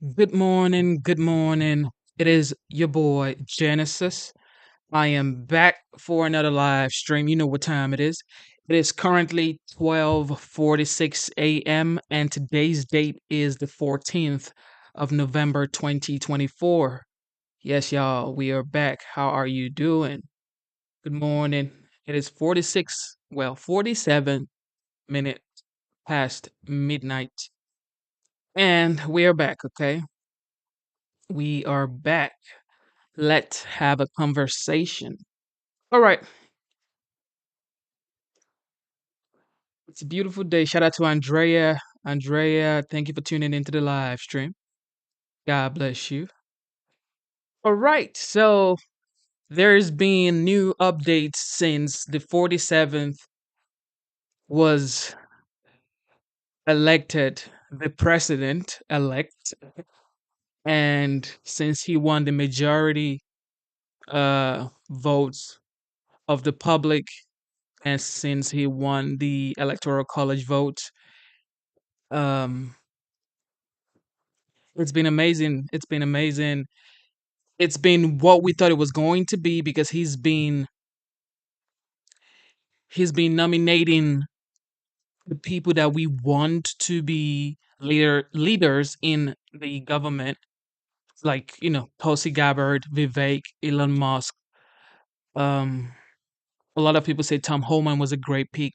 Good morning. Good morning. It is your boy Genesis. I am back for another live stream. You know what time it is. It is currently 12:46 a.m. and today's date is the 14th of November 2024. Yes, y'all, we are back. How are you doing? Good morning. It is 47 minutes past midnight. And we are back, okay? We are back. Let's have a conversation. All right. It's a beautiful day. Shout out to Andrea. Andrea, thank you for tuning into the live stream. God bless you. All right. So there's been new updates since the 47th was elected, the president elect. And since he won the majority votes of the public, and since he won the electoral college vote, um, it's been amazing. It's been amazing. It's been what we thought it was going to be because he's been nominating the people that we want to be leaders in the government, like Tulsi Gabbard, Vivek, Elon Musk. Um, a lot of people say Tom Holman was a great pick,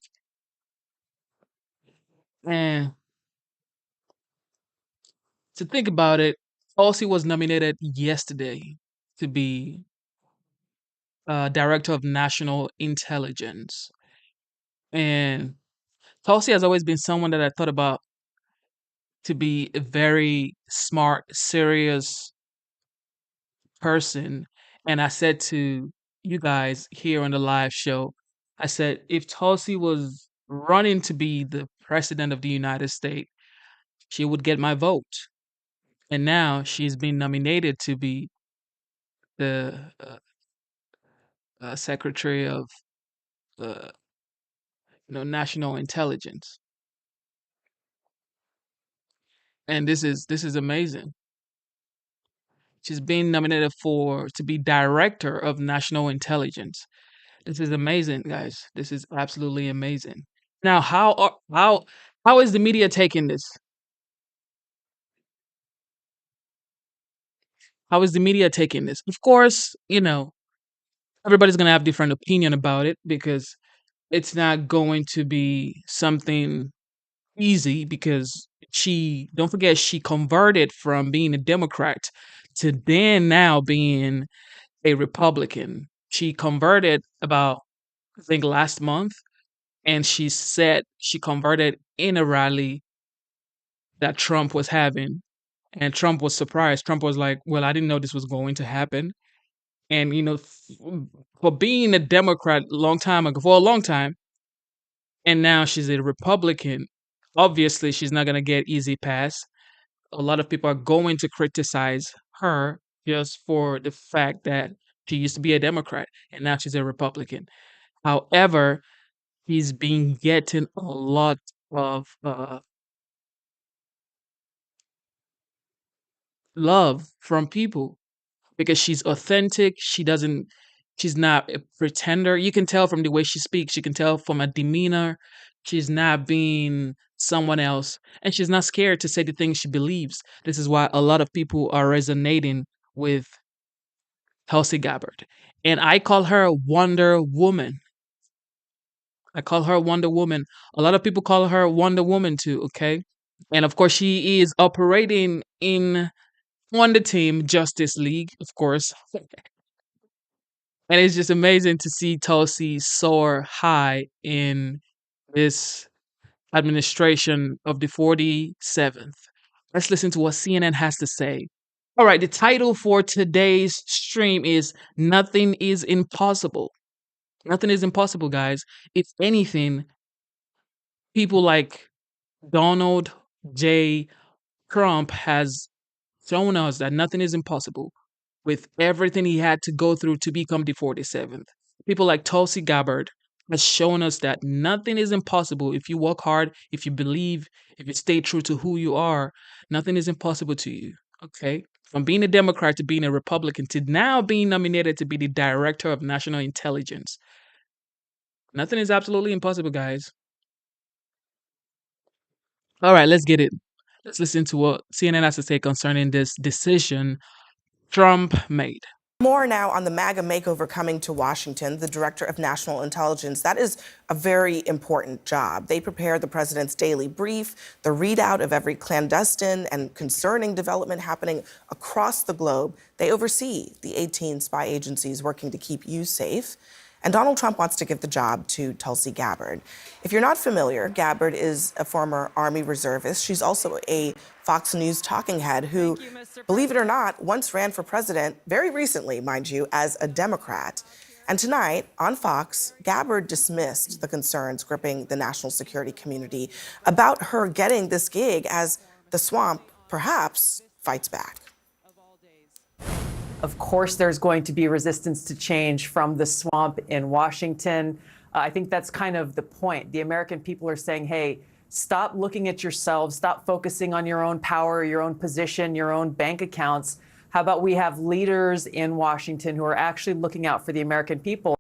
and to think about it, Tulsi was nominated yesterday to be director of national intelligence, and Tulsi has always been someone that I thought about to be a very smart, serious person. And I said to you guys here on the live show, I said, if Tulsi was running to be the president of the United States, she would get my vote. And now she's been nominated to be the secretary of uh, national intelligence. And this is amazing. She's being nominated for to be director of national intelligence. This is amazing, guys. This is absolutely amazing. Now, how is the media taking this? How is the media taking this? Of course, everybody's gonna have different opinion about it because it's not going to be something easy because she don't forget she converted from being a Democrat to then now being a Republican. She converted about I think last month, and she said she converted in a rally that Trump was having, and Trump was surprised. Trump was like, "Well, I didn't know this was going to happen." And for being a Democrat long time ago, for a long time, and now she's a Republican. Obviously, she's not gonna get easy pass. A lot of people are going to criticize her just for the fact that she used to be a Democrat and now she's a Republican. However, he's been getting a lot of love from people because she's authentic. She's not a pretender. You can tell from the way she speaks, you can tell from her demeanor. She's not being someone else, and she's not scared to say the things she believes. This is why a lot of people are resonating with Tulsi Gabbard. And I call her Wonder Woman. I call her Wonder Woman. A lot of people call her Wonder Woman too, okay? And of course, she is operating in on the team Justice League, of course. And it's just amazing to see Tulsi soar high in this administration of the 47th. Let's listen to what CNN has to say. All right, the title for today's stream is Nothing is Impossible. Nothing is impossible, guys. If anything, people like Donald J. Trump has shown us that nothing is impossible with everything he had to go through to become the 47th. People like Tulsi Gabbard has shown us that nothing is impossible if you work hard, if you believe, if you stay true to who you are, nothing is impossible to you. Okay. From being a Democrat to being a Republican to now being nominated to be the Director of National Intelligence. Nothing is absolutely impossible, guys. All right, let's get it. Let's listen to what CNN has to say concerning this decision Trump made. More now on the MAGA makeover coming to Washington, the Director of National Intelligence. That is a very important job. They prepare the president's daily brief, the readout of every clandestine and concerning development happening across the globe. They oversee the 18 spy agencies working to keep you safe. And Donald Trump wants to give the job to Tulsi Gabbard. If you're not familiar, Gabbard is a former Army reservist. She's also a Fox News talking head who, believe it or not, once ran for president, very recently, mind you, as a Democrat. And tonight, on Fox, Gabbard dismissed the concerns gripping the national security community about her getting this gig as the swamp perhaps fights back. Of course, there's going to be resistance to change from the swamp in Washington. I think that's kind of the point. The American people are saying, hey, stop looking at yourselves, stop focusing on your own power, your own position, your own bank accounts. How about we have leaders in Washington who are actually looking out for the American people?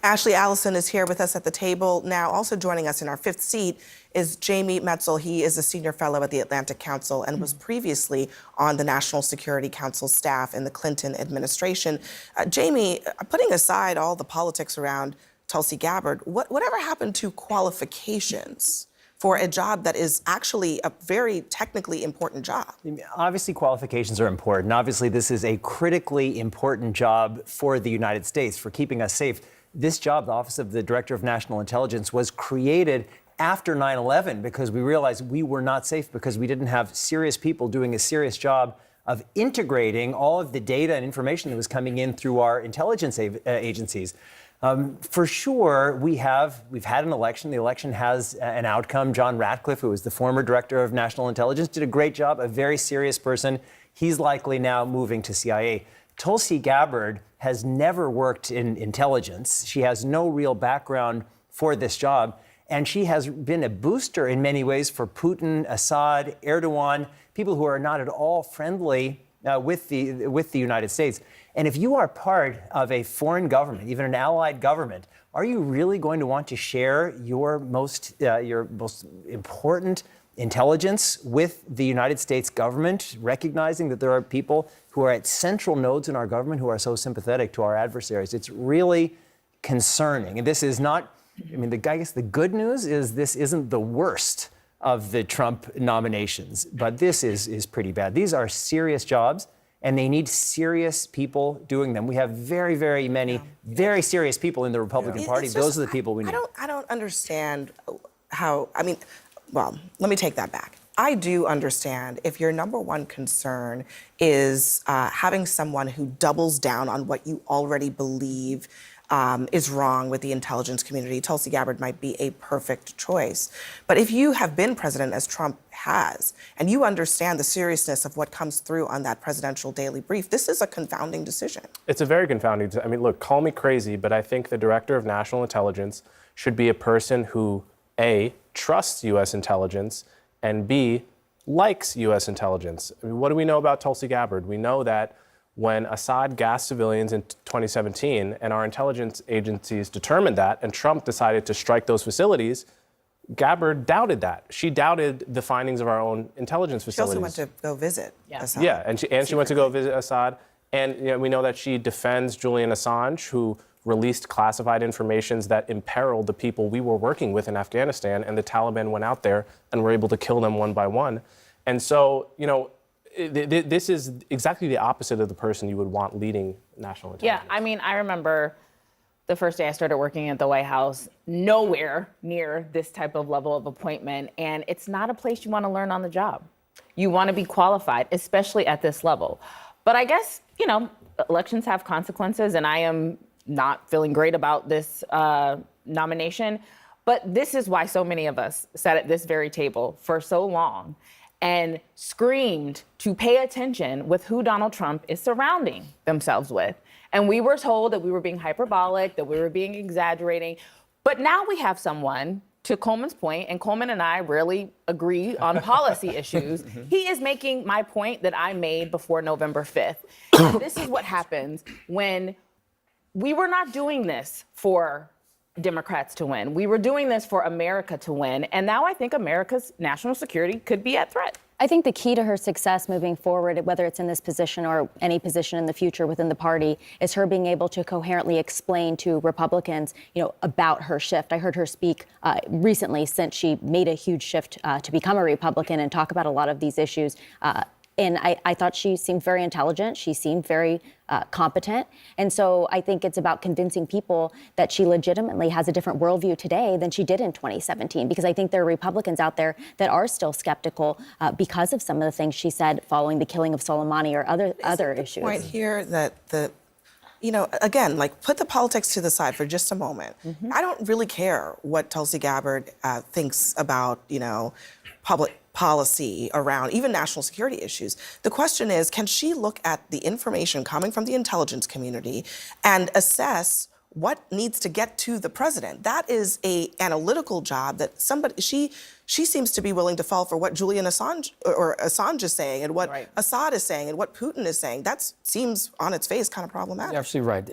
Ashley Allison is here with us at the table now. Also joining us in our fifth seat is Jamie Metzel. He is a senior fellow at the Atlantic Council and was previously on the National Security Council staff in the Clinton administration. Jamie, putting aside all the politics around Tulsi Gabbard, whatever happened to qualifications for a job that is actually a very technically important job? Obviously, qualifications are important. Obviously, this is a critically important job for the United States, for keeping us safe. This job, the Office of the Director of National Intelligence, was created after 9/11 because we realized we were not safe because we didn't have serious people doing a serious job of integrating all of the data and information that was coming in through our intelligence agencies. For sure, we've had an election. The election has an outcome. John Ratcliffe, who was the former Director of National Intelligence, did a great job, a very serious person. He's likely now moving to CIA. Tulsi Gabbard has never worked in intelligence. She has no real background for this job. And she has been a booster in many ways for Putin, Assad, Erdogan, people who are not at all friendly with the United States. And if you are part of a foreign government, even an allied government, are you really going to want to share your most important intelligence with the United States government, recognizing that there are people who are at central nodes in our government who are so sympathetic to our adversaries? It's really concerning. And this is not, I guess the good news is this isn't the worst of the Trump nominations, but this is pretty bad. These are serious jobs, and they need serious people doing them. We have very, very many very serious people in the Republican Party. Those are the people we need. I don't understand how, well, let me take that back. I do understand if your number one concern is having someone who doubles down on what you already believe is wrong with the intelligence community. Tulsi Gabbard might be a perfect choice. But if you have been president, as Trump has, and you understand the seriousness of what comes through on that presidential daily brief, this is a confounding decision. It's a very confounding decision. Look, call me crazy, but I think the Director of National Intelligence should be a person who, A, trusts U.S. intelligence, and B, likes U.S. intelligence. What do we know about Tulsi Gabbard? We know that when Assad gassed civilians in 2017 and our intelligence agencies determined that, and Trump decided to strike those facilities, Gabbard doubted that. She doubted the findings of our own intelligence facilities. She also went to go visit Assad. Yeah, and she went to go visit Assad. And we know that she defends Julian Assange, who released classified information that imperiled the people we were working with in Afghanistan, and the Taliban went out there and were able to kill them one by one. And so, this is exactly the opposite of the person you would want leading national intelligence. Yeah, I remember the first day I started working at the White House, nowhere near this type of level of appointment. And it's not a place you want to learn on the job. You want to be qualified, especially at this level. But I guess, elections have consequences, and I am not feeling great about this nomination. But this is why so many of us sat at this very table for so long and screamed to pay attention with who Donald Trump is surrounding themselves with. And we were told that we were being hyperbolic, that we were being exaggerating. But now we have someone to Coleman's point, and Coleman and I rarely agree on policy issues, he is making my point that I made before November 5th. And this is what happens when we were not doing this for Democrats to win. We were doing this for America to win. And now I think America's national security could be at threat. I think the key to her success moving forward, whether it's in this position or any position in the future within the party, is her being able to coherently explain to Republicans, about her shift. I heard her speak recently since she made a huge shift to become a Republican and talk about a lot of these issues. And I thought she seemed very intelligent. She seemed very competent. And so I think it's about convincing people that she legitimately has a different worldview today than she did in 2017. Because I think there are Republicans out there that are still skeptical because of some of the things she said following the killing of Soleimani or other issues. Point here that again, put the politics to the side for just a moment. I don't really care what Tulsi Gabbard thinks about, public policy around even national security issues. The question is, can she look at the information coming from the intelligence community and assess what needs to get to the president? That is an analytical job that she seems to be willing to fall for what Julian Assange or Assange is saying and what Assad is saying and what Putin is saying. That seems on its face kind of problematic. You're absolutely right.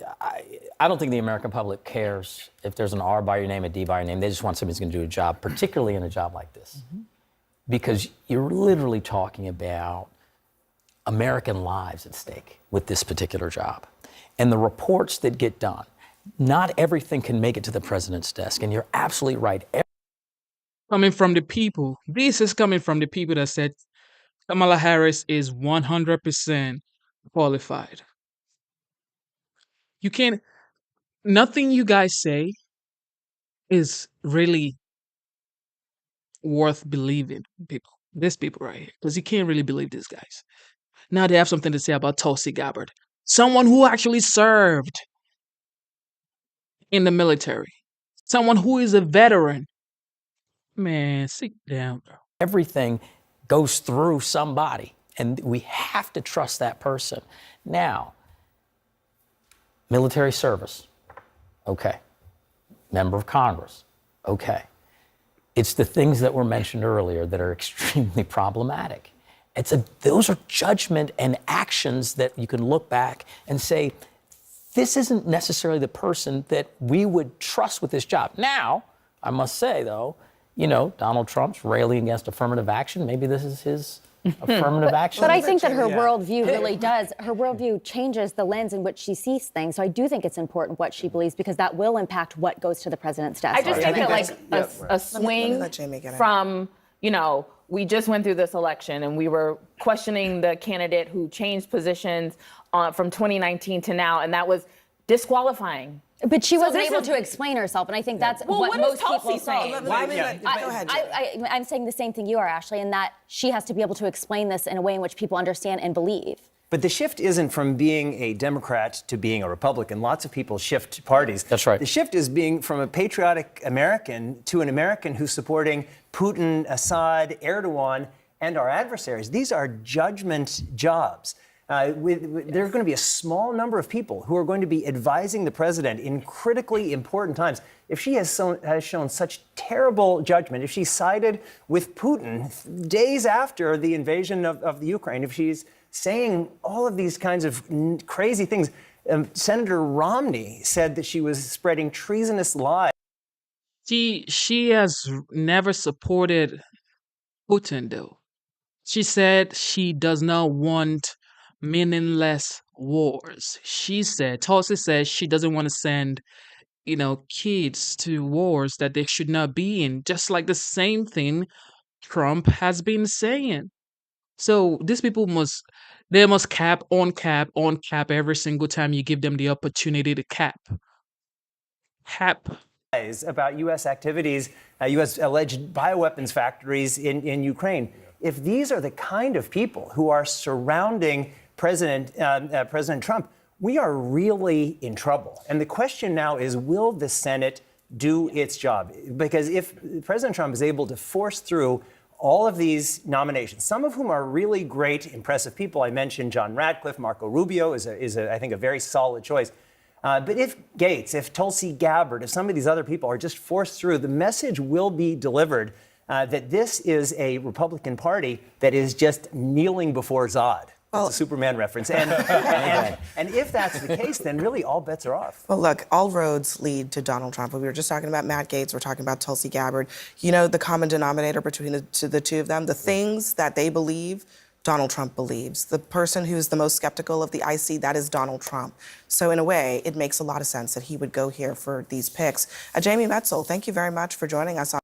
I don't think the American public cares if there's an R by your name, a D by your name. They just want somebody who's going to do a job, particularly in a job like this. Because you're literally talking about American lives at stake with this particular job. And the reports that get done, not everything can make it to the president's desk. And you're absolutely right. Coming from the people. This is coming from the people that said Kamala Harris is 100% qualified. Nothing you guys say is really worth believing, people. These people right here. Because you can't really believe these guys. Now they have something to say about Tulsi Gabbard. Someone who actually served in the military. Someone who is a veteran. Man, sit down, bro. Everything goes through somebody, and we have to trust that person. Now, military service, okay. Member of Congress, okay. It's the things that were mentioned earlier that are extremely problematic. Those are judgment and actions that you can look back and say, this isn't necessarily the person that we would trust with this job. Now, I must say, though, Donald Trump's railing against affirmative action. Maybe this is his affirmative action. But I think that her worldview really does. Her worldview changes the lens in which she sees things. So I do think it's important what she believes because that will impact what goes to the president's desk. I just think that a swing from, we just went through this election and we were questioning the candidate who changed positions from 2019 to now, and that was disqualifying. But she wasn't able to explain herself, and I think that's what most people say. Go ahead, I'm saying the same thing you are, Ashley, in that she has to be able to explain this in a way in which people understand and believe. But the shift isn't from being a Democrat to being a Republican. Lots of people shift parties. That's right. The shift is being from a patriotic American to an American who's supporting Putin, Assad, Erdogan, and our adversaries. These are judgment jobs. There are going to be a small number of people who are going to be advising the president in critically important times. If she has shown such terrible judgment, if she sided with Putin days after the invasion of the Ukraine, if she's saying all of these kinds of crazy things, Senator Romney said that she was spreading treasonous lies. She has never supported Putin, though. She said she does not want meaningless wars. Tulsi says she doesn't want to send, kids to wars that they should not be in, just like the same thing Trump has been saying. So these people must cap on cap every single time you give them the opportunity to cap. About U.S. activities, U.S. alleged bioweapons factories in Ukraine. If these are the kind of people who are surrounding President Trump, we are really in trouble. And the question now is, will the Senate do its job? Because if President Trump is able to force through all of these nominations, some of whom are really great, impressive people. I mentioned John Ratcliffe. Marco Rubio is I think, a very solid choice. But if Gates, if Tulsi Gabbard, if some of these other people are just forced through, the message will be delivered that this is a Republican Party that is just kneeling before Zod. It's a Superman reference. And if that's the case, then really all bets are off. Well, look, all roads lead to Donald Trump. We were just talking about Matt Gaetz. We're talking about Tulsi Gabbard. You know, the common denominator between the two of them, the things that they believe, Donald Trump believes. The person who's the most skeptical of the IC, that is Donald Trump. So in a way, it makes a lot of sense that he would go here for these picks. Jamie Metzl, thank you very much for joining us.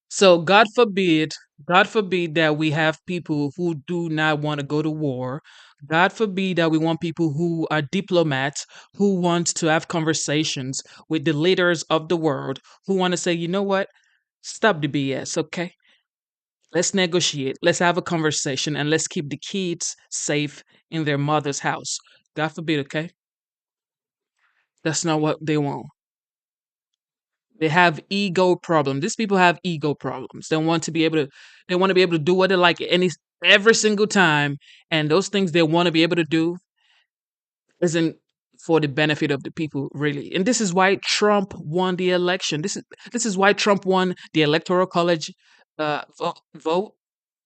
So God forbid that we have people who do not want to go to war. God forbid that we want people who are diplomats, who want to have conversations with the leaders of the world, who want to say, you know what? Stop the BS, okay? Let's negotiate. Let's have a conversation and let's keep the kids safe in their mother's house. God forbid, okay? That's not what they want. They have ego problems. These people have ego problems. They want to be able to do what they like every single time. And those things they want to be able to do isn't for the benefit of the people, really. And this is why Trump won the election. This is why Trump won the Electoral College vote.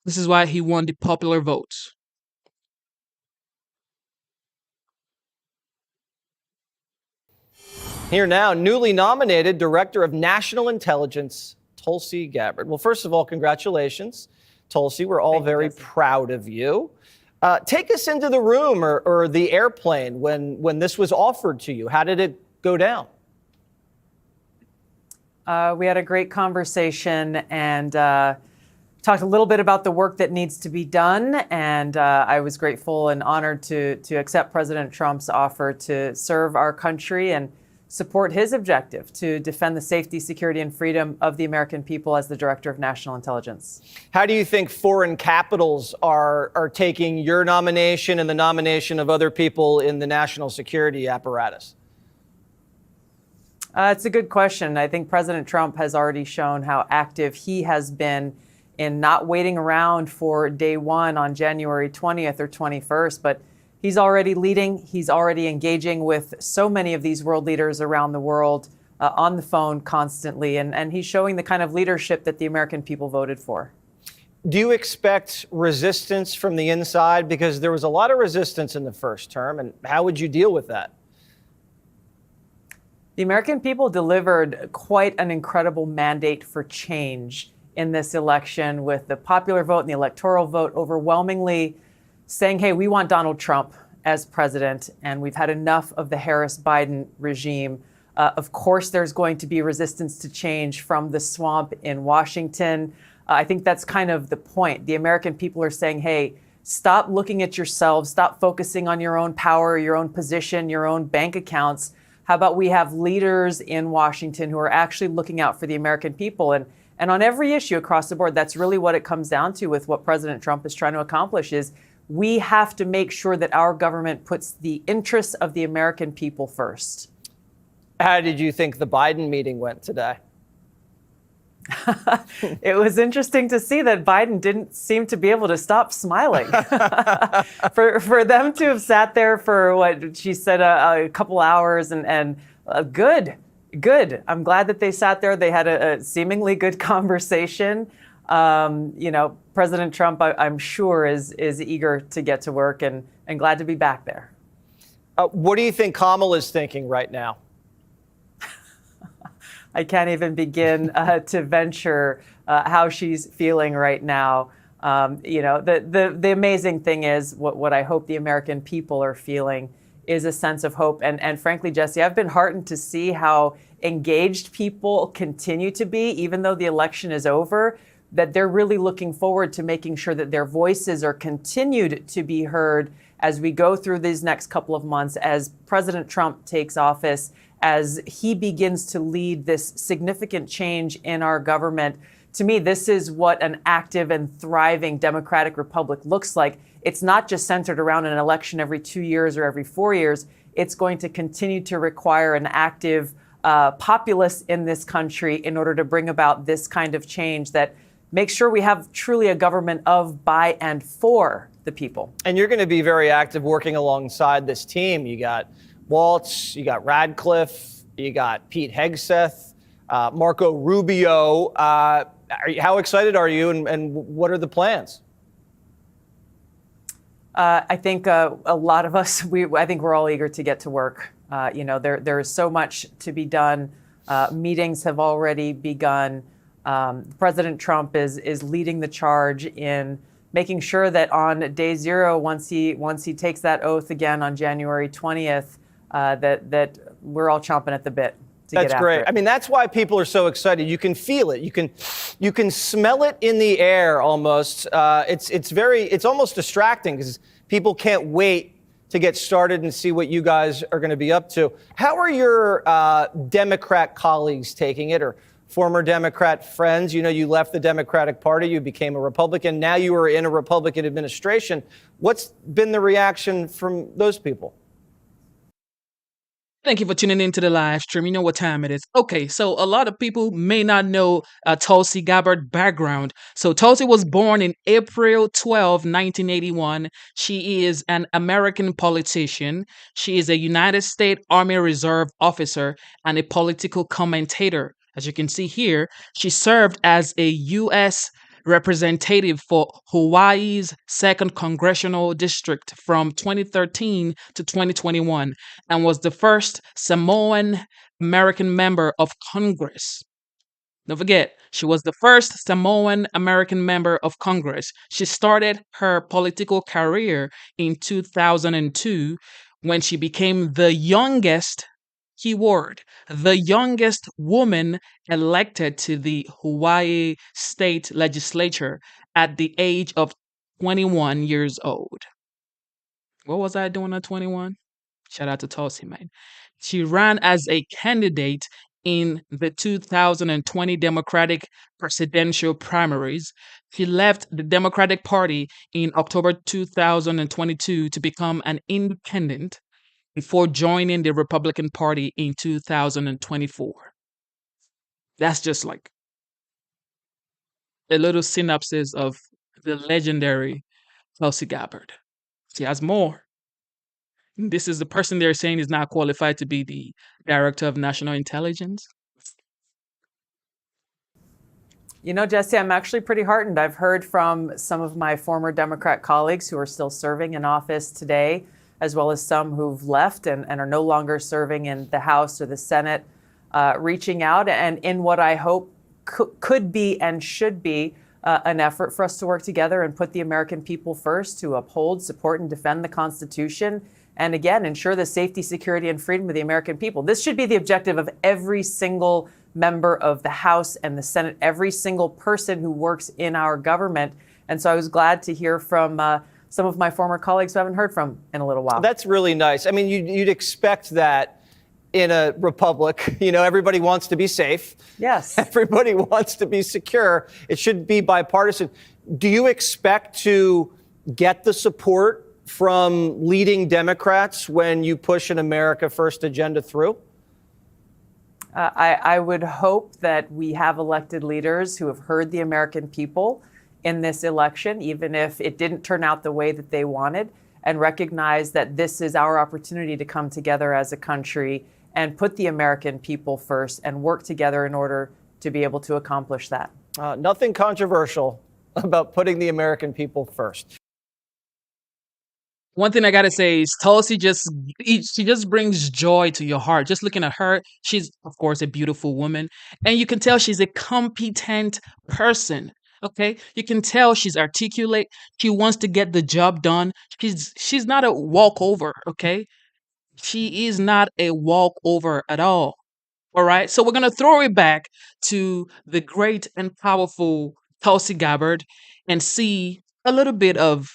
This is why he won the popular votes. Here now, newly nominated Director of National Intelligence, Tulsi Gabbard. Well, first of all, congratulations, Tulsi. We're all very proud of you. Take us into the room or the airplane when this was offered to you. How did it go down? We had a great conversation and talked a little bit about the work that needs to be done. And I was grateful and honored to accept President Trump's offer to serve our country and support his objective to defend the safety, security, and freedom of the American people as the Director of National Intelligence. How do you think foreign capitals are taking your nomination and the nomination of other people in the national security apparatus? It's a good question. I think President Trump has already shown how active he has been in not waiting around for day one on January 20th or 21st, but he's already leading. He's already engaging with so many of these world leaders around the world on the phone constantly. And he's showing the kind of leadership that the American people voted for. Do you expect resistance from the inside? Because there was a lot of resistance in the first term. And how would you deal with that? The American people delivered quite an incredible mandate for change in this election, with the popular vote and the electoral vote overwhelmingly saying, hey, we want Donald Trump as president, and we've had enough of the Harris-Biden regime. Of course, there's going to be resistance to change from the swamp in Washington. I think that's kind of the point. The American people are saying, hey, stop looking at yourselves, stop focusing on your own power, your own position, your own bank accounts. How about we have leaders in Washington who are actually looking out for the American people? And on every issue across the board, that's really what it comes down to with what President Trump is trying to accomplish is we have to make sure that our government puts the interests of the American people first. How did you think the Biden meeting went today? It was interesting to see that Biden didn't seem to be able to stop smiling. For them to have sat there for what she said a couple hours and good. I'm glad that they sat there. They had a seemingly good conversation. President Trump, I'm sure, is eager to get to work and glad to be back there. What do you think Kamala's thinking right now? I can't even begin to venture how she's feeling right now. The amazing thing is what I hope the American people are feeling is a sense of hope. And frankly, Jesse, I've been heartened to see how engaged people continue to be, even though the election is over, that they're really looking forward to making sure that their voices are continued to be heard as we go through these next couple of months, as President Trump takes office, as he begins to lead this significant change in our government. To me, this is what an active and thriving democratic republic looks like. It's not just centered around an election every 2 years or every 4 years. It's going to continue to require an active populace in this country in order to bring about this kind of change that makes sure we have truly a government of, by, and for the people. And you're going to be very active working alongside this team. You got Waltz, you got Radcliffe, you got Pete Hegseth, Marco Rubio. How excited are you, and what are the plans? I think a lot of us, I think we're all eager to get to work. There is so much to be done. Meetings have already begun. President Trump is leading the charge in making sure that on day zero, once he takes that oath again on January 20th, that we're all chomping at the bit to get after it. That's great. I mean, that's why people are so excited. You can feel it. You can smell it in the air almost. It's almost distracting because people can't wait to get started and see what you guys are going to be up to. How are your Democrat colleagues taking it, or former Democrat friends? You know, you left the Democratic Party, you became a Republican. Now you are in a Republican administration. What's been the reaction from those people? Thank you for tuning into the live stream. You know what time it is. Okay, so a lot of people may not know Tulsi Gabbard background. So Tulsi was born in April 12, 1981. She is an American politician. She is a United States Army Reserve officer and a political commentator. As you can see here, she served as a U.S. representative for Hawaii's 2nd Congressional District from 2013 to 2021 and was the first Samoan American member of Congress. Don't forget, she was the first Samoan American member of Congress. She started her political career in 2002 when she became the youngest, keyword, the youngest woman elected to the Hawaii state legislature at the age of 21 years old. What was I doing at 21? Shout out to Tulsi, man. She ran as a candidate in the 2020 Democratic presidential primaries. She left the Democratic Party in October 2022 to become an independent before joining the Republican Party in 2024. That's just like a little synopsis of the legendary Tulsi Gabbard. She has more. This is the person they're saying is not qualified to be the Director of National Intelligence. You know, Jesse, I'm actually pretty heartened. I've heard from some of my former Democrat colleagues who are still serving in office today, as well as some who've left and are no longer serving in the House or the Senate, reaching out and in what I hope could be and should be an effort for us to work together and put the American people first, to uphold, support, and defend the Constitution, and again, ensure the safety, security, and freedom of the American people. This should be the objective of every single member of the House and the Senate, every single person who works in our government. And so I was glad to hear from some of my former colleagues who I haven't heard from in a little while. That's really nice. I mean, you'd expect that in a republic. You know, everybody wants to be safe. Yes. Everybody wants to be secure. It should be bipartisan. Do you expect to get the support from leading Democrats when you push an America First agenda through? I would hope that we have elected leaders who have heard the American people in this election, even if it didn't turn out the way that they wanted, and recognize that this is our opportunity to come together as a country and put the American people first and work together in order to be able to accomplish that. Nothing controversial about putting the American people first. One thing I gotta say is Tulsi she just brings joy to your heart. Just looking at her, she's of course a beautiful woman, and you can tell she's a competent person. Okay, you can tell she's articulate. She wants to get the job done. She's not a walkover. Okay, she is not a walkover at all. All right, so we're gonna throw it back to the great and powerful Tulsi Gabbard and see a little bit of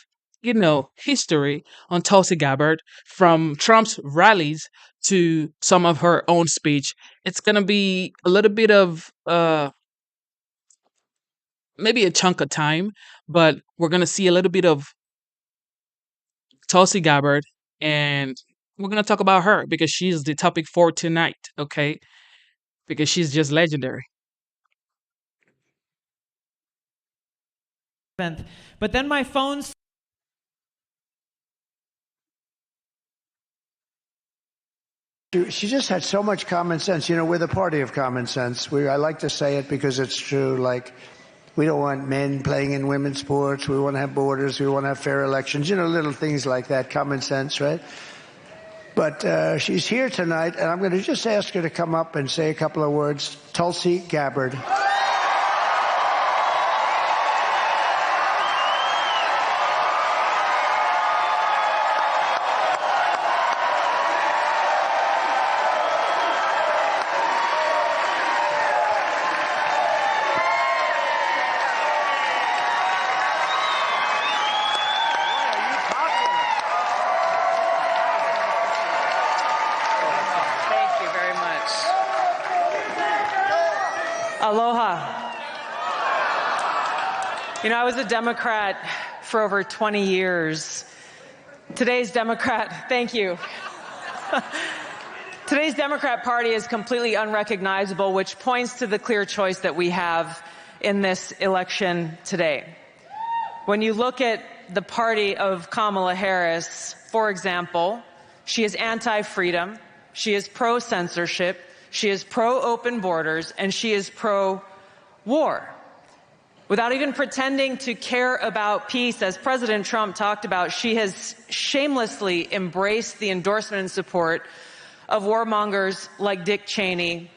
history on Tulsi Gabbard from Trump's rallies to some of her own speech. It's going to be a little bit of maybe a chunk of time, but we're going to see a little bit of Tulsi Gabbard, and we're going to talk about her because she's the topic for tonight, okay? Because she's just legendary. But then my phone She just had so much common sense. You know, we're the party of common sense. I like to say it because it's true. Like, we don't want men playing in women's sports. We want to have borders. We want to have fair elections. You know, little things like that, common sense, right? But she's here tonight, and I'm going to just ask her to come up and say a couple of words. Tulsi Gabbard. Aloha. You know, I was a Democrat for over 20 years. Today's Democrat, thank you. Today's Democrat Party is completely unrecognizable, which points to the clear choice that we have in this election today. When you look at the party of Kamala Harris, for example, she is anti-freedom, she is pro-censorship, she is pro-open borders, and she is pro-war. Without even pretending to care about peace, as President Trump talked about, she has shamelessly embraced the endorsement and support of warmongers like Dick Cheney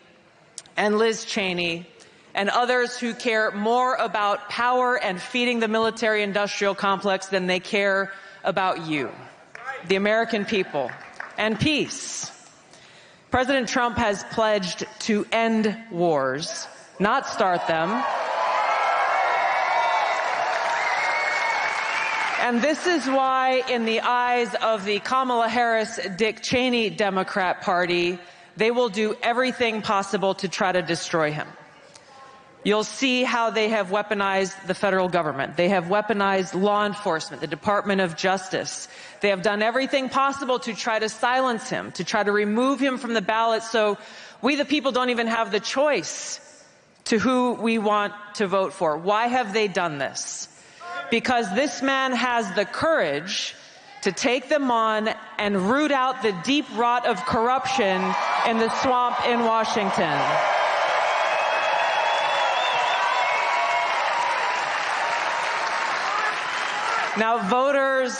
and Liz Cheney and others who care more about power and feeding the military-industrial complex than they care about you, the American people, and peace. President Trump has pledged to end wars, not start them. And this is why, in the eyes of the Kamala Harris-Dick Cheney Democrat Party, they will do everything possible to try to destroy him. You'll see how they have weaponized the federal government. They have weaponized law enforcement, the Department of Justice. They have done everything possible to try to silence him, to try to remove him from the ballot, so we the people don't even have the choice to who we want to vote for. Why have they done this? Because this man has the courage to take them on and root out the deep rot of corruption in the swamp in Washington. Now, voters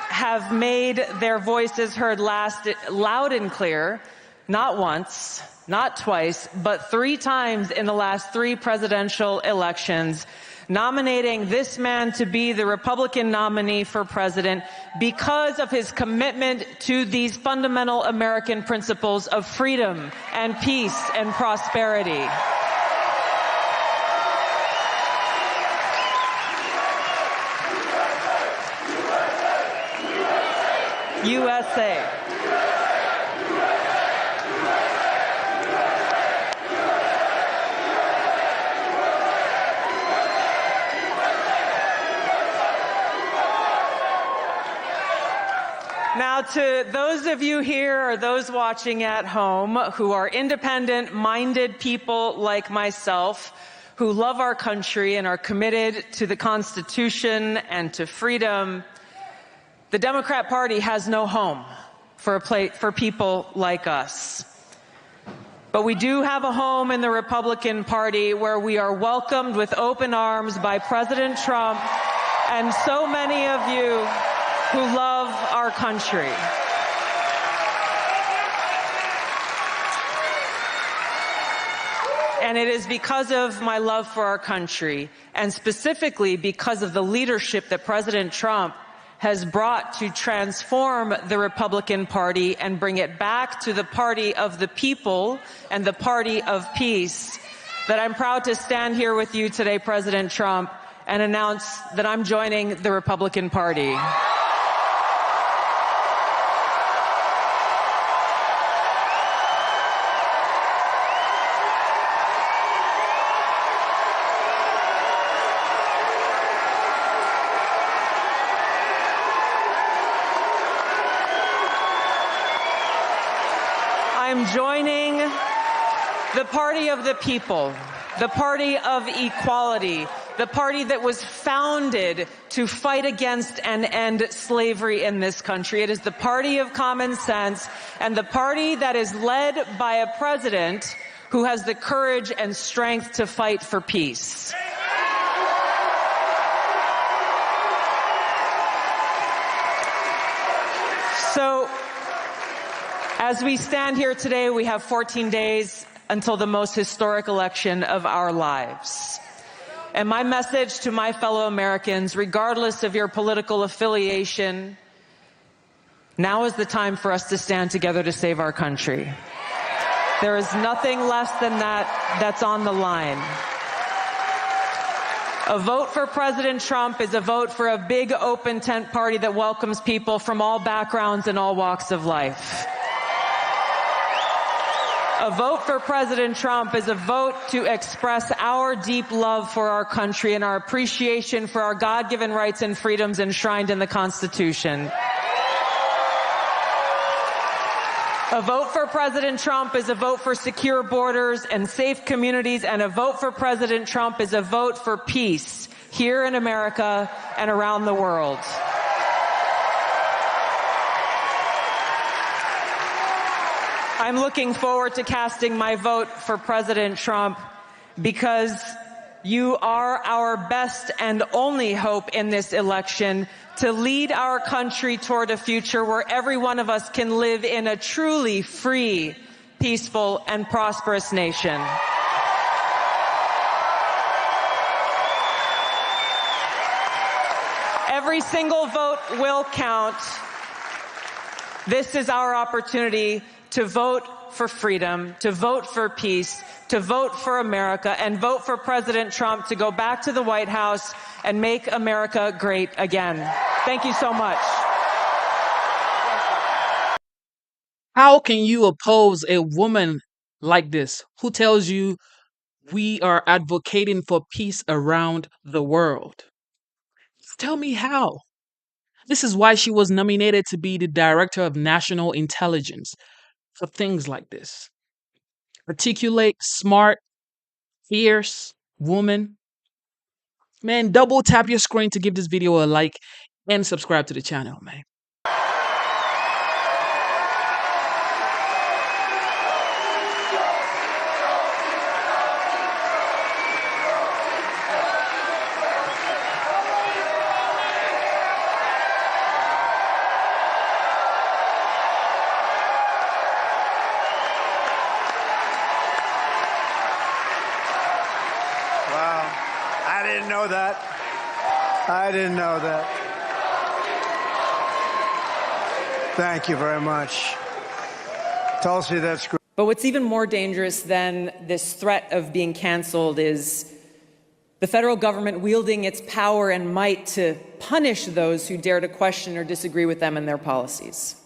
have made their voices heard loud and clear, not once, not twice, but 3 times in the last 3 presidential elections, nominating this man to be the Republican nominee for president because of his commitment to these fundamental American principles of freedom and peace and prosperity. USA. Now, to those of you here or those watching at home who are independent-minded people like myself, who love our country and are committed to the Constitution and to freedom, the Democrat Party has no home for people like us. But we do have a home in the Republican Party where we are welcomed with open arms by President Trump and so many of you who love our country. And it is because of my love for our country, and specifically because of the leadership that President Trump has brought to transform the Republican Party and bring it back to the party of the people and the party of peace, that I'm proud to stand here with you today, President Trump, and announce that I'm joining the Republican Party. I'm joining the party of the people, the party of equality, the party that was founded to fight against and end slavery in this country. It is the party of common sense, and the party that is led by a president who has the courage and strength to fight for peace. So, as we stand here today, we have 14 days until the most historic election of our lives. And my message to my fellow Americans, regardless of your political affiliation, now is the time for us to stand together to save our country. There is nothing less than that that's on the line. A vote for President Trump is a vote for a big open tent party that welcomes people from all backgrounds and all walks of life. A vote for President Trump is a vote to express our deep love for our country and our appreciation for our God-given rights and freedoms enshrined in the Constitution. A vote for President Trump is a vote for secure borders and safe communities, and a vote for President Trump is a vote for peace here in America and around the world. I'm looking forward to casting my vote for President Trump because you are our best and only hope in this election to lead our country toward a future where every one of us can live in a truly free, peaceful, and prosperous nation. Every single vote will count. This is our opportunity to vote for freedom, to vote for peace, to vote for America, and vote for President Trump to go back to the White House and make America great again. Thank you so much. How can you oppose a woman like this who tells you we are advocating for peace around the world? Tell me how. This is why she was nominated to be the Director of National Intelligence for things like this. Articulate, smart, fierce woman. Man, double tap your screen to give this video a like and subscribe to the channel, man. I didn't know that. I didn't know that. Thank you very much. Tulsi, that's great. But what's even more dangerous than this threat of being canceled is the federal government wielding its power and might to punish those who dare to question or disagree with them and their policies.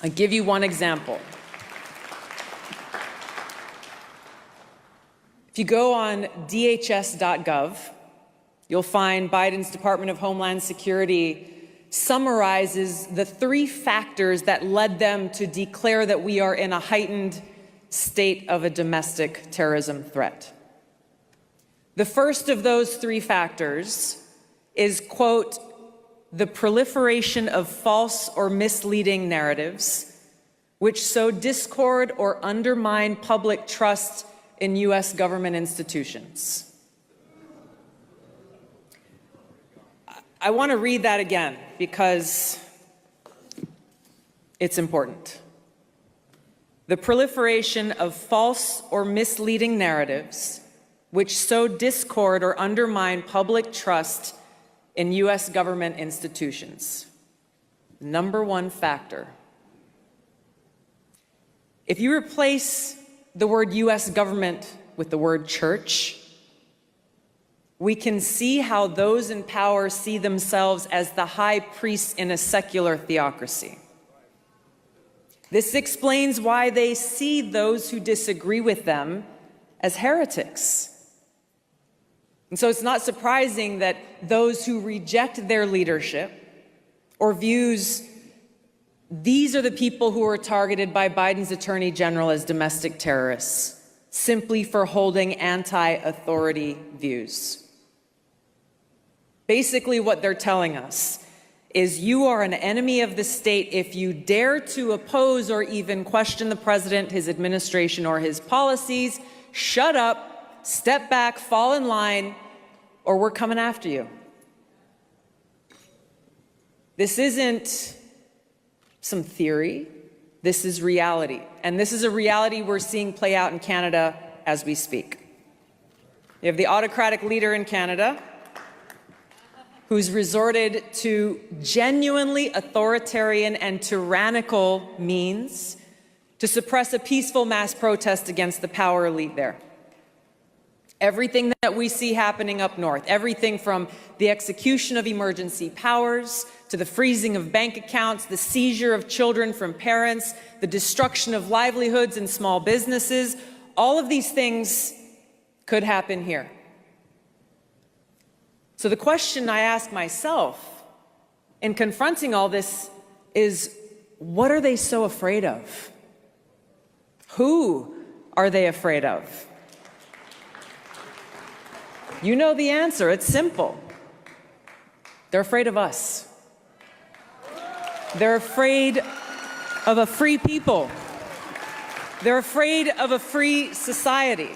I'll give you one example. If you go on DHS.gov, you'll find Biden's Department of Homeland Security summarizes the 3 factors that led them to declare that we are in a heightened state of a domestic terrorism threat. The first of those 3 factors is, quote, the proliferation of false or misleading narratives which sow discord or undermine public trust in U.S. government institutions. I want to read that again because it's important. The proliferation of false or misleading narratives which sow discord or undermine public trust in U.S. government institutions. Number 1 factor. If you replace the word U.S. government with the word church, we can see how those in power see themselves as the high priests in a secular theocracy. This explains why they see those who disagree with them as heretics. And so it's not surprising that those who reject their leadership or views, these are the people who are targeted by Biden's attorney general as domestic terrorists, simply for holding anti-authority views. Basically, what they're telling us is you are an enemy of the state if you dare to oppose or even question the president, his administration, or his policies. Shut up, step back, fall in line, or we're coming after you. This isn't some theory. This is reality. And this is a reality we're seeing play out in Canada as we speak. You have the autocratic leader in Canada who's resorted to genuinely authoritarian and tyrannical means to suppress a peaceful mass protest against the power elite there. Everything that we see happening up north, everything from the execution of emergency powers to the freezing of bank accounts, the seizure of children from parents, the destruction of livelihoods and small businesses, all of these things could happen here. So the question I ask myself in confronting all this is, what are they so afraid of? Who are they afraid of? You know the answer. It's simple. They're afraid of us. They're afraid of a free people. They're afraid of a free society.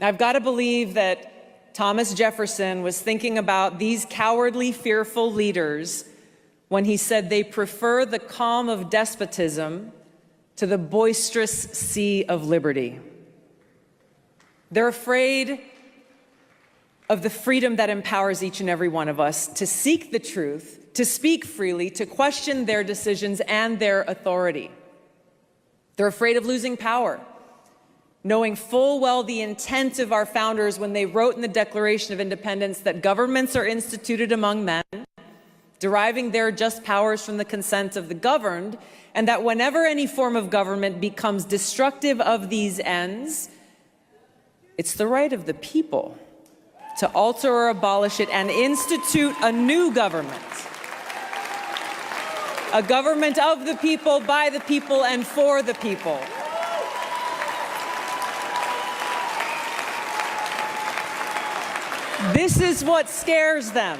I've got to believe that Thomas Jefferson was thinking about these cowardly, fearful leaders when he said they prefer the calm of despotism to the boisterous sea of liberty. They're afraid of the freedom that empowers each and every one of us to seek the truth, to speak freely, to question their decisions and their authority. They're afraid of losing power, knowing full well the intent of our founders when they wrote in the Declaration of Independence that governments are instituted among men, deriving their just powers from the consent of the governed, and that whenever any form of government becomes destructive of these ends, it's the right of the people to alter or abolish it and institute a new government. A government of the people, by the people, and for the people. This is what scares them.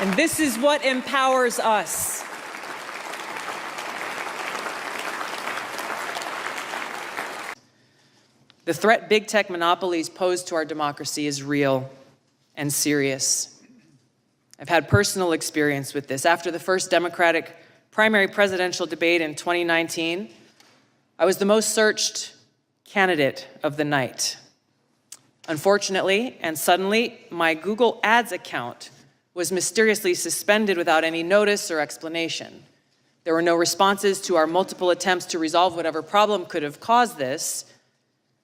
And this is what empowers us. The threat big tech monopolies pose to our democracy is real and serious. I've had personal experience with this. After the first Democratic primary presidential debate in 2019, I was the most searched candidate of the night. Unfortunately, and suddenly, my Google Ads account was mysteriously suspended without any notice or explanation. There were no responses to our multiple attempts to resolve whatever problem could have caused this.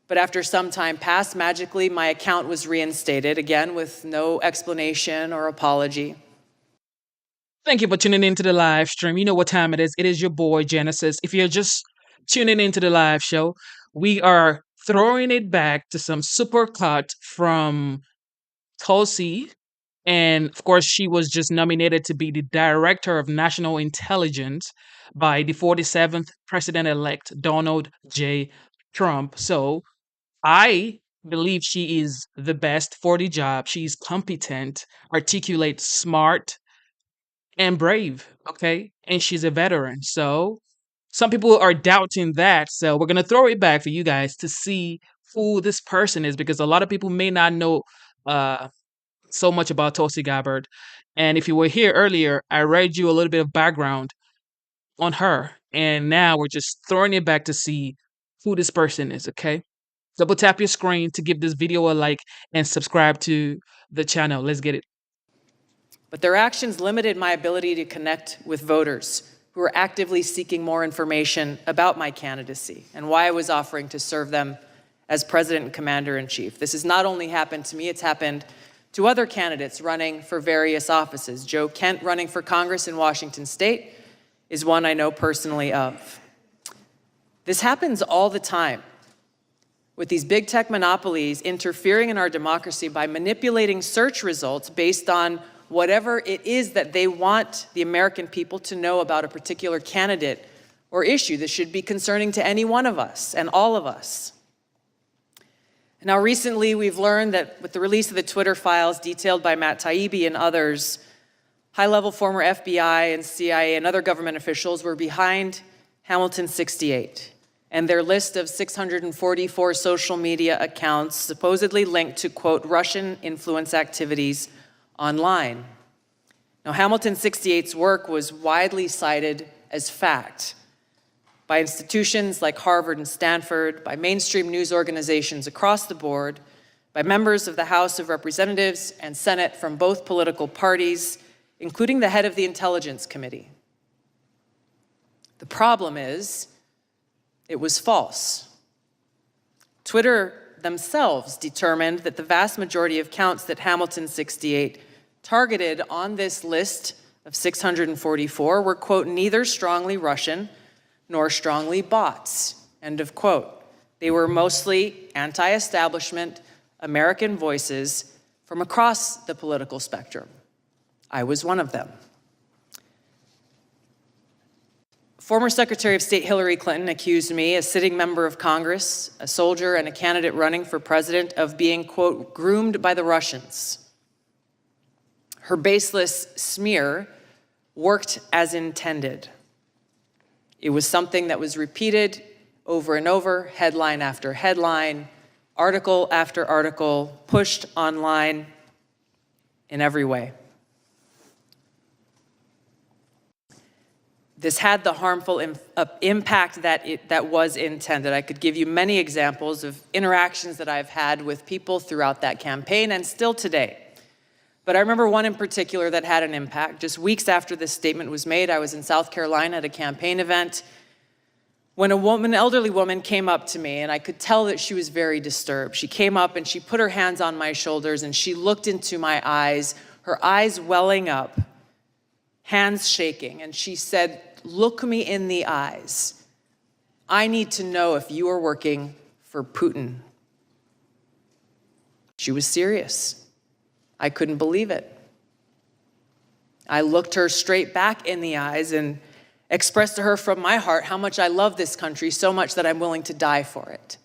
But after some time passed, magically, my account was reinstated, again, with no explanation or apology. Thank you for tuning into the live stream. You know what time it is. It is your boy, Genesis. If you're just tuning into the live show, we are throwing it back to some super cut from Tulsi. And of course, she was just nominated to be the Director of National Intelligence by the 47th President-elect Donald J. Trump. So I believe she is the best for the job. She's competent, articulate, smart, and brave, okay? And she's a veteran. So some people are doubting that. So we're going to throw it back for you guys to see who this person is, because a lot of people may not know so much about Tulsi Gabbard. And if you were here earlier, I read you a little bit of background on her. And now we're just throwing it back to see who this person is, okay? Double tap your screen to give this video a like and subscribe to the channel. Let's get it. But their actions limited my ability to connect with voters who were actively seeking more information about my candidacy and why I was offering to serve them as President and Commander-in-Chief. This has not only happened to me, it's happened to other candidates running for various offices. Joe Kent, running for Congress in Washington State, is one I know personally of. This happens all the time, with these big tech monopolies interfering in our democracy by manipulating search results based on whatever it is that they want the American people to know about a particular candidate or issue that should be concerning to any one of us and all of us. Now, recently, we've learned that with the release of the Twitter files detailed by Matt Taibbi and others, high-level former FBI and CIA and other government officials were behind Hamilton 68 and their list of 644 social media accounts supposedly linked to, quote, Russian influence activities online. Now, Hamilton 68's work was widely cited as fact by institutions like Harvard and Stanford, by mainstream news organizations across the board, by members of the House of Representatives and Senate from both political parties, including the head of the Intelligence Committee. The problem is, it was false. Twitter themselves determined that the vast majority of counts that Hamilton 68 targeted on this list of 644 were, quote, neither strongly Russian nor strongly bots, end of quote. They were mostly anti-establishment American voices from across the political spectrum. I was one of them. Former Secretary of State Hillary Clinton accused me, a sitting member of Congress, a soldier, and a candidate running for president, of being, quote, groomed by the Russians. Her baseless smear worked as intended. It was something that was repeated over and over, headline after headline, article after article, pushed online in every way. This had the harmful impact that was intended. I could give you many examples of interactions that I've had with people throughout that campaign and still today. But I remember one in particular that had an impact. Just weeks after this statement was made, I was in South Carolina at a campaign event when an elderly woman came up to me, and I could tell that she was very disturbed. She came up and she put her hands on my shoulders and she looked into my eyes, her eyes welling up, hands shaking, and she said, "Look me in the eyes. I need to know if you are working for Putin." She was serious. I couldn't believe it. I looked her straight back in the eyes and expressed to her from my heart how much I love this country so much that I'm willing to die for it.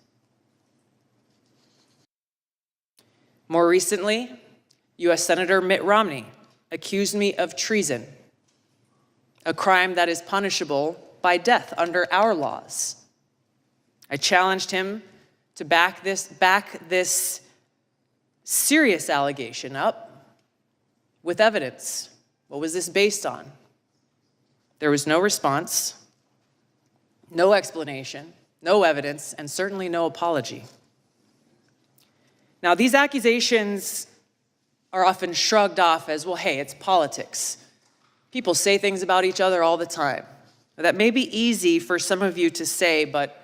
More recently, U.S. Senator Mitt Romney accused me of treason, a crime that is punishable by death under our laws. I challenged him to back this serious allegation up with evidence. What was this based on? There was no response, no explanation, no evidence, and certainly no apology. Now, these accusations are often shrugged off as, well, hey, it's politics. People say things about each other all the time. That may be easy for some of you to say, but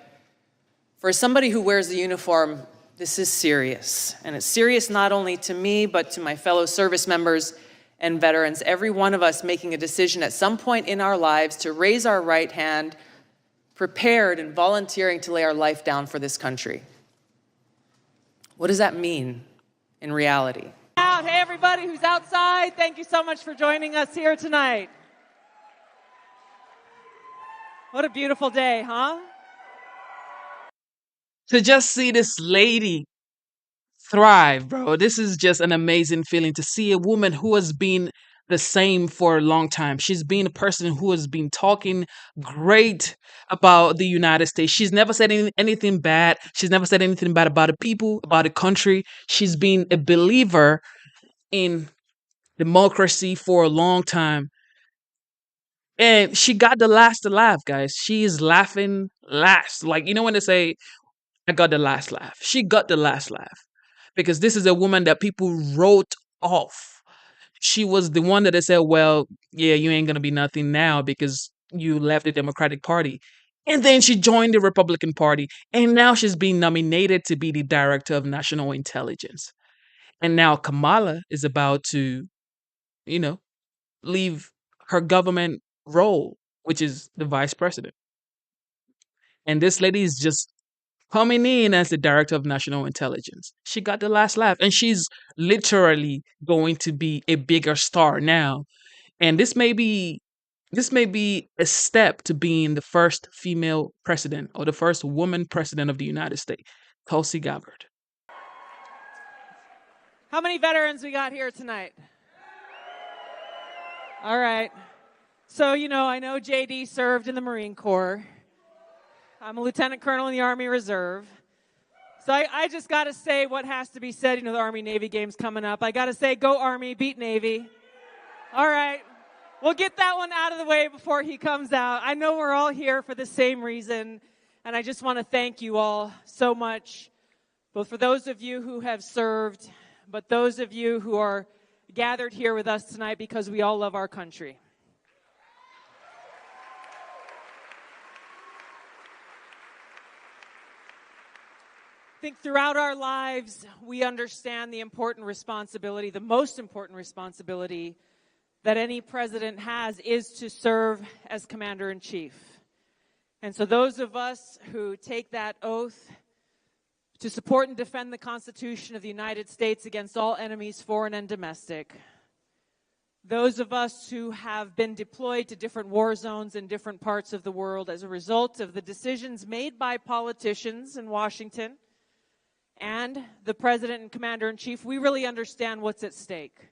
for somebody who wears the uniform, this is serious. And it's serious not only to me, but to my fellow service members and veterans, every one of us making a decision at some point in our lives to raise our right hand, prepared and volunteering to lay our life down for this country. What does that mean in reality? Hey, everybody who's outside, thank you so much for joining us here tonight. What a beautiful day, huh? To just see this lady thrive, bro. This is just an amazing feeling to see a woman who has been the same for a long time. She's been a person who has been talking great about the United States. She's never said anything bad. She's never said anything bad about the people, about the country. She's been a believer in democracy for a long time. And she got the last to laugh, guys. She is laughing last. Like, you know when they say, I got the last laugh. She got the last laugh. Because this is a woman that people wrote off. She was the one that they said, well, yeah, you ain't going to be nothing now because you left the Democratic Party. And then she joined the Republican Party. And now she's being nominated to be the Director of National Intelligence. And now Kamala is about to, leave her government role, which is the Vice President. And this lady is just coming in as the Director of National Intelligence. She got the last laugh, and she's literally going to be a bigger star now. And this may be a step to being the first female president or the first woman president of the United States, Tulsi Gabbard. How many veterans we got here tonight? All right. So, I know JD served in the Marine Corps. I'm a lieutenant colonel in the Army Reserve. So I just got to say what has to be said. The Army-Navy game's coming up. I got to say, go Army, beat Navy. All right. We'll get that one out of the way before he comes out. I know we're all here for the same reason, and I just want to thank you all so much, both for those of you who have served, but those of you who are gathered here with us tonight because we all love our country. I think throughout our lives, we understand the important responsibility, the most important responsibility that any president has is to serve as commander-in-chief. And so those of us who take that oath to support and defend the Constitution of the United States against all enemies, foreign and domestic, those of us who have been deployed to different war zones in different parts of the world as a result of the decisions made by politicians in Washington and the president and commander-in-chief, we really understand what's at stake.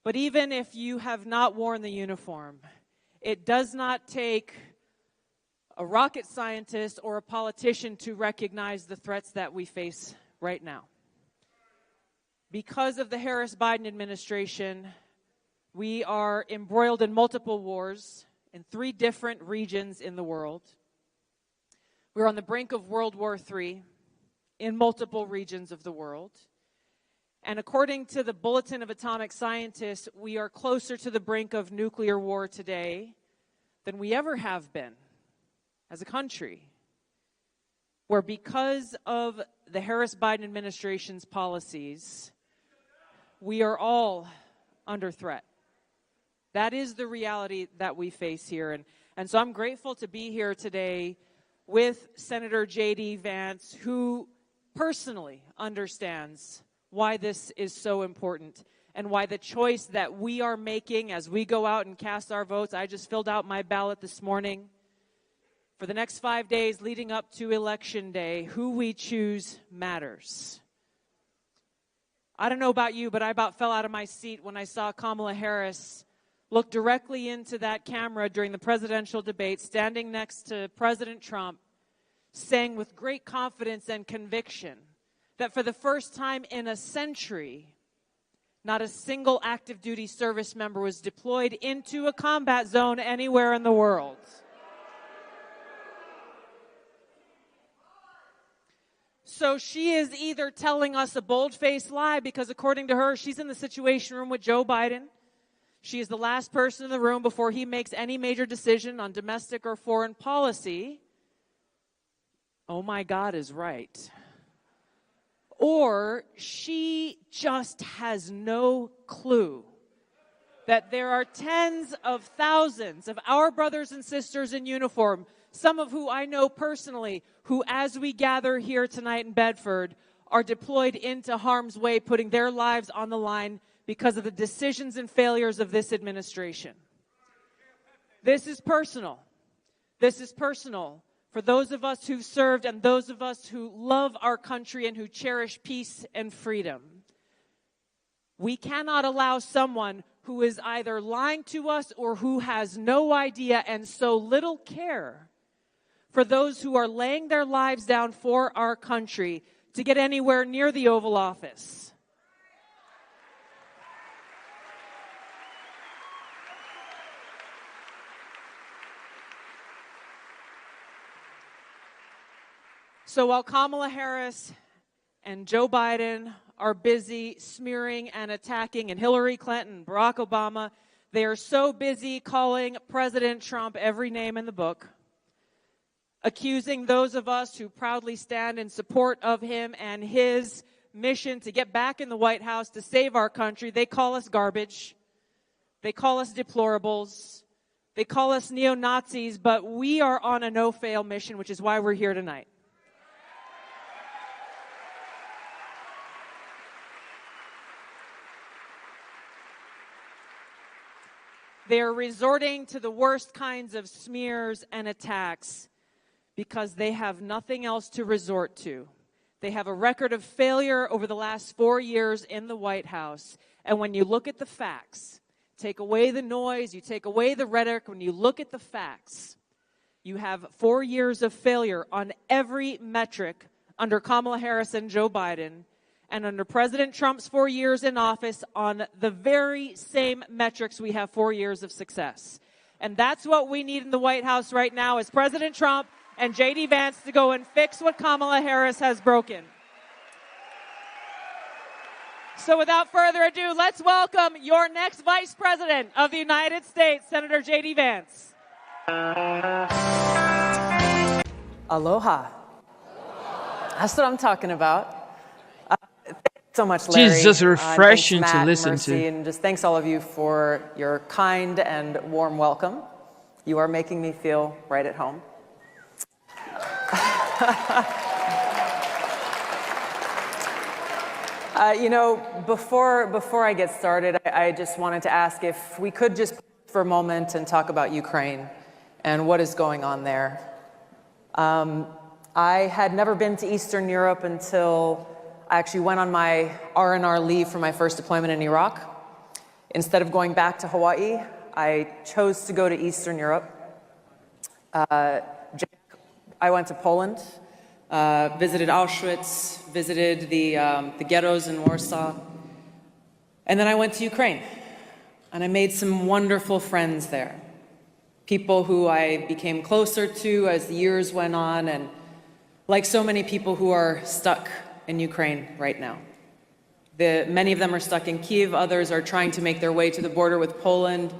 But even if you have not worn the uniform, it does not take a rocket scientist or a politician to recognize the threats that we face right now. Because of the Harris-Biden administration, we are embroiled in multiple wars in 3 different regions in the world. We're on the brink of World War III in multiple regions of the world. And according to the Bulletin of Atomic Scientists, we are closer to the brink of nuclear war today than we ever have been as a country, where because of the Harris-Biden administration's policies, we are all under threat. That is the reality that we face here. And so I'm grateful to be here today with Senator J.D. Vance, who personally understands why this is so important and why the choice that we are making as we go out and cast our votes. I just filled out my ballot this morning. For the next 5 days leading up to Election Day, who we choose matters. I don't know about you, but I about fell out of my seat when I saw Kamala Harris look directly into that camera during the presidential debate, standing next to President Trump, saying with great confidence and conviction that for the first time in a century, not a single active duty service member was deployed into a combat zone anywhere in the world. So she is either telling us a bold-faced lie because according to her, she's in the Situation Room with Joe Biden. She is the last person in the room before he makes any major decision on domestic or foreign policy. Oh my God is right. Or she just has no clue that there are tens of thousands of our brothers and sisters in uniform, some of who I know personally, who as we gather here tonight in Bedford are deployed into harm's way, putting their lives on the line because of the decisions and failures of this administration. This is personal. This is personal for those of us who've served and those of us who love our country and who cherish peace and freedom. We cannot allow someone who is either lying to us or who has no idea and so little care for those who are laying their lives down for our country to get anywhere near the Oval Office. So while Kamala Harris and Joe Biden are busy smearing and attacking, and Hillary Clinton, Barack Obama, they are so busy calling President Trump every name in the book, accusing those of us who proudly stand in support of him and his mission to get back in the White House to save our country. They call us garbage. They call us deplorables. They call us neo-Nazis, but we are on a no-fail mission, which is why we're here tonight. They're resorting to the worst kinds of smears and attacks because they have nothing else to resort to. They have a record of failure over the last 4 years in the White House. And when you look at the facts, take away the noise, you take away the rhetoric, when you look at the facts, you have 4 years of failure on every metric under Kamala Harris and Joe Biden, and under President Trump's 4 years in office on the very same metrics we have 4 years of success. And that's what we need in the White House right now is President Trump and J.D. Vance to go and fix what Kamala Harris has broken. So without further ado, let's welcome your next Vice President of the United States, Senator J.D. Vance. Aloha. That's what I'm talking about. Thanks so much, Larry. She's just refreshing Thanks, to Matt, listen Mercy, to. And just thanks all of you for your kind and warm welcome. You are making me feel right at home. Before I get started, I just wanted to ask if we could just for a moment and talk about Ukraine and what is going on there. I had never been to Eastern Europe until I actually went on my R&R leave for my first deployment in Iraq. Instead of going back to Hawaii, I chose to go to Eastern Europe. I went to Poland, visited Auschwitz, visited the ghettos in Warsaw, and then I went to Ukraine. And I made some wonderful friends there. People who I became closer to as the years went on, and like so many people who are stuck in Ukraine right now. Many of them are stuck in Kyiv, others are trying to make their way to the border with Poland,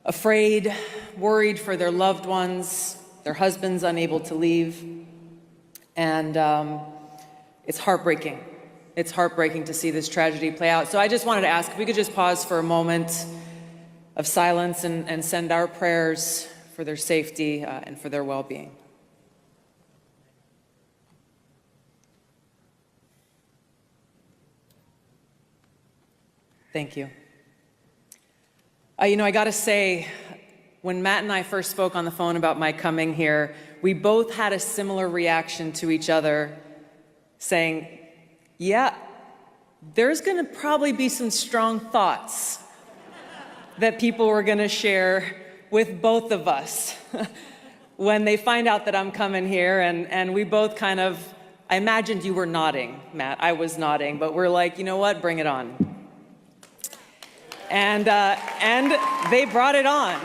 afraid, worried for their loved ones, their husbands unable to leave. And it's heartbreaking. It's heartbreaking to see this tragedy play out. So I just wanted to ask if we could just pause for a moment of silence and send our prayers for their safety and for their well-being. Thank you. I gotta say, when Matt and I first spoke on the phone about my coming here, we both had a similar reaction to each other, saying, yeah, there's gonna probably be some strong thoughts that people were gonna share with both of us when they find out that I'm coming here. And we both kind of, I imagined you were nodding, Matt, I was nodding, but we're like, you know what, bring it on. And they brought it on.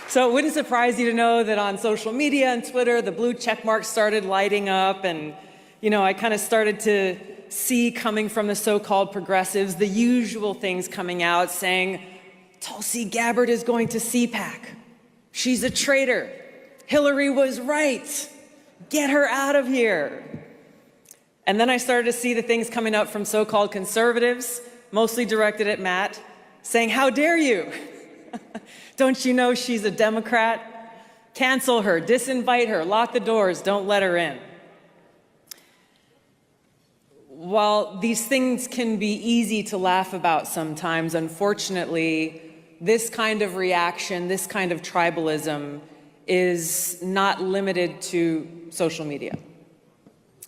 So it wouldn't surprise you to know that on social media and Twitter, the blue check marks started lighting up, and I kind of started to see coming from the so-called progressives, the usual things coming out saying, Tulsi Gabbard is going to CPAC. She's a traitor. Hillary was right. Get her out of here. And then I started to see the things coming up from so-called conservatives, mostly directed at Matt, saying, how dare you? Don't you know she's a Democrat? Cancel her, disinvite her, lock the doors, don't let her in. While these things can be easy to laugh about sometimes, unfortunately, this kind of reaction, this kind of tribalism is not limited to social media.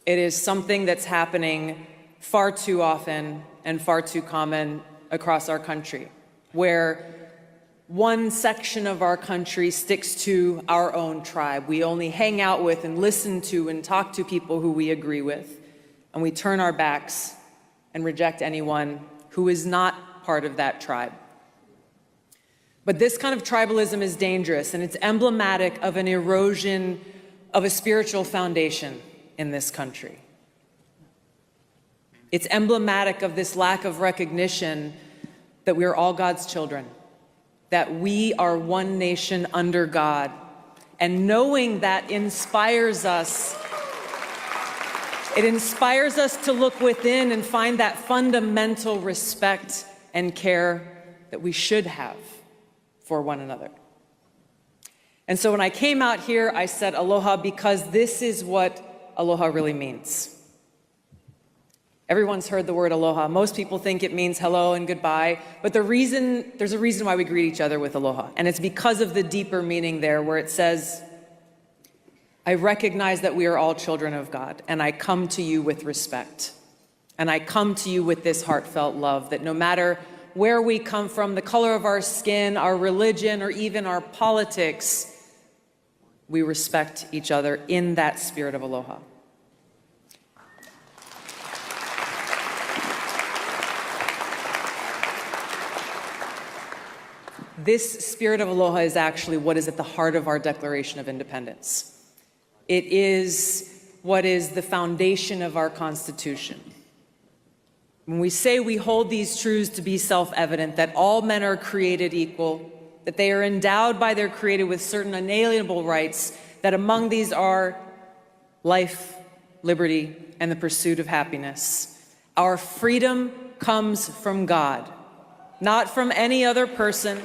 It is something that's happening far too often and far too common across our country, where one section of our country sticks to our own tribe. We only hang out with and listen to and talk to people who we agree with, and we turn our backs and reject anyone who is not part of that tribe. But this kind of tribalism is dangerous, and it's emblematic of an erosion of a spiritual foundation in this country. It's emblematic of this lack of recognition that we are all God's children, that we are one nation under God. And knowing that inspires us. It inspires us to look within and find that fundamental respect and care that we should have for one another. And so when I came out here, I said aloha because this is what aloha really means. Everyone's heard the word aloha. Most people think it means hello and goodbye, but there's a reason why we greet each other with aloha, and it's because of the deeper meaning there where it says, I recognize that we are all children of God, and I come to you with respect. And I come to you with this heartfelt love that no matter where we come from, the color of our skin, our religion, or even our politics, we respect each other in that spirit of aloha. This spirit of aloha is actually what is at the heart of our Declaration of Independence. It is what is the foundation of our Constitution. When we say we hold these truths to be self-evident, that all men are created equal, that they are endowed by their Creator with certain unalienable rights, that among these are life, liberty, and the pursuit of happiness. Our freedom comes from God, not from any other person,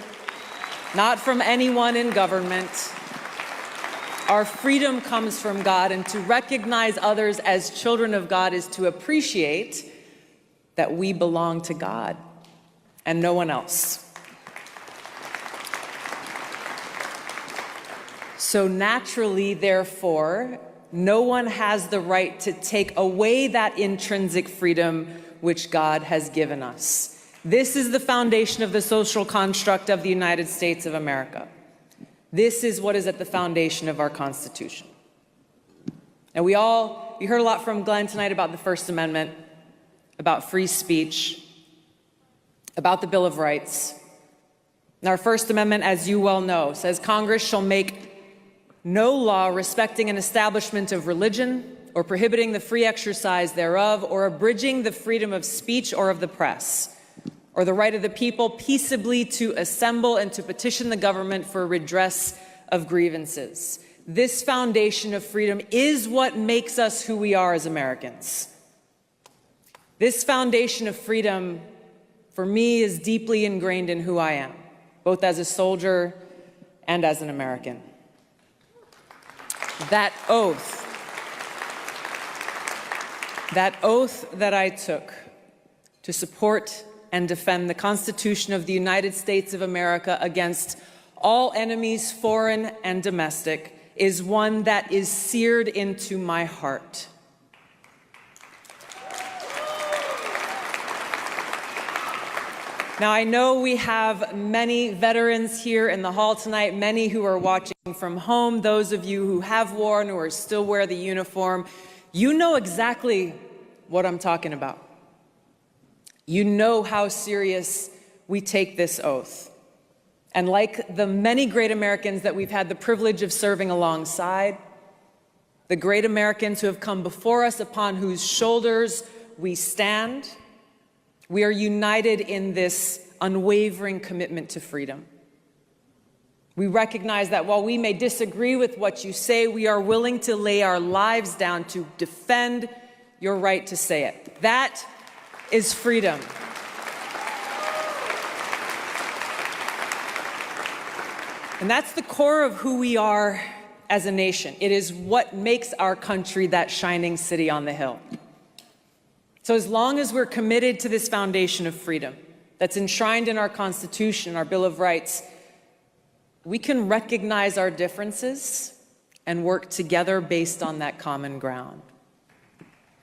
not from anyone in government. Our freedom comes from God, and to recognize others as children of God is to appreciate that we belong to God and no one else. So naturally, therefore, no one has the right to take away that intrinsic freedom which God has given us. This is the foundation of the social construct of the United States of America. This is what is at the foundation of our Constitution. And you heard a lot from Glenn tonight about the First Amendment, about free speech, about the Bill of Rights. And our First Amendment, as you well know, says Congress shall make no law respecting an establishment of religion or prohibiting the free exercise thereof or abridging the freedom of speech or of the press or the right of the people peaceably to assemble and to petition the government for redress of grievances. This foundation of freedom is what makes us who we are as Americans. This foundation of freedom, for me, is deeply ingrained in who I am, both as a soldier and as an American. That oath that I took to support and defend the Constitution of the United States of America against all enemies, foreign and domestic, is one that is seared into my heart. Now, I know we have many veterans here in the hall tonight, many who are watching from home, those of you who have worn or still wear the uniform. You know exactly what I'm talking about. You know how serious we take this oath. And like the many great Americans that we've had the privilege of serving alongside, the great Americans who have come before us, upon whose shoulders we stand, we are united in this unwavering commitment to freedom. We recognize that while we may disagree with what you say, we are willing to lay our lives down to defend your right to say it. That is freedom. And that's the core of who we are as a nation. It is what makes our country that shining city on the hill. So as long as we're committed to this foundation of freedom that's enshrined in our Constitution, our Bill of Rights, we can recognize our differences and work together based on that common ground.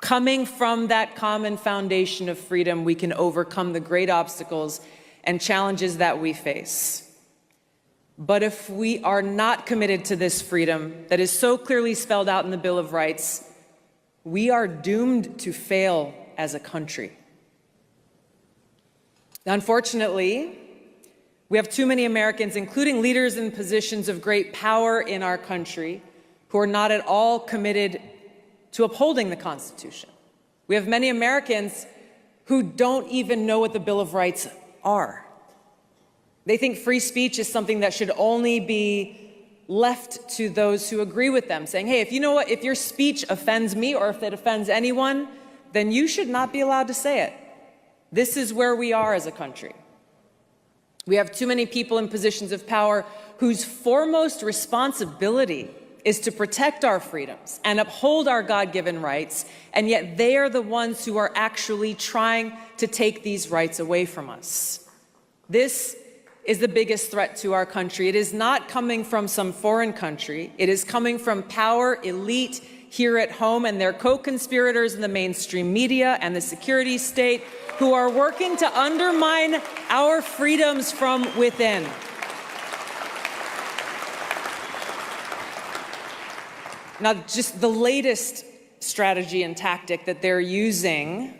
Coming from that common foundation of freedom, we can overcome the great obstacles and challenges that we face. But if we are not committed to this freedom that is so clearly spelled out in the Bill of Rights, we are doomed to fail as a country. Unfortunately, we have too many Americans, including leaders in positions of great power in our country, who are not at all committed to upholding the Constitution. We have many Americans who don't even know what the Bill of Rights are. They think free speech is something that should only be left to those who agree with them, saying, hey, if you know what, if your speech offends me or if it offends anyone, then you should not be allowed to say it. This is where we are as a country. We have too many people in positions of power whose foremost responsibility is to protect our freedoms and uphold our God-given rights, and yet they are the ones who are actually trying to take these rights away from us. This is the biggest threat to our country. It is not coming from some foreign country. It is coming from power elite here at home and their co-conspirators in the mainstream media and the security state who are working to undermine our freedoms from within. Now, just the latest strategy and tactic that they're using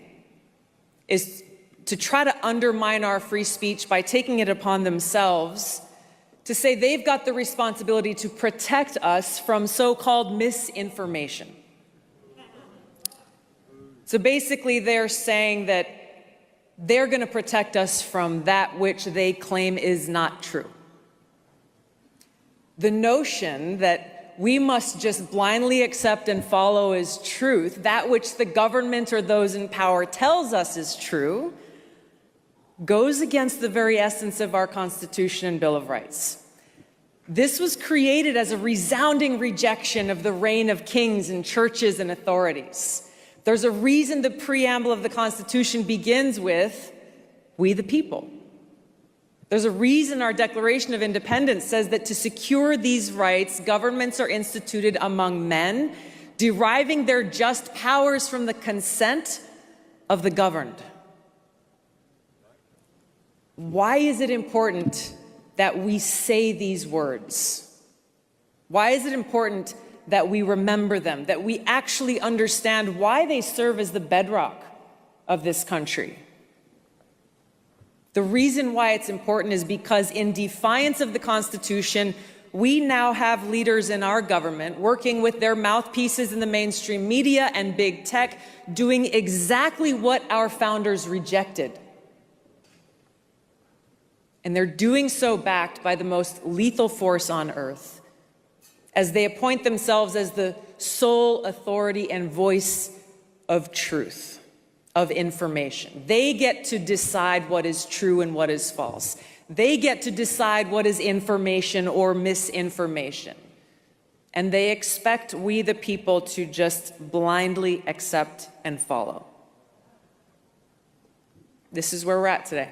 is to try to undermine our free speech by taking it upon themselves to say they've got the responsibility to protect us from so-called misinformation. So basically, they're saying that they're going to protect us from that which they claim is not true. The notion that we must just blindly accept and follow as truth that which the government or those in power tells us is true goes against the very essence of our Constitution and Bill of Rights. This was created as a resounding rejection of the reign of kings and churches and authorities. There's a reason the preamble of the Constitution begins with, "We the people." There's a reason our Declaration of Independence says that to secure these rights, governments are instituted among men, deriving their just powers from the consent of the governed. Why is it important that we say these words? Why is it important that we remember them, that we actually understand why they serve as the bedrock of this country? The reason why it's important is because in defiance of the Constitution, we now have leaders in our government working with their mouthpieces in the mainstream media and big tech, doing exactly what our founders rejected. And they're doing so backed by the most lethal force on earth, as they appoint themselves as the sole authority and voice of truth, of information. They get to decide what is true and what is false. They get to decide what is information or misinformation. And they expect we, the people, to just blindly accept and follow. This is where we're at today.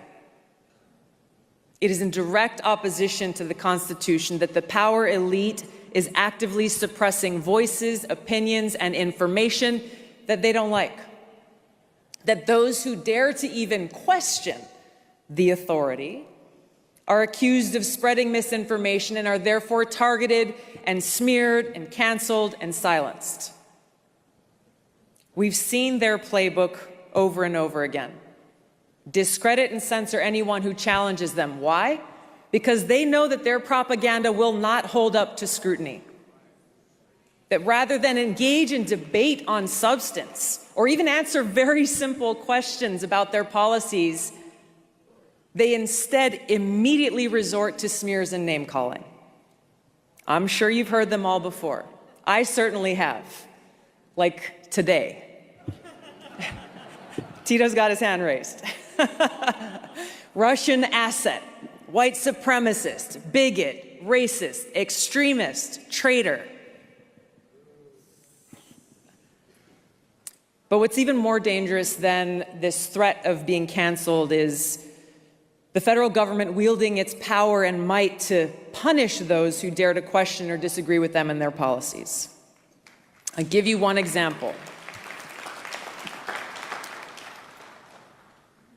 It is in direct opposition to the Constitution that the power elite is actively suppressing voices, opinions, and information that they don't like. That those who dare to even question the authority are accused of spreading misinformation and are therefore targeted and smeared and canceled and silenced. We've seen their playbook over and over again. Discredit and censor anyone who challenges them. Why? Because they know that their propaganda will not hold up to scrutiny. That rather than engage in debate on substance or even answer very simple questions about their policies, they instead immediately resort to smears and name-calling. I'm sure you've heard them all before. I certainly have, like today. Tito's got his hand raised. Russian asset, white supremacist, bigot, racist, extremist, traitor. But what's even more dangerous than this threat of being canceled is the federal government wielding its power and might to punish those who dare to question or disagree with them and their policies. I'll give you one example.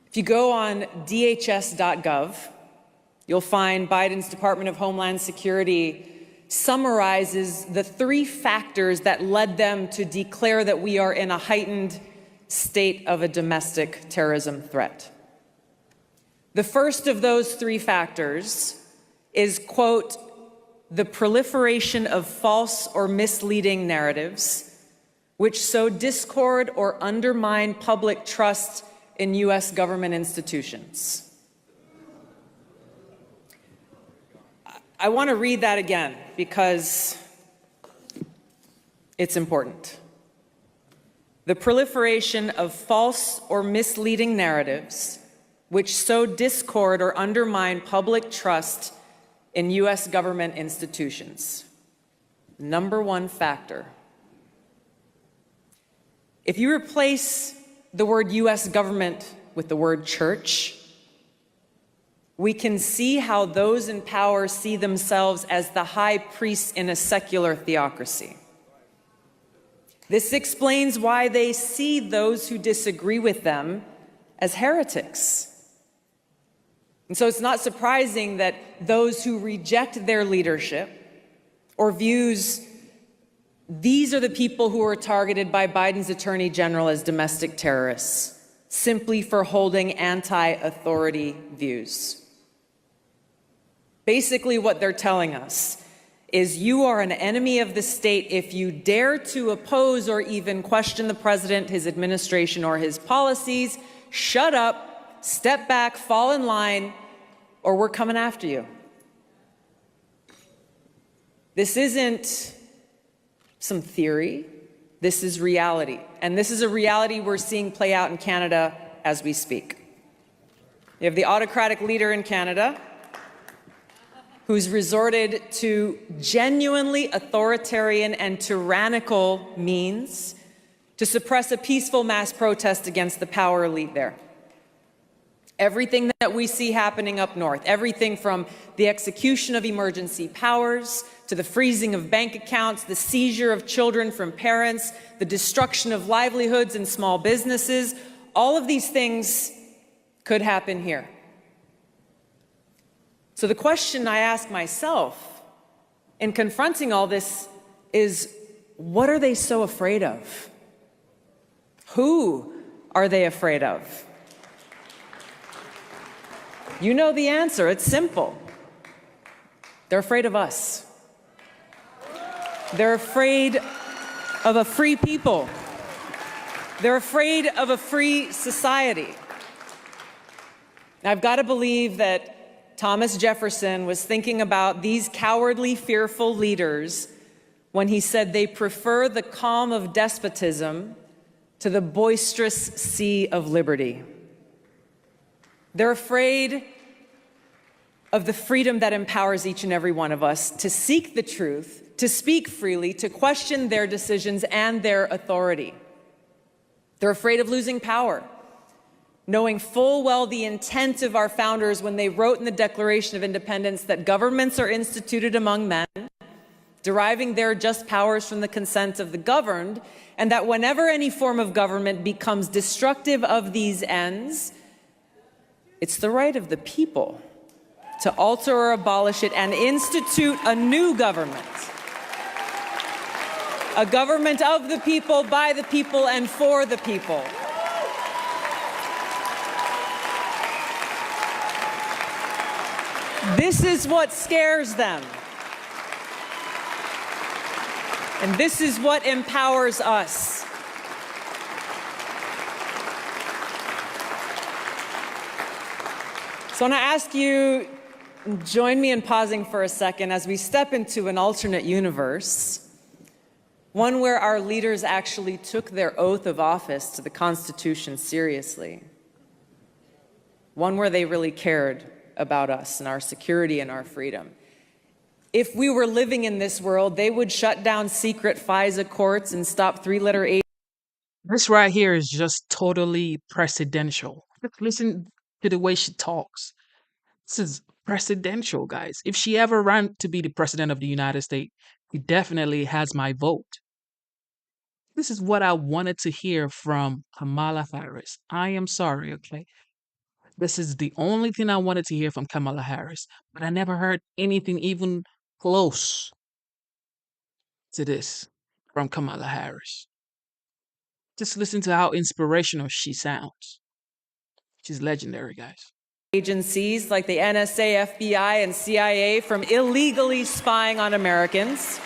If you go on dhs.gov, you'll find Biden's Department of Homeland Security summarizes the 3 factors that led them to declare that we are in a heightened state of a domestic terrorism threat. The first of those 3 factors is, quote, the proliferation of false or misleading narratives, which sow discord or undermine public trust in U.S. government institutions. I want to read that again because it's important. The proliferation of false or misleading narratives which sow discord or undermine public trust in U.S. government institutions. Number 1 factor. If you replace the word U.S. government with the word church, we can see how those in power see themselves as the high priests in a secular theocracy. This explains why they see those who disagree with them as heretics. And so it's not surprising that those who reject their leadership or views, these are the people who are targeted by Biden's attorney general as domestic terrorists, simply for holding anti-authority views. Basically, what they're telling us is you are an enemy of the state if you dare to oppose or even question the president, his administration, or his policies. Shut up, step back, fall in line, or we're coming after you. This isn't some theory. This is reality. And this is a reality we're seeing play out in Canada as we speak. You have the autocratic leader in Canada who's resorted to genuinely authoritarian and tyrannical means to suppress a peaceful mass protest against the power elite there. Everything that we see happening up north, everything from the execution of emergency powers to the freezing of bank accounts, the seizure of children from parents, the destruction of livelihoods and small businesses, all of these things could happen here. So the question I ask myself in confronting all this is, what are they so afraid of? Who are they afraid of? You know the answer. It's simple. They're afraid of us. They're afraid of a free people. They're afraid of a free society. Now, I've got to believe that Thomas Jefferson was thinking about these cowardly, fearful leaders when he said they prefer the calm of despotism to the boisterous sea of liberty. They're afraid of the freedom that empowers each and every one of us to seek the truth, to speak freely, to question their decisions and their authority. They're afraid of losing power, knowing full well the intent of our founders when they wrote in the Declaration of Independence that governments are instituted among men, deriving their just powers from the consent of the governed, and that whenever any form of government becomes destructive of these ends, it's the right of the people to alter or abolish it and institute a new government. A government of the people, by the people, and for the people. This is what scares them. And this is what empowers us. So I want to ask you, join me in pausing for a second as we step into an alternate universe, one where our leaders actually took their oath of office to the Constitution seriously, one where they really cared about us and our security and our freedom. If we were living in this world, they would shut down secret FISA courts and stop three-letter A. This right here is just totally presidential. Listen to the way she talks. This is presidential, guys. If she ever ran to be the president of the United States, she definitely has my vote. This is what I wanted to hear from Kamala Harris. I am sorry, okay? This is the only thing I wanted to hear from Kamala Harris, but I never heard anything even close to this from Kamala Harris. Just listen to how inspirational she sounds. She's legendary, guys. Agencies like the NSA, FBI, and CIA from illegally spying on Americans.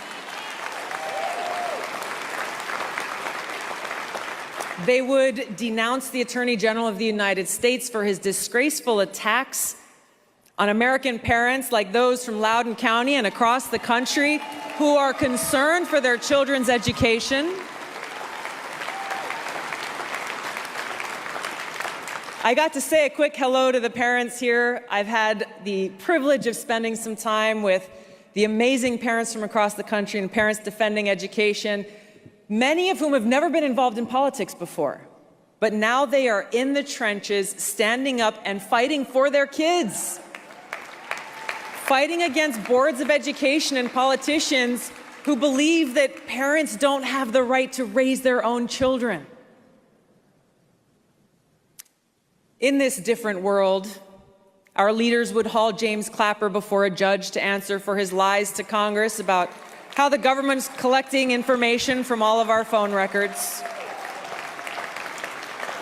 They would denounce the Attorney General of the United States for his disgraceful attacks on American parents like those from Loudoun County and across the country who are concerned for their children's education. I got to say a quick hello to the parents here. I've had the privilege of spending some time with the amazing parents from across the country and parents defending education, many of whom have never been involved in politics before. But now they are in the trenches, standing up and fighting for their kids, fighting against boards of education and politicians who believe that parents don't have the right to raise their own children. In this different world, our leaders would haul James Clapper before a judge to answer for his lies to Congress about how the government's collecting information from all of our phone records.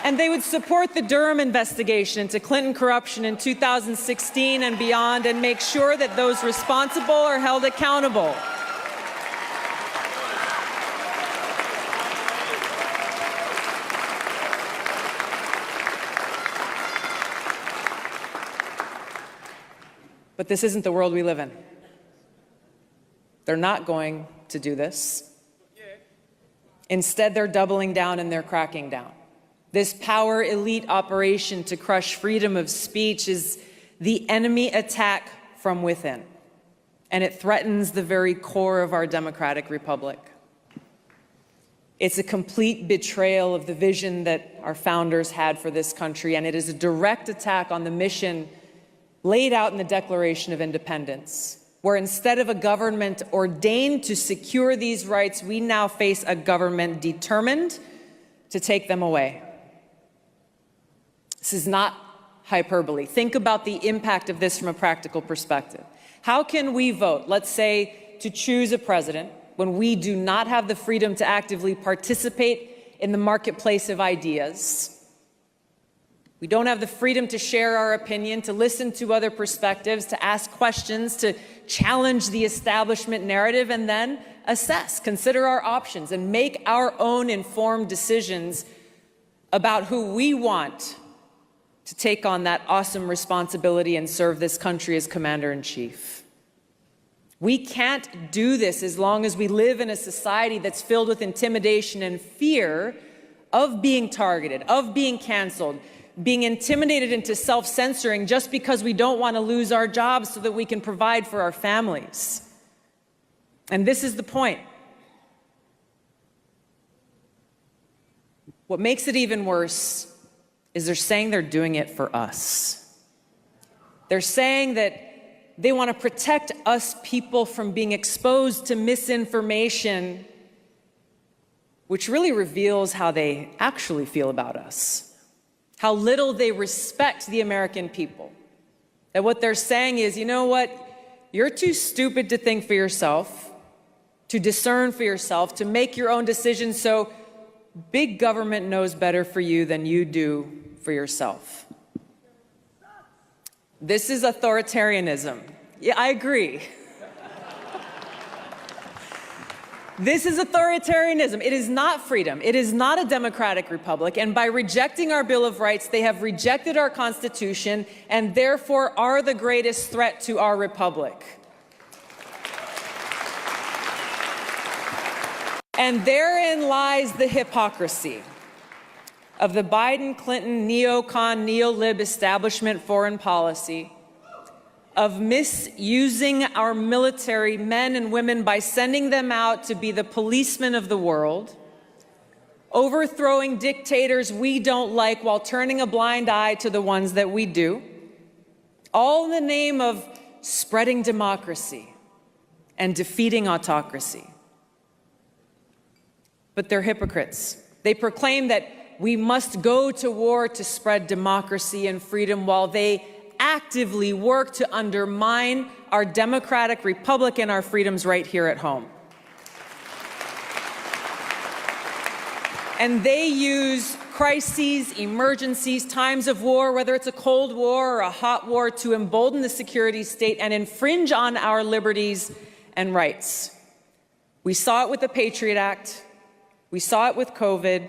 And they would support the Durham investigation into Clinton corruption in 2016 and beyond and make sure that those responsible are held accountable. But this isn't the world we live in. They're not going to do this. Instead, they're doubling down and they're cracking down. This power elite operation to crush freedom of speech is the enemy attack from within, and it threatens the very core of our democratic republic. It's a complete betrayal of the vision that our founders had for this country, and it is a direct attack on the mission laid out in the Declaration of Independence, where instead of a government ordained to secure these rights, we now face a government determined to take them away. This is not hyperbole. Think about the impact of this from a practical perspective. How can we vote, let's say, to choose a president when we do not have the freedom to actively participate in the marketplace of ideas? We don't have the freedom to share our opinion, to listen to other perspectives, to ask questions, to challenge the establishment narrative, and then assess, consider our options, and make our own informed decisions about who we want to take on that awesome responsibility and serve this country as commander-in-chief. We can't do this as long as we live in a society that's filled with intimidation and fear of being targeted, of being canceled, being intimidated into self-censoring just because we don't want to lose our jobs so that we can provide for our families. And this is the point. What makes it even worse is they're saying they're doing it for us. They're saying that they want to protect us people from being exposed to misinformation, which really reveals how they actually feel about us, how little they respect the American people. That what they're saying is, you know what? You're too stupid to think for yourself, to discern for yourself, to make your own decisions, so big government knows better for you than you do for yourself. This is authoritarianism. Yeah, I agree. This is authoritarianism. It is not freedom. It is not a democratic republic. And by rejecting our Bill of Rights, they have rejected our Constitution and therefore are the greatest threat to our republic. And therein lies the hypocrisy of the Biden-Clinton neocon, neo-lib establishment foreign policy of misusing our military men and women by sending them out to be the policemen of the world, overthrowing dictators we don't like while turning a blind eye to the ones that we do, all in the name of spreading democracy and defeating autocracy. But they're hypocrites. They proclaim that we must go to war to spread democracy and freedom while they actively work to undermine our democratic republic and our freedoms right here at home. And they use crises, emergencies, times of war, whether it's a Cold War or a hot war, to embolden the security state and infringe on our liberties and rights. We saw it with the Patriot Act. We saw it with COVID.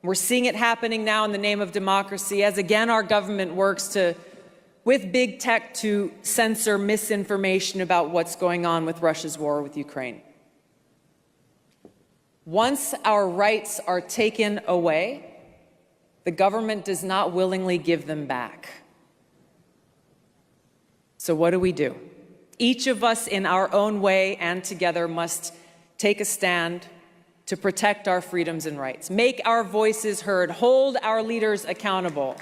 We're seeing it happening now in the name of democracy as, again, our government works with big tech to censor misinformation about what's going on with Russia's war with Ukraine. Once our rights are taken away, the government does not willingly give them back. So what do? Each of us in our own way and together must take a stand to protect our freedoms and rights, make our voices heard, hold our leaders accountable.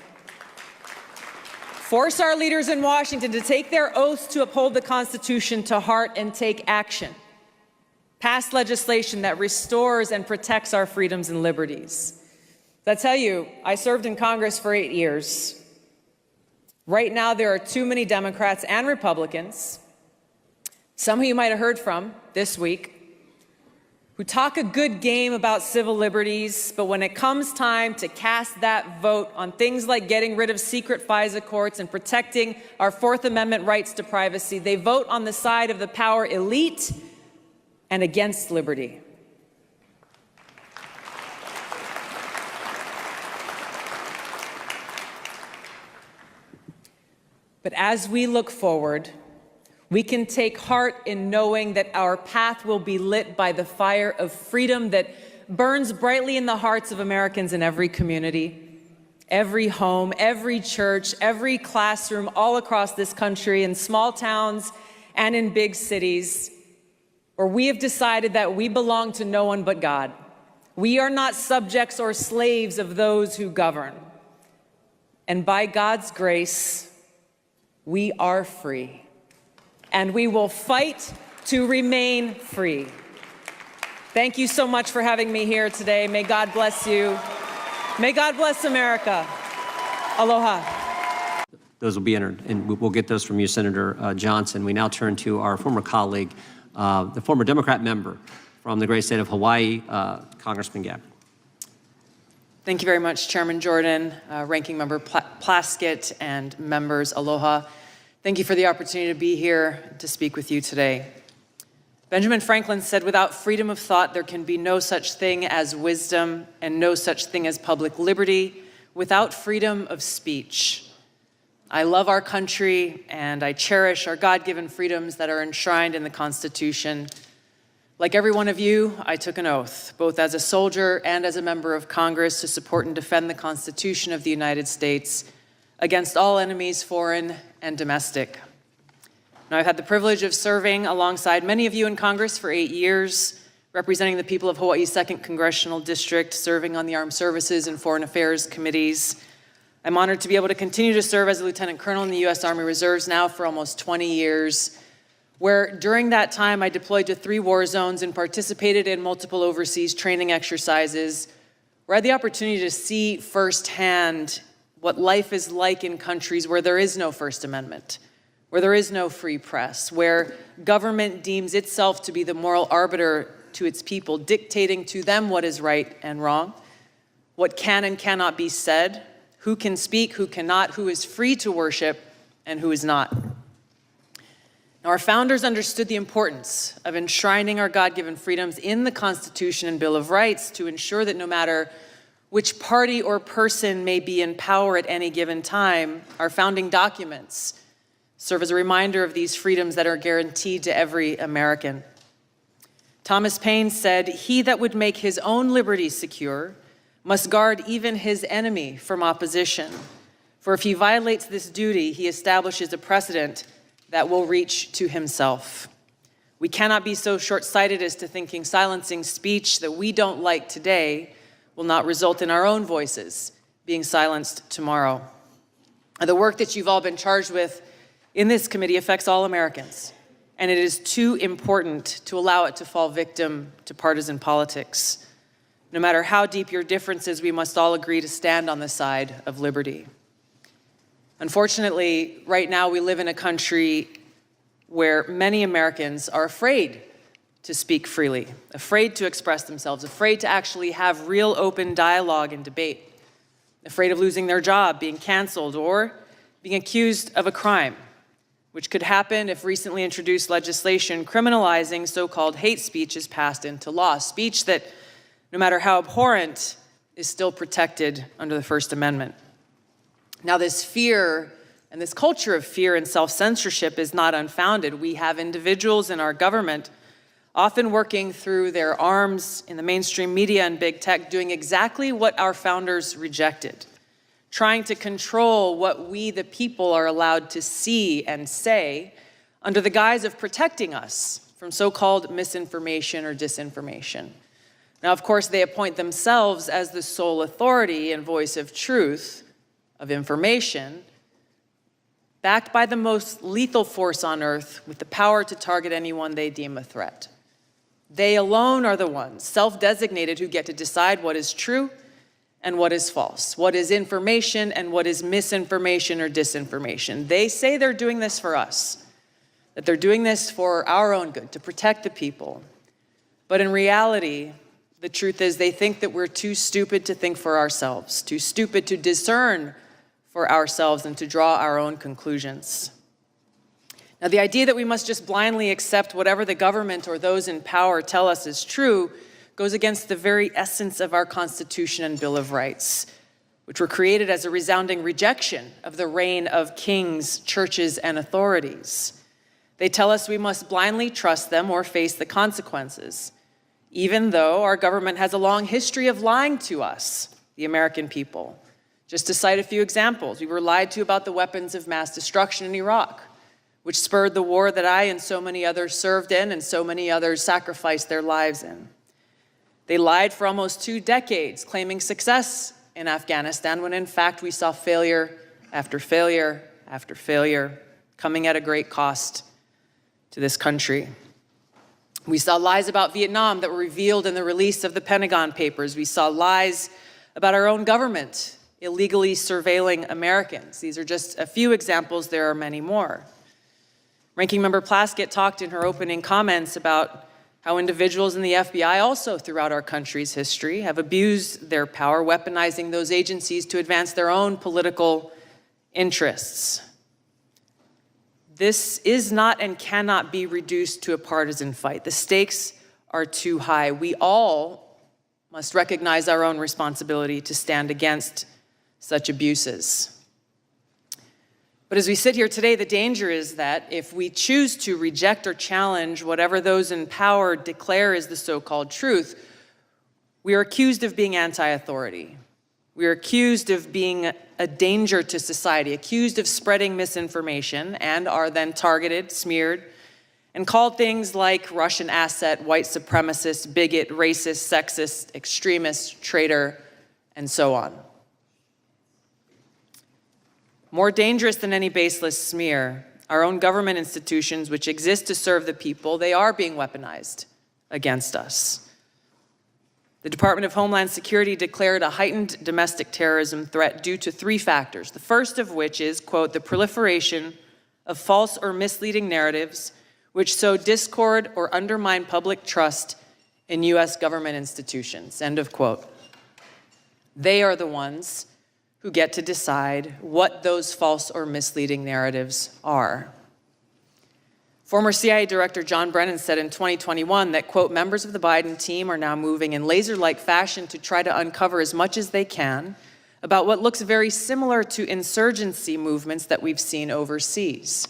Force our leaders in Washington to take their oaths to uphold the Constitution to heart and take action. Pass legislation that restores and protects our freedoms and liberties. I tell you, I served in Congress for 8 years. Right now, there are too many Democrats and Republicans, some who you might have heard from this week, who talk a good game about civil liberties, but when it comes time to cast that vote on things like getting rid of secret FISA courts and protecting our Fourth Amendment rights to privacy, they vote on the side of the power elite and against liberty. But as we look forward, we can take heart in knowing that our path will be lit by the fire of freedom that burns brightly in the hearts of Americans in every community, every home, every church, every classroom all across this country, in small towns and in big cities, where we have decided that we belong to no one but God. We are not subjects or slaves of those who govern. And by God's grace, we are free. And we will fight to remain free. Thank you so much for having me here today. May God bless you. May God bless America. Aloha. Those will be entered, and we'll get those from you, Senator Johnson. We now turn to our former colleague, the former Democrat member from the great state of Hawaii, Congressman Gabbard. Thank you very much, Chairman Jordan, Ranking Member Plaskett, and members. Aloha. Thank you for the opportunity to be here to speak with you today. Benjamin Franklin said, "Without freedom of thought, there can be no such thing as wisdom and no such thing as public liberty without freedom of speech." I love our country and I cherish our God-given freedoms that are enshrined in the Constitution. Like every one of you, I took an oath, both as a soldier and as a member of Congress, to support and defend the Constitution of the United States against all enemies, foreign and domestic. Now, I've had the privilege of serving alongside many of you in Congress for 8 years, representing the people of Hawaii's 2nd Congressional District, serving on the Armed Services and Foreign Affairs committees. I'm honored to be able to continue to serve as a Lieutenant Colonel in the U.S. Army Reserves now for almost 20 years, where during that time I deployed to 3 war zones and participated in multiple overseas training exercises, where I had the opportunity to see firsthand what life is like in countries where there is no First Amendment, where there is no free press, where government deems itself to be the moral arbiter to its people, dictating to them what is right and wrong, what can and cannot be said, who can speak, who cannot, who is free to worship, and who is not. Now, our founders understood the importance of enshrining our God-given freedoms in the Constitution and Bill of Rights to ensure that no matter which party or person may be in power at any given time, our founding documents serve as a reminder of these freedoms that are guaranteed to every American. Thomas Paine said, "He that would make his own liberty secure must guard even his enemy from opposition. For if he violates this duty, he establishes a precedent that will reach to himself." We cannot be so short-sighted as to thinking silencing speech that we don't like today will not result in our own voices being silenced tomorrow. The work that you've all been charged with in this committee affects all Americans, and it is too important to allow it to fall victim to partisan politics. No matter how deep your differences, we must all agree to stand on the side of liberty. Unfortunately, right now we live in a country where many Americans are afraid to speak freely, afraid to express themselves, afraid to actually have real open dialogue and debate, afraid of losing their job, being canceled, or being accused of a crime, which could happen if recently introduced legislation criminalizing so-called hate speech is passed into law, speech that, no matter how abhorrent, is still protected under the First Amendment. Now, this fear and this culture of fear and self-censorship is not unfounded. We have individuals in our government often working through their arms in the mainstream media and big tech, doing exactly what our founders rejected, trying to control what we, the people, are allowed to see and say under the guise of protecting us from so-called misinformation or disinformation. Now, of course, they appoint themselves as the sole authority and voice of truth, of information, backed by the most lethal force on earth, with the power to target anyone they deem a threat. They alone are the ones, self-designated, who get to decide what is true and what is false, what is information and what is misinformation or disinformation. They say they're doing this for us, that they're doing this for our own good, to protect the people. But in reality, the truth is they think that we're too stupid to think for ourselves, too stupid to discern for ourselves and to draw our own conclusions. Now, the idea that we must just blindly accept whatever the government or those in power tell us is true goes against the very essence of our Constitution and Bill of Rights, which were created as a resounding rejection of the reign of kings, churches, and authorities. They tell us we must blindly trust them or face the consequences, even though our government has a long history of lying to us, the American people. Just to cite a few examples, we were lied to about the weapons of mass destruction in Iraq, which spurred the war that I and so many others served in and so many others sacrificed their lives in. They lied for almost 2 decades, claiming success in Afghanistan, when in fact we saw failure after failure after failure, coming at a great cost to this country. We saw lies about Vietnam that were revealed in the release of the Pentagon Papers. We saw lies about our own government illegally surveilling Americans. These are just a few examples. There are many more. Ranking Member Plaskett talked in her opening comments about how individuals in the FBI also throughout our country's history have abused their power, weaponizing those agencies to advance their own political interests. This is not and cannot be reduced to a partisan fight. The stakes are too high. We all must recognize our own responsibility to stand against such abuses. But as we sit here today, the danger is that if we choose to reject or challenge whatever those in power declare is the so-called truth, we are accused of being anti-authority. We are accused of being a danger to society, accused of spreading misinformation, and are then targeted, smeared, and called things like Russian asset, white supremacist, bigot, racist, sexist, extremist, traitor, and so on. More dangerous than any baseless smear, our own government institutions, which exist to serve the people, they are being weaponized against us. The Department of Homeland Security declared a heightened domestic terrorism threat due to 3 factors, the first of which is, quote, the proliferation of false or misleading narratives which sow discord or undermine public trust in U.S. government institutions, end of quote. They are the ones who get to decide what those false or misleading narratives are. Former CIA Director John Brennan said in 2021 that, quote, members of the Biden team are now moving in laser-like fashion to try to uncover as much as they can about what looks very similar to insurgency movements that we've seen overseas.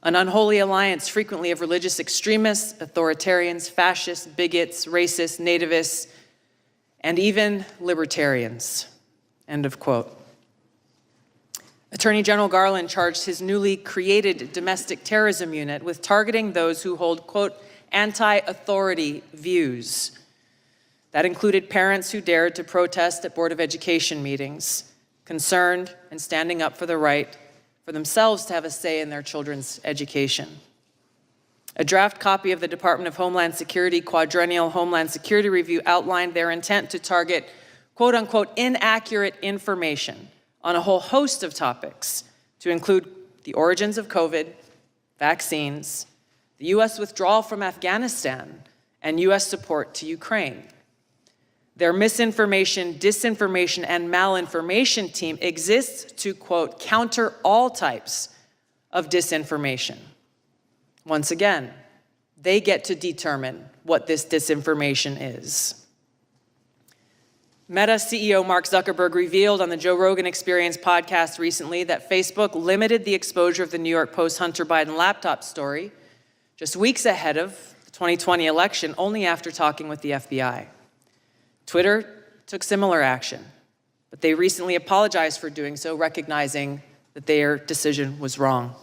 An unholy alliance frequently of religious extremists, authoritarians, fascists, bigots, racists, nativists, and even libertarians. End of quote. Attorney General Garland charged his newly created domestic terrorism unit with targeting those who hold, quote, anti-authority views. That included parents who dared to protest at Board of Education meetings, concerned and standing up for the right for themselves to have a say in their children's education. A draft copy of the Department of Homeland Security Quadrennial Homeland Security Review outlined their intent to target quote unquote inaccurate information on a whole host of topics, to include the origins of COVID, vaccines, the U.S. withdrawal from Afghanistan, and U.S. support to Ukraine. Their misinformation, disinformation, and malinformation team exists to, quote, counter all types of disinformation. Once again, they get to determine what this disinformation is. Meta CEO Mark Zuckerberg revealed on the Joe Rogan Experience podcast recently that Facebook limited the exposure of the New York Post Hunter Biden laptop story just weeks ahead of the 2020 election, only after talking with the FBI. Twitter took similar action, but they recently apologized for doing so, recognizing that their decision was wrong.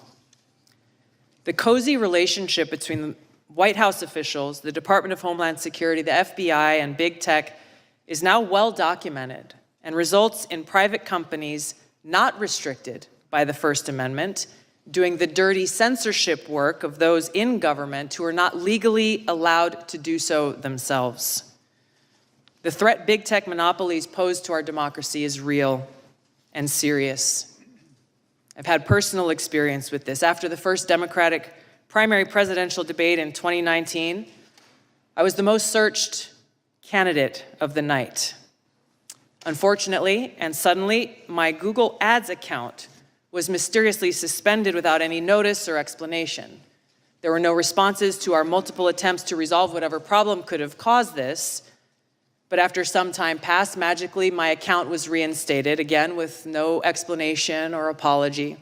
The cozy relationship between White House officials, the Department of Homeland Security, the FBI, and big tech is now well documented and results in private companies not restricted by the First Amendment doing the dirty censorship work of those in government who are not legally allowed to do so themselves. The threat big tech monopolies pose to our democracy is real and serious. I've had personal experience with this. After the first Democratic primary presidential debate in 2019, I was the most searched candidate of the night. Unfortunately, and suddenly, my Google Ads account was mysteriously suspended without any notice or explanation. There were no responses to our multiple attempts to resolve whatever problem could have caused this. But after some time passed, magically, my account was reinstated, again with no explanation or apology.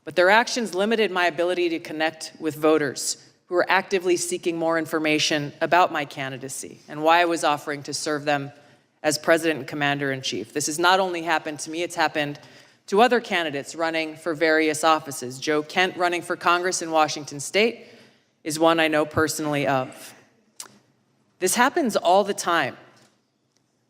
But their actions limited my ability to connect with voters who were actively seeking more information about my candidacy and why I was offering to serve them as President and Commander-in-Chief. This has not only happened to me, it's happened to other candidates running for various offices. Joe Kent, running for Congress in Washington State, is one I know personally of. This happens all the time,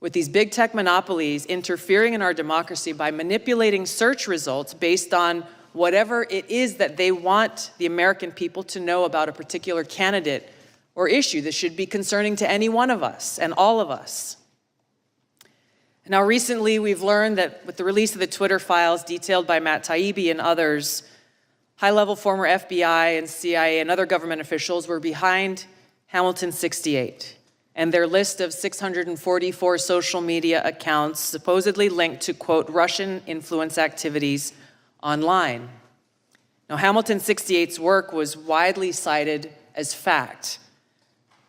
with these big tech monopolies interfering in our democracy by manipulating search results based on whatever it is that they want the American people to know about a particular candidate or issue that should be concerning to any one of us and all of us. Now, recently, we've learned that with the release of the Twitter files detailed by Matt Taibbi and others, high-level former FBI and CIA and other government officials were behind Hamilton 68 and their list of 644 social media accounts supposedly linked to, quote, Russian influence activities online. Now, Hamilton 68's work was widely cited as fact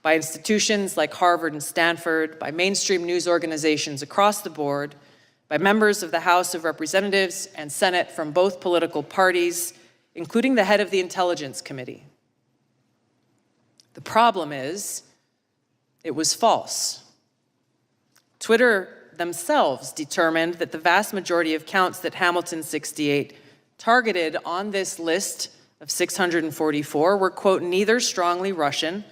by institutions like Harvard and Stanford, by mainstream news organizations across the board, by members of the House of Representatives and Senate from both political parties, including the head of the Intelligence Committee. The problem is, it was false. Twitter themselves determined that the vast majority of accounts that Hamilton 68 targeted on this list of 644 were, quote, neither strongly Russian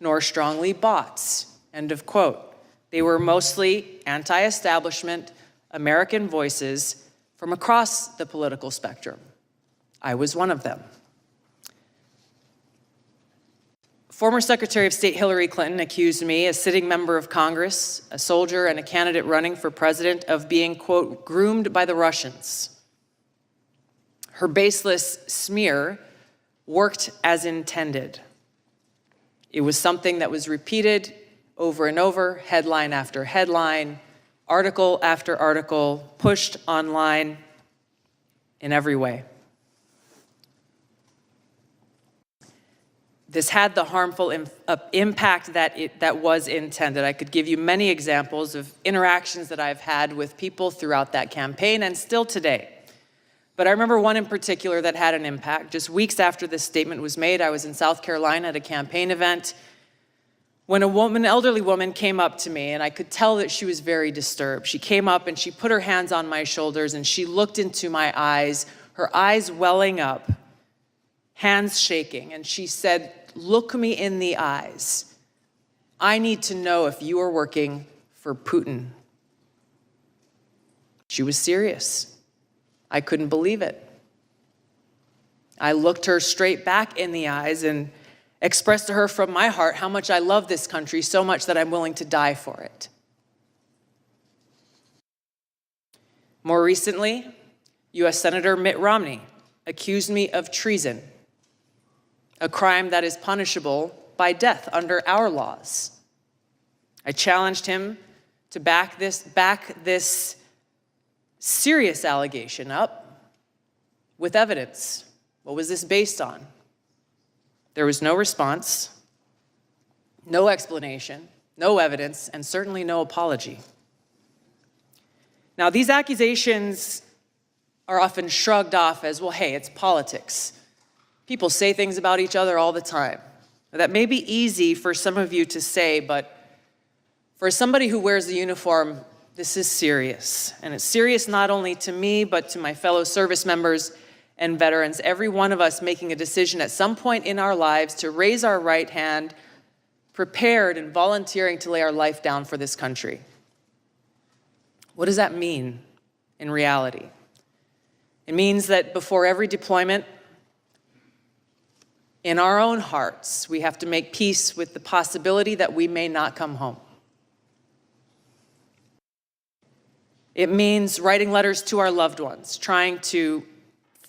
nor strongly bots, end of quote. They were mostly anti-establishment American voices from across the political spectrum. I was one of them. Former Secretary of State Hillary Clinton accused me, a sitting member of Congress, a soldier, and a candidate running for president, of being, quote, groomed by the Russians. Her baseless smear worked as intended. It was something that was repeated over and over, headline after headline, article after article, pushed online in every way. This had the harmful impact that was intended. I could give you many examples of interactions that I've had with people throughout that campaign and still today. But I remember one in particular that had an impact. Just weeks after this statement was made, I was in South Carolina at a campaign event when an elderly woman came up to me, and I could tell that she was very disturbed. She came up and she put her hands on my shoulders and she looked into my eyes, her eyes welling up, hands shaking, and she said, "Look me in the eyes. I need to know if you are working for Putin." She was serious. I couldn't believe it. I looked her straight back in the eyes and expressed to her from my heart how much I love this country, so much that I'm willing to die for it. More recently, U.S. Senator Mitt Romney accused me of treason, a crime that is punishable by death under our laws. I challenged him to back this serious allegation up with evidence. What was this based on? There was no response, no explanation, no evidence, and certainly no apology. Now, these accusations are often shrugged off as, well, hey, it's politics. People say things about each other all the time. That may be easy for some of you to say, but for somebody who wears the uniform, this is serious. And it's serious not only to me, but to my fellow service members and veterans, every one of us making a decision at some point in our lives to raise our right hand, prepared and volunteering to lay our life down for this country. What does that mean in reality? It means that before every deployment, in our own hearts, we have to make peace with the possibility that we may not come home. It means writing letters to our loved ones, trying to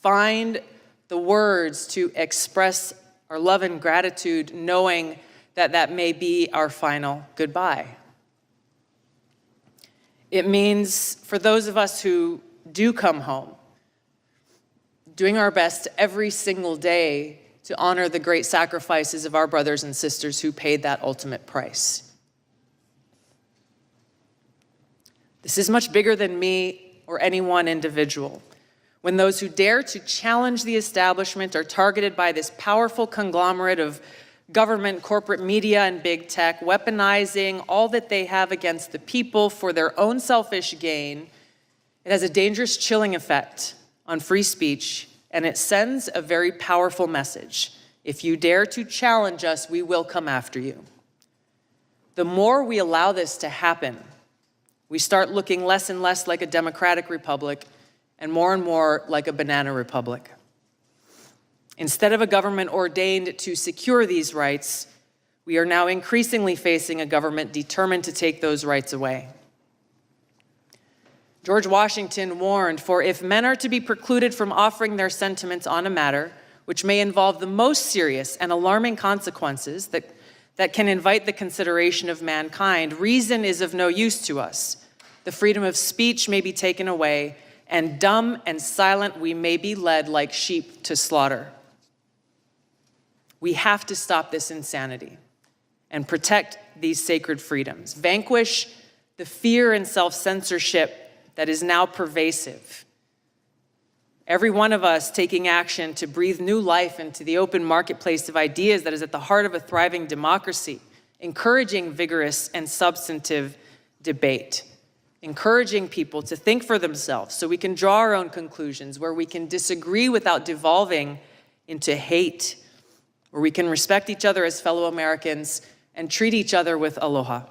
find the words to express our love and gratitude, knowing that that may be our final goodbye. It means for those of us who do come home, doing our best every single day to honor the great sacrifices of our brothers and sisters who paid that ultimate price. This is much bigger than me or any one individual. When those who dare to challenge the establishment are targeted by this powerful conglomerate of government, corporate media, and big tech, weaponizing all that they have against the people for their own selfish gain, it has a dangerous chilling effect on free speech, and it sends a very powerful message. If you dare to challenge us, we will come after you. The more we allow this to happen, we start looking less and less like a democratic republic and more like a banana republic. Instead of a government ordained to secure these rights, we are now increasingly facing a government determined to take those rights away. George Washington warned, "For if men are to be precluded from offering their sentiments on a matter which may involve the most serious and alarming consequences that can invite the consideration of mankind, reason is of no use to us. The freedom of speech may be taken away, and dumb and silent we may be led like sheep to slaughter." We have to stop this insanity and protect these sacred freedoms. Vanquish the fear and self-censorship that is now pervasive. Every one of us taking action to breathe new life into the open marketplace of ideas that is at the heart of a thriving democracy, encouraging vigorous and substantive debate, encouraging people to think for themselves so we can draw our own conclusions, where we can disagree without devolving into hate, where we can respect each other as fellow Americans and treat each other with aloha.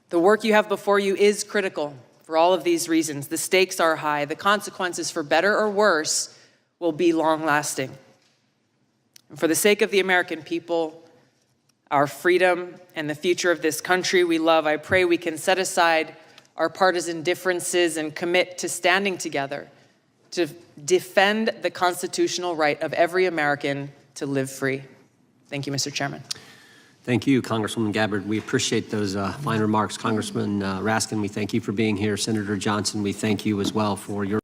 The work you have before you is critical for all of these reasons. The stakes are high. The consequences, for better or worse, will be long-lasting. And for the sake of the American people, our freedom, and the future of this country we love, I pray we can set aside our partisan differences and commit to standing together to defend the constitutional right of every American to live free. Thank you, Mr. Chairman. Thank you, Congresswoman Gabbard. We appreciate those fine remarks. Congressman Raskin, we thank you for being here. Senator Johnson, we thank you as well for your...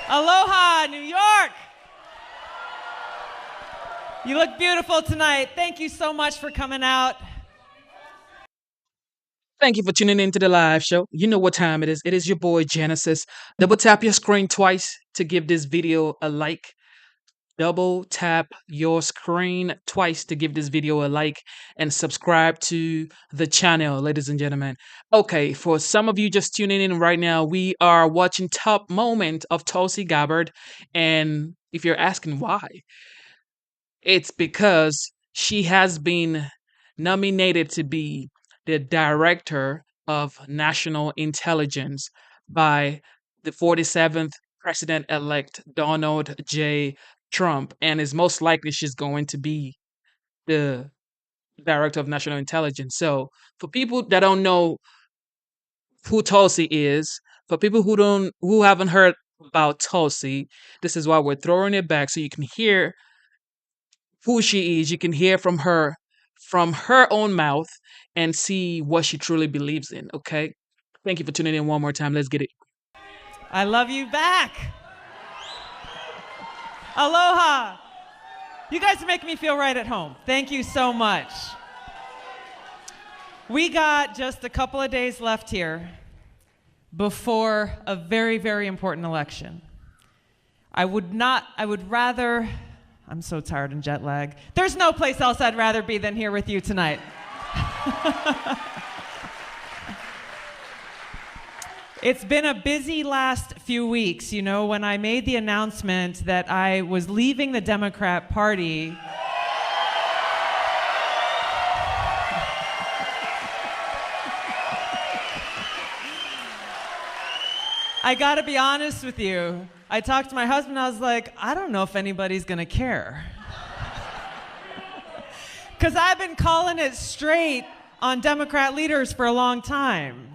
Aloha, New York! You look beautiful tonight. Thank you so much for coming out. Thank you for tuning in to the live show. You know what time it is. It is your boy Genesis. Double tap your screen twice to give this video a like. Double tap your screen twice to give this video a like and subscribe to the channel, ladies and gentlemen. Okay, for some of you just tuning in right now, we are watching top moment of Tulsi Gabbard. And if you're asking why, it's because she has been nominated to be the Director of National Intelligence by the 47th President-elect Donald J. Trump, and is most likely she's going to be the Director of National Intelligence. So for people that don't know who Tulsi is, for people who haven't heard about Tulsi, this is why we're throwing it back so you can hear who she is. You can hear from her own mouth and see what she truly believes in. Okay, thank you for tuning in one more time. Let's get it. I love you back. Aloha. You guys make me feel right at home. Thank you so much. We got just a couple of days left here before a very, very important election. I'm so tired and jet lag. There's no place else I'd rather be than here with you tonight. It's been a busy last few weeks. You know, when I made the announcement that I was leaving the Democrat Party, I gotta be honest with you. I talked to my husband, I was like, I don't know if anybody's gonna care. Because I've been calling it straight on Democrat leaders for a long time.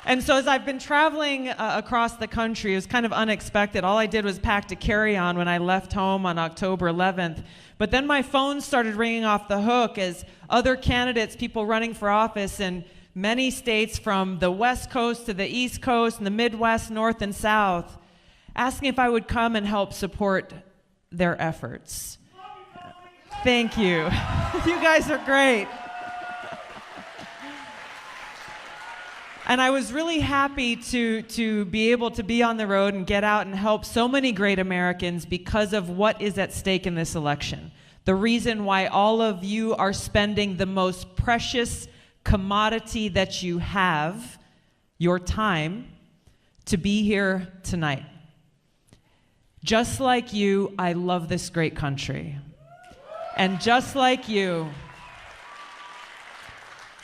And so as I've been traveling across the country, it was kind of unexpected. All I did was pack a carry-on when I left home on October 11th. But then my phone started ringing off the hook as other candidates, people running for office in many states from the West Coast to the East Coast and the Midwest, North and South, asking if I would come and help support their efforts. Thank you. You guys are great. And I was really happy to be able to be on the road and get out and help so many great Americans because of what is at stake in this election. The reason why all of you are spending the most precious commodity that you have, your time, to be here tonight. Just like you, I love this great country. And just like you,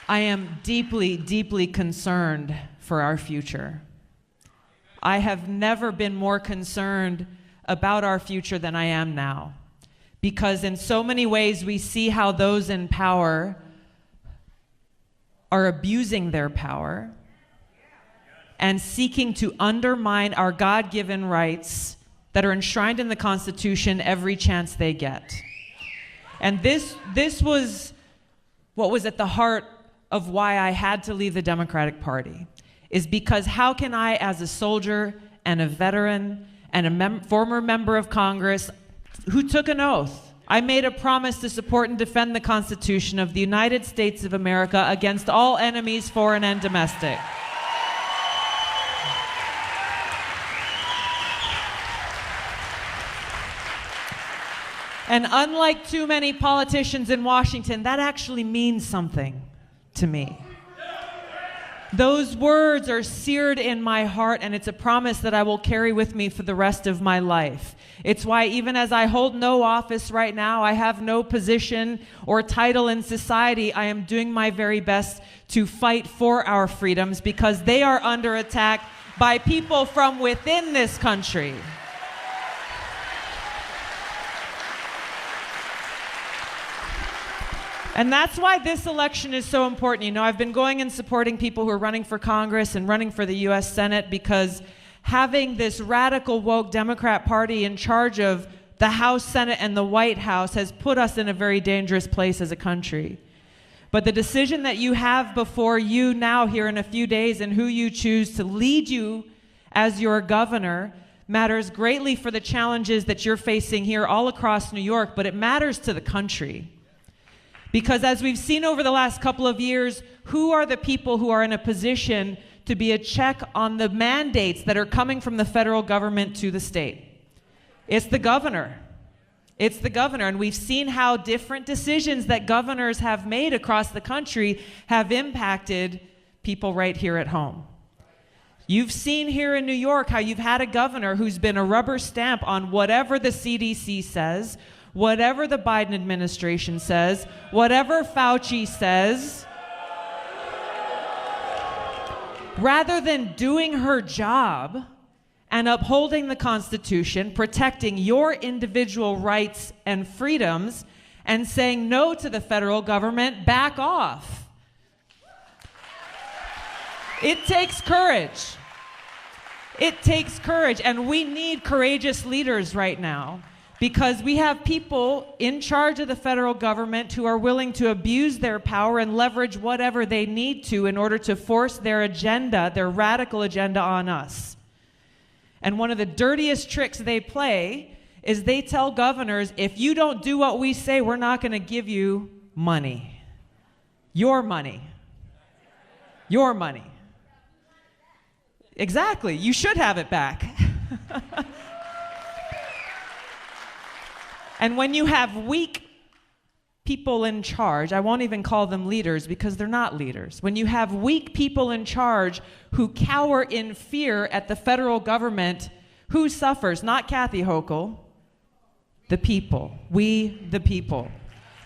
I am deeply, deeply concerned for our future. I have never been more concerned about our future than I am now. Because in so many ways, we see how those in power are abusing their power and seeking to undermine our God-given rights that are enshrined in the Constitution every chance they get. And this was what was at the heart of why I had to leave the Democratic Party, is because how can I, as a soldier and a veteran and a former member of Congress who took an oath, I made a promise to support and defend the Constitution of the United States of America against all enemies, foreign and domestic. And unlike too many politicians in Washington, that actually means something to me. Those words are seared in my heart, and it's a promise that I will carry with me for the rest of my life. It's why even as I hold no office right now, I have no position or title in society, I am doing my very best to fight for our freedoms because they are under attack by people from within this country. And that's why this election is so important. You know, I've been going and supporting people who are running for Congress and running for the U.S. Senate because having this radical woke Democrat Party in charge of the House, Senate, and the White House has put us in a very dangerous place as a country. But the decision that you have before you now here in a few days and who you choose to lead you as your governor matters greatly for the challenges that you're facing here all across New York, but it matters to the country. Because as we've seen over the last couple of years, who are the people who are in a position to be a check on the mandates that are coming from the federal government to the state? It's the governor. It's the governor. And we've seen how different decisions that governors have made across the country have impacted people right here at home. You've seen here in New York how you've had a governor who's been a rubber stamp on whatever the CDC says, whatever the Biden administration says, whatever Fauci says, rather than doing her job and upholding the Constitution, protecting your individual rights and freedoms, and saying no to the federal government, back off. It takes courage. It takes courage, and we need courageous leaders right now. Because we have people in charge of the federal government who are willing to abuse their power and leverage whatever they need to in order to force their agenda, their radical agenda, on us. And one of the dirtiest tricks they play is they tell governors, if you don't do what we say, we're not going to give you money. Your money. Your money. Exactly. You should have it back. And when you have weak people in charge, I won't even call them leaders because they're not leaders. When you have weak people in charge who cower in fear at the federal government, who suffers? Not Kathy Hochul, the people. We, the people.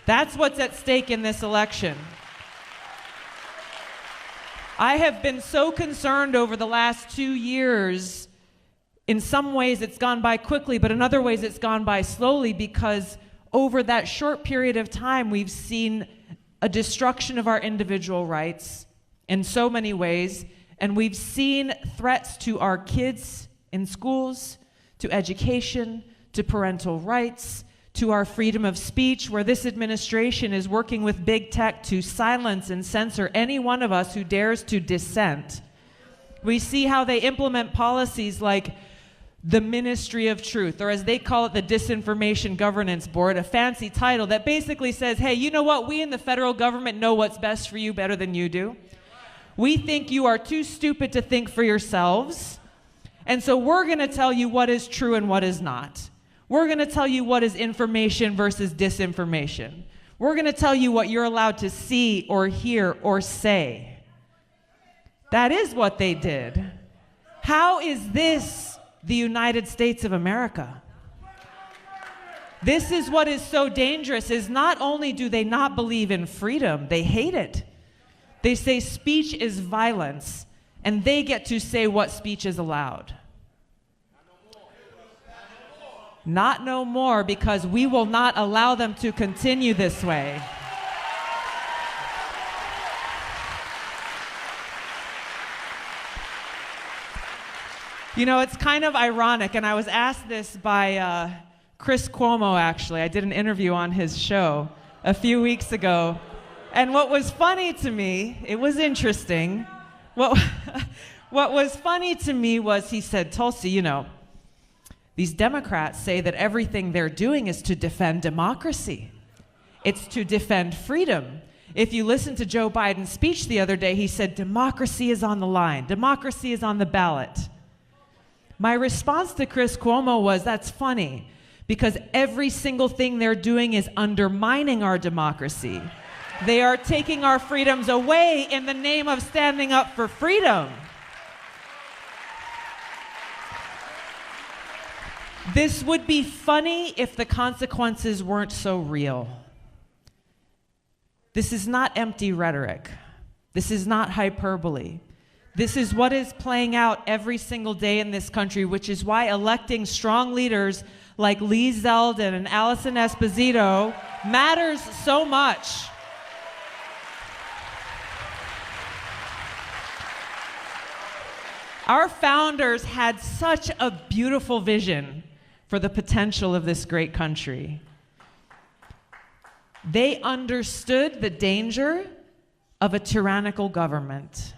That's what's at stake in this election. I have been so concerned over the last 2 years. In some ways it's gone by quickly, but in other ways it's gone by slowly, because over that short period of time we've seen a destruction of our individual rights in so many ways, and we've seen threats to our kids in schools, to education, to parental rights, to our freedom of speech, where this administration is working with big tech to silence and censor any one of us who dares to dissent. We see how they implement policies like the Ministry of Truth, or as they call it, the Disinformation Governance Board, a fancy title that basically says, hey, you know what? We in the federal government know what's best for you better than you do. We think you are too stupid to think for yourselves, and so we're going to tell you what is true and what is not. We're going to tell you what is information versus disinformation. We're going to tell you what you're allowed to see or hear or say. That is what they did. How is this the United States of America? This is what is so dangerous, is not only do they not believe in freedom, they hate it. They say speech is violence, and they get to say what speech is allowed. Not no more, because we will not allow them to continue this way. You know, it's kind of ironic, and I was asked this by Chris Cuomo, actually. I did an interview on his show a few weeks ago. And what was funny to me, it was interesting. What was funny to me was he said, Tulsi, you know, these Democrats say that everything they're doing is to defend democracy. It's to defend freedom. If you listen to Joe Biden's speech the other day, he said, democracy is on the line. Democracy is on the ballot. My response to Chris Cuomo was, that's funny, because every single thing they're doing is undermining our democracy. They are taking our freedoms away in the name of standing up for freedom. This would be funny if the consequences weren't so real. This is not empty rhetoric. This is not hyperbole. This is what is playing out every single day in this country, which is why electing strong leaders like Lee Zeldin and Allison Esposito matters so much. Our founders had such a beautiful vision for the potential of this great country. They understood the danger of a tyrannical government.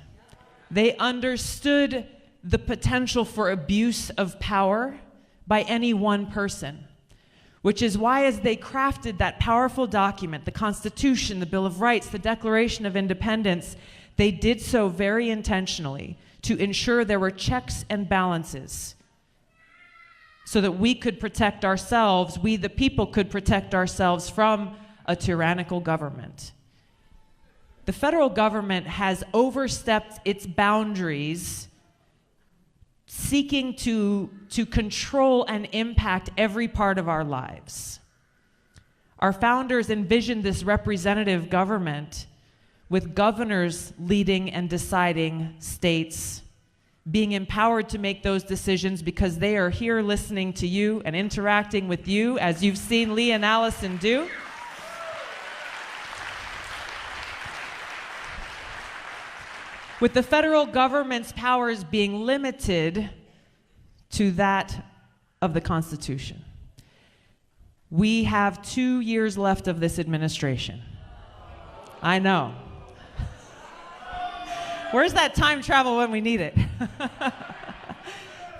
They understood the potential for abuse of power by any one person, which is why, as they crafted that powerful document, the Constitution, the Bill of Rights, the Declaration of Independence, they did so very intentionally to ensure there were checks and balances so that we could protect ourselves, we the people could protect ourselves from a tyrannical government. The federal government has overstepped its boundaries, seeking to control and impact every part of our lives. Our founders envisioned this representative government with governors leading and deciding states, being empowered to make those decisions because they are here listening to you and interacting with you, as you've seen Lee and Allison do. With the federal government's powers being limited to that of the Constitution. We have 2 years left of this administration. I know. Where's that time travel when we need it?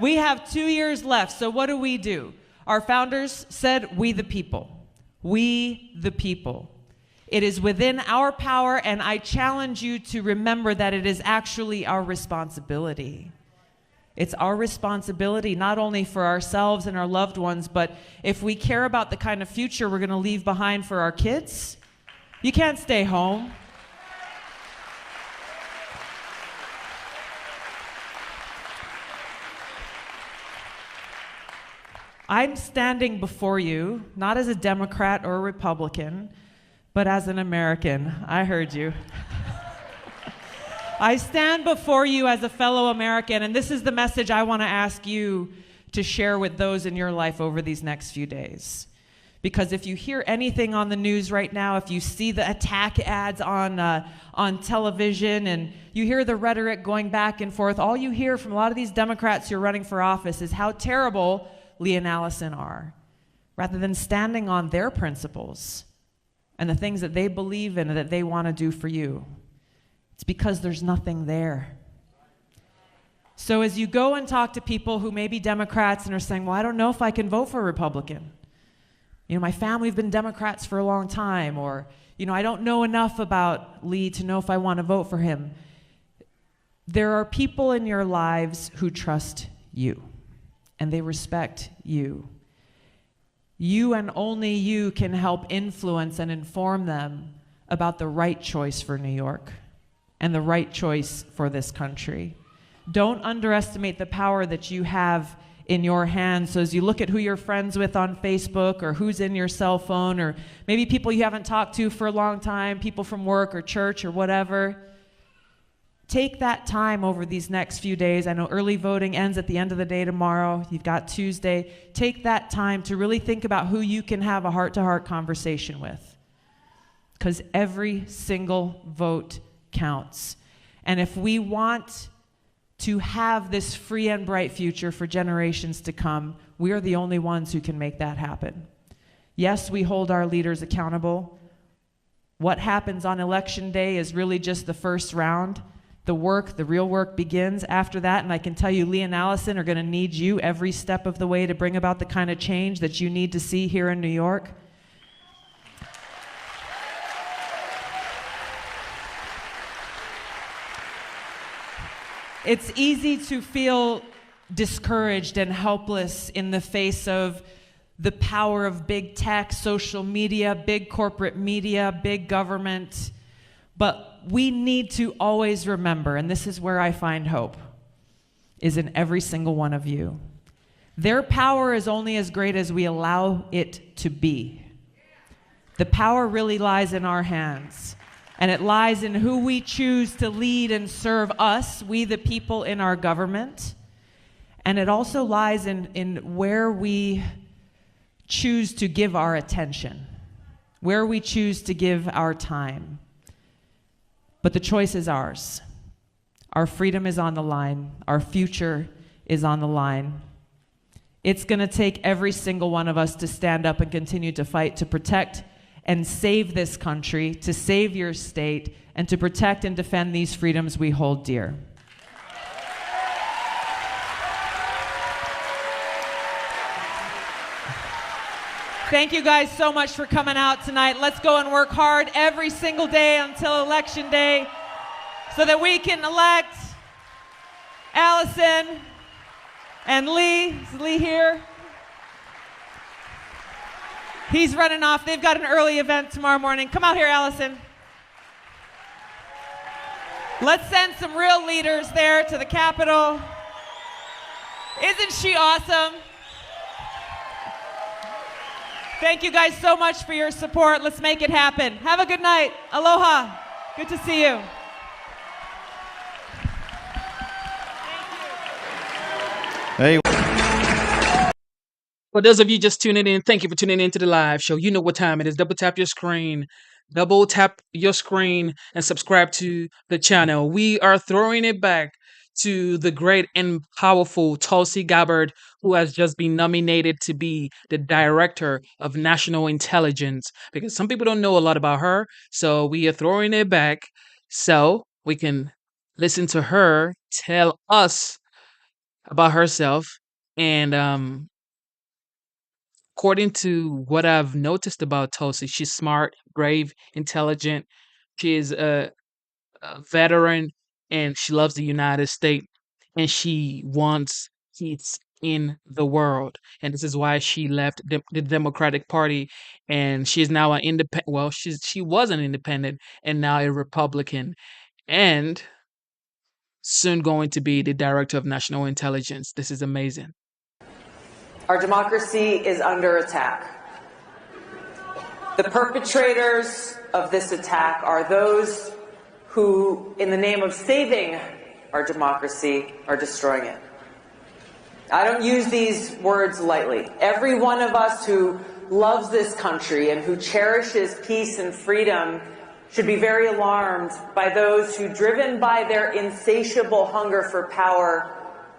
We have 2 years left, so what do? Our founders said, we the people. We the people. It is within our power, and I challenge you to remember that it is actually our responsibility. It's our responsibility not only for ourselves and our loved ones, but if we care about the kind of future we're going to leave behind for our kids, you can't stay home. I'm standing before you, not as a Democrat or a Republican, but as an American. I heard you. I stand before you as a fellow American, and this is the message I want to ask you to share with those in your life over these next few days. Because if you hear anything on the news right now, if you see the attack ads on television and you hear the rhetoric going back and forth, all you hear from a lot of these Democrats who are running for office is how terrible Lee and Allison are, rather than standing on their principles and the things that they believe in and that they want to do for you. It's because there's nothing there. So as you go and talk to people who may be Democrats and are saying, well, I don't know if I can vote for a Republican. You know, my family have been Democrats for a long time, or, you know, I don't know enough about Lee to know if I want to vote for him. There are people in your lives who trust you, and they respect you. You and only you can help influence and inform them about the right choice for New York and the right choice for this country. Don't underestimate the power that you have in your hands. So as you look at who you're friends with on Facebook, or who's in your cell phone, or maybe people you haven't talked to for a long time, people from work or church or whatever, take that time over these next few days. I know early voting ends at the end of the day tomorrow. You've got Tuesday. Take that time to really think about who you can have a heart-to-heart conversation with, because every single vote counts. And if we want to have this free and bright future for generations to come, we are the only ones who can make that happen. Yes, we hold our leaders accountable. What happens on election day is really just the first round. The work, the real work begins after that, and I can tell you Lee and Allison are going to need you every step of the way to bring about the kind of change that you need to see here in New York. It's easy to feel discouraged and helpless in the face of the power of big tech, social media, big corporate media, big government. But we need to always remember, and this is where I find hope, is in every single one of you. Their power is only as great as we allow it to be. The power really lies in our hands. And it lies in who we choose to lead and serve us, we the people in our government. And it also lies in where we choose to give our attention, where we choose to give our time. But the choice is ours. Our freedom is on the line. Our future is on the line. It's going to take every single one of us to stand up and continue to fight to protect and save this country, to save your state, and to protect and defend these freedoms we hold dear. Thank you guys so much for coming out tonight. Let's go and work hard every single day until Election Day so that we can elect Allison and Lee. Is Lee here? He's running off. They've got an early event tomorrow morning. Come out here, Allison. Let's send some real leaders there to the Capitol. Isn't she awesome? Thank you guys so much for your support. Let's make it happen. Have a good night. Aloha. Good to see you. Hey. For those of you just tuning in, thank you for tuning in to the live show. You know what time it is. Double tap your screen and subscribe to the channel. We are throwing it back to the great and powerful Tulsi Gabbard, who has just been nominated to be the Director of National Intelligence, because some people don't know a lot about her. So we are throwing it back so we can listen to her tell us about herself. And according to what I've noticed about Tulsi, she's smart, brave, intelligent. She is a veteran, and she loves the United States, and she wants peace in the world. And this is why she left the Democratic Party, and she is now an independent. Well, she was an independent and now a Republican, and soon going to be the Director of National Intelligence. This is amazing. Our democracy is under attack. The perpetrators of this attack are those who, in the name of saving our democracy, are destroying it. I don't use these words lightly. Every one of us who loves this country and who cherishes peace and freedom should be very alarmed by those who, driven by their insatiable hunger for power,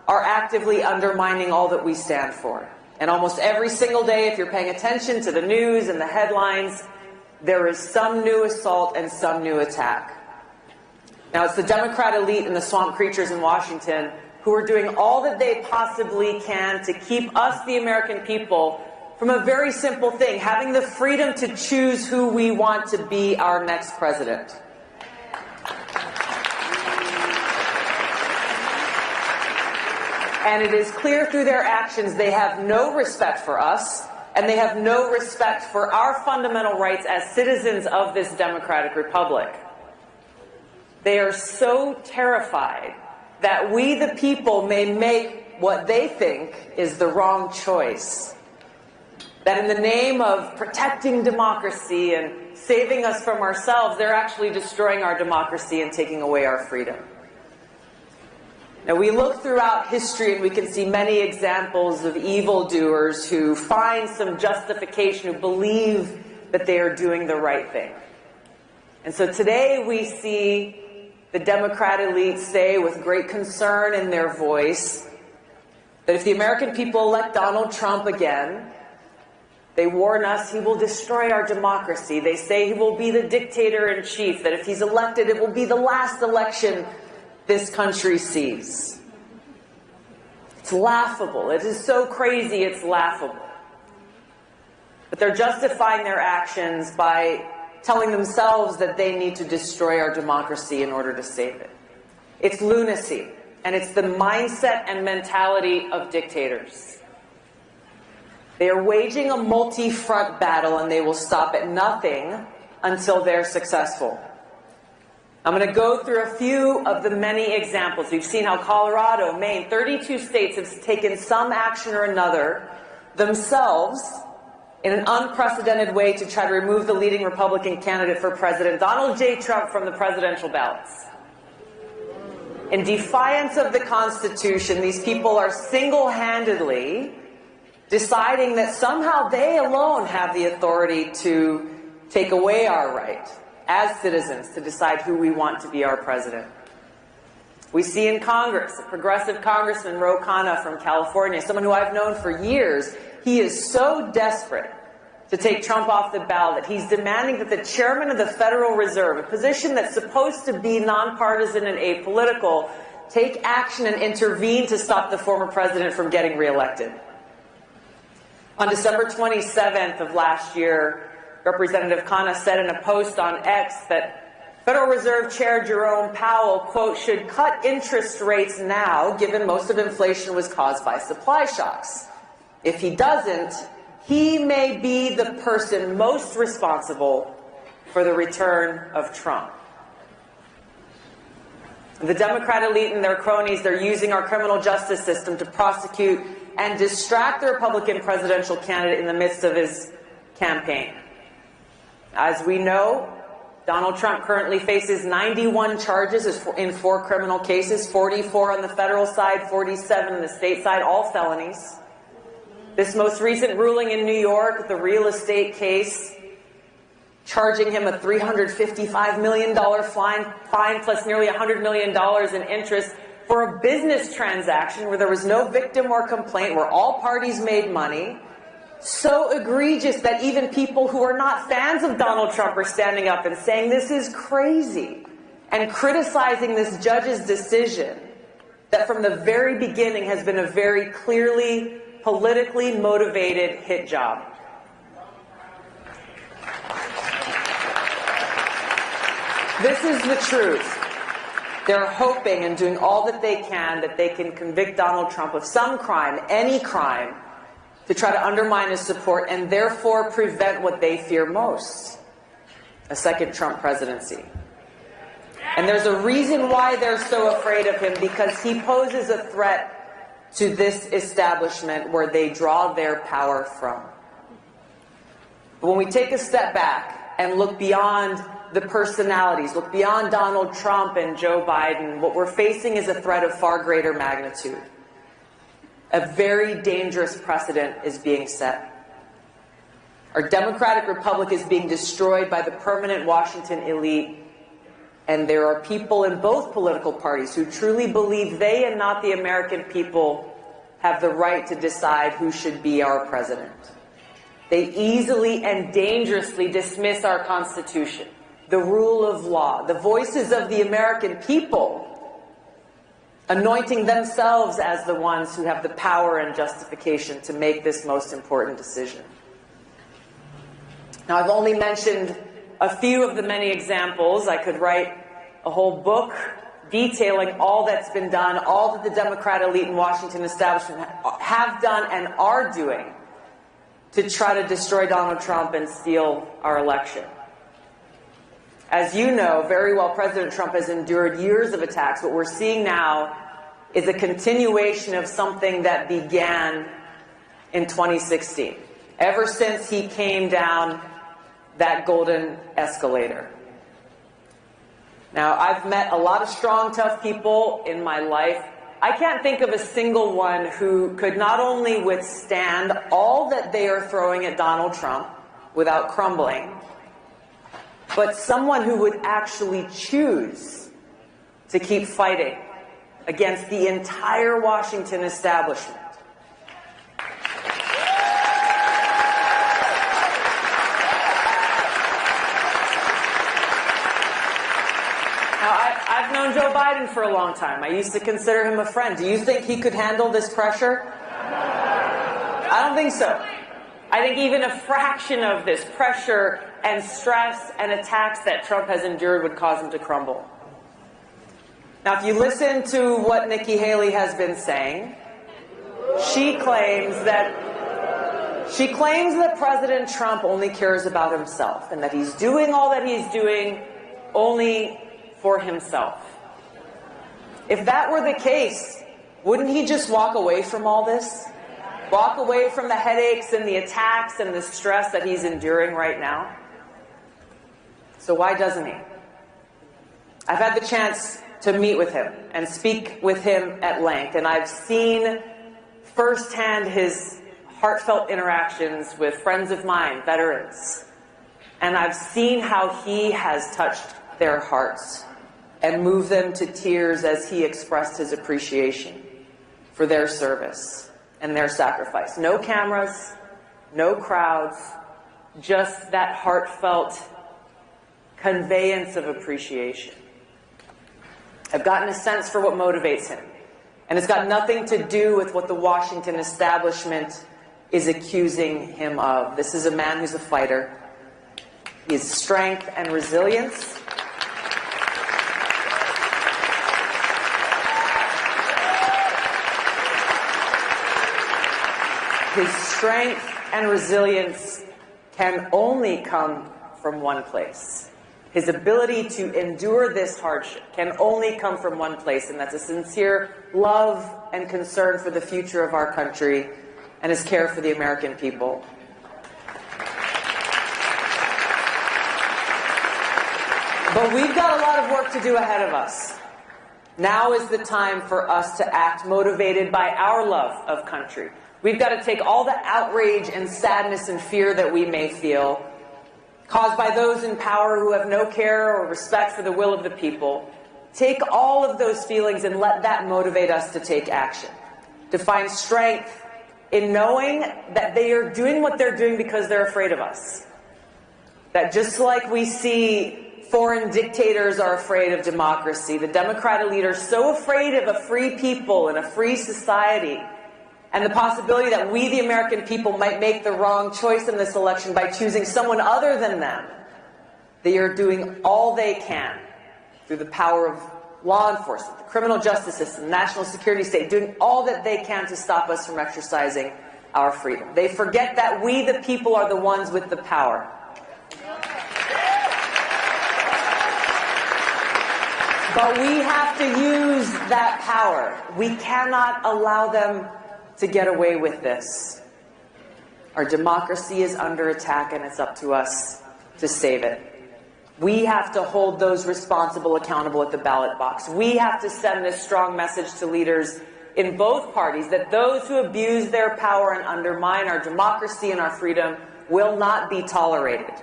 are actively undermining all that we stand for. And almost every single day, if you're paying attention to the news and the headlines, there is some new assault and some new attack. Now, it's the Democrat elite and the swamp creatures in Washington who are doing all that they possibly can to keep us, the American people, from a very simple thing, having the freedom to choose who we want to be our next president. And it is clear through their actions they have no respect for us, and they have no respect for our fundamental rights as citizens of this democratic republic. They are so terrified that we, the people, may make what they think is the wrong choice. That in the name of protecting democracy and saving us from ourselves, they're actually destroying our democracy and taking away our freedom. Now, we look throughout history and we can see many examples of evildoers who find some justification, who believe that they are doing the right thing. And so today we see the Democrat elite say with great concern in their voice that if the American people elect Donald Trump again, they warn us he will destroy our democracy. They say he will be the dictator-in-chief, that if he's elected, it will be the last election this country sees. It's laughable. It is so crazy, it's laughable. But they're justifying their actions by telling themselves that they need to destroy our democracy in order to save it. It's lunacy, and it's the mindset and mentality of dictators. They are waging a multi-front battle, and they will stop at nothing until they're successful. I'm going to go through a few of the many examples. We've seen how Colorado, Maine, 32 states have taken some action or another themselves in an unprecedented way to try to remove the leading Republican candidate for president, Donald J. Trump, from the presidential ballots. In defiance of the Constitution, these people are single-handedly deciding that somehow they alone have the authority to take away our right as citizens to decide who we want to be our president. We see in Congress, a progressive Congressman, Ro Khanna from California, someone who I've known for years. He is so desperate to take Trump off the ballot that he's demanding that the chairman of the Federal Reserve, a position that's supposed to be nonpartisan and apolitical, take action and intervene to stop the former president from getting reelected. On December 27th of last year, Representative Khanna said in a post on X that Federal Reserve Chair Jerome Powell, quote, should cut interest rates now, given most of inflation was caused by supply shocks. If he doesn't, he may be the person most responsible for the return of Trump. The Democrat elite and their cronies, they're using our criminal justice system to prosecute and distract the Republican presidential candidate in the midst of his campaign. As we know, Donald Trump currently faces 91 charges in 4 criminal cases, 44 on the federal side, 47 on the state side, all felonies. This most recent ruling in New York, the real estate case, charging him a $355 million fine plus nearly $100 million in interest for a business transaction where there was no victim or complaint, where all parties made money. So egregious that even people who are not fans of Donald Trump are standing up and saying this is crazy and criticizing this judge's decision that from the very beginning has been a very clearly politically motivated hit job. This is the truth. They're hoping and doing all that they can convict Donald Trump of some crime, any crime, to try to undermine his support and therefore prevent what they fear most, a second Trump presidency. And there's a reason why they're so afraid of him, because he poses a threat to this establishment where they draw their power from. But when we take a step back and look beyond the personalities, look beyond Donald Trump and Joe Biden. What we're facing is a threat of far greater magnitude. A very dangerous precedent is being set. Our democratic republic is being destroyed by the permanent Washington elite, and there are people in both political parties who truly believe they and not the American people have the right to decide who should be our president. They easily and dangerously dismiss our Constitution, the rule of law, the voices of the American people, anointing themselves as the ones who have the power and justification to make this most important decision. Now, I've only mentioned a few of the many examples. I could write a whole book detailing all that's been done, all that the Democrat elite and Washington establishment have done and are doing to try to destroy Donald Trump and steal our election. As you know very well, President Trump has endured years of attacks. What we're seeing now is a continuation of something that began in 2016, ever since he came down that golden escalator. Now, I've met a lot of strong, tough people in my life. I can't think of a single one who could not only withstand all that they are throwing at Donald Trump without crumbling, but someone who would actually choose to keep fighting against the entire Washington establishment. I've known Joe Biden for a long time. I used to consider him a friend. Do you think he could handle this pressure? I don't think so. I think even a fraction of this pressure and stress and attacks that Trump has endured would cause him to crumble. Now, if you listen to what Nikki Haley has been saying, she claims that President Trump only cares about himself and that he's doing all that he's doing only for himself. If that were the case, wouldn't he just walk away from all this? Walk away from the headaches and the attacks and the stress that he's enduring right now? So why doesn't he? I've had the chance to meet with him and speak with him at length, and I've seen firsthand his heartfelt interactions with friends of mine, veterans, and I've seen how he has touched their hearts and moved them to tears as he expressed his appreciation for their service and their sacrifice. No cameras, no crowds, just that heartfelt conveyance of appreciation. I've gotten a sense for what motivates him, and it's got nothing to do with what the Washington establishment is accusing him of. This is a man who's a fighter. His strength and resilience can only come from one place. His ability to endure this hardship can only come from one place, and that's a sincere love and concern for the future of our country and his care for the American people. But we've got a lot of work to do ahead of us. Now is the time for us to act motivated by our love of country. We've got to take all the outrage and sadness and fear that we may feel, caused by those in power who have no care or respect for the will of the people. Take all of those feelings and let that motivate us to take action, to find strength in knowing that they are doing what they're doing because they're afraid of us. That just like we see foreign dictators are afraid of democracy, the Democrat elite are so afraid of a free people and a free society, and the possibility that we, the American people, might make the wrong choice in this election by choosing someone other than them. They are doing all they can through the power of law enforcement, the criminal justice system, the national security state, doing all that they can to stop us from exercising our freedom. They forget that we, the people, are the ones with the power. But we have to use that power. We cannot allow them to get away with this. Our democracy is under attack, and it's up to us to save it. We have to hold those responsible accountable at the ballot box. We have to send this strong message to leaders in both parties that those who abuse their power and undermine our democracy and our freedom will not be tolerated.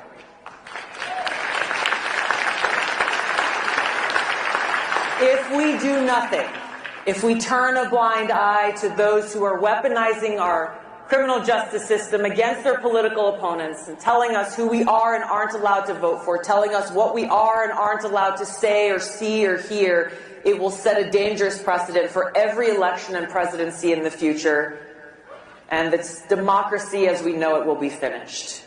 If we do nothing, if we turn a blind eye to those who are weaponizing our criminal justice system against their political opponents and telling us who we are and aren't allowed to vote for, telling us what we are and aren't allowed to say or see or hear, it will set a dangerous precedent for every election and presidency in the future. And its democracy as we know it will be finished.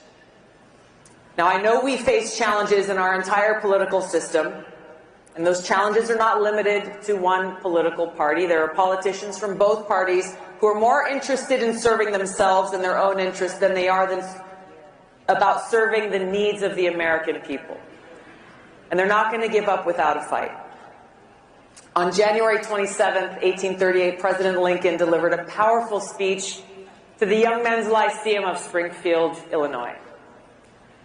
Now, I know we face challenges in our entire political system, and those challenges are not limited to one political party. There are politicians from both parties who are more interested in serving themselves and their own interests than they are about serving the needs of the American people. And they're not going to give up without a fight. On January 27th, 1838, President Lincoln delivered a powerful speech to the Young Men's Lyceum of Springfield, Illinois.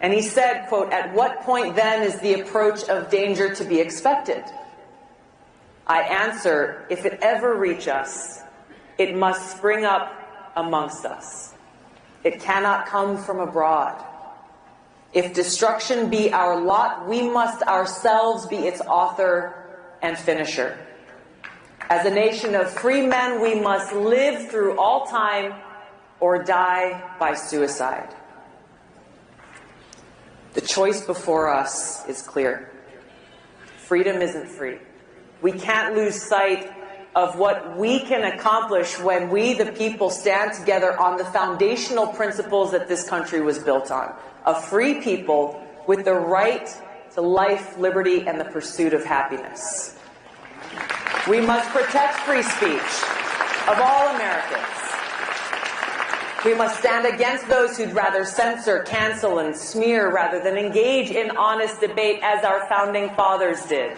And he said, quote, "At what point then is the approach of danger to be expected? I answer, if it ever reach us, it must spring up amongst us. It cannot come from abroad. If destruction be our lot, we must ourselves be its author and finisher. As a nation of free men, we must live through all time or die by suicide." The choice before us is clear. Freedom isn't free. We can't lose sight of what we can accomplish when we, the people, stand together on the foundational principles that this country was built on. A free people with the right to life, liberty, and the pursuit of happiness. We must protect free speech of all Americans. We must stand against those who'd rather censor, cancel, and smear rather than engage in honest debate as our founding fathers did.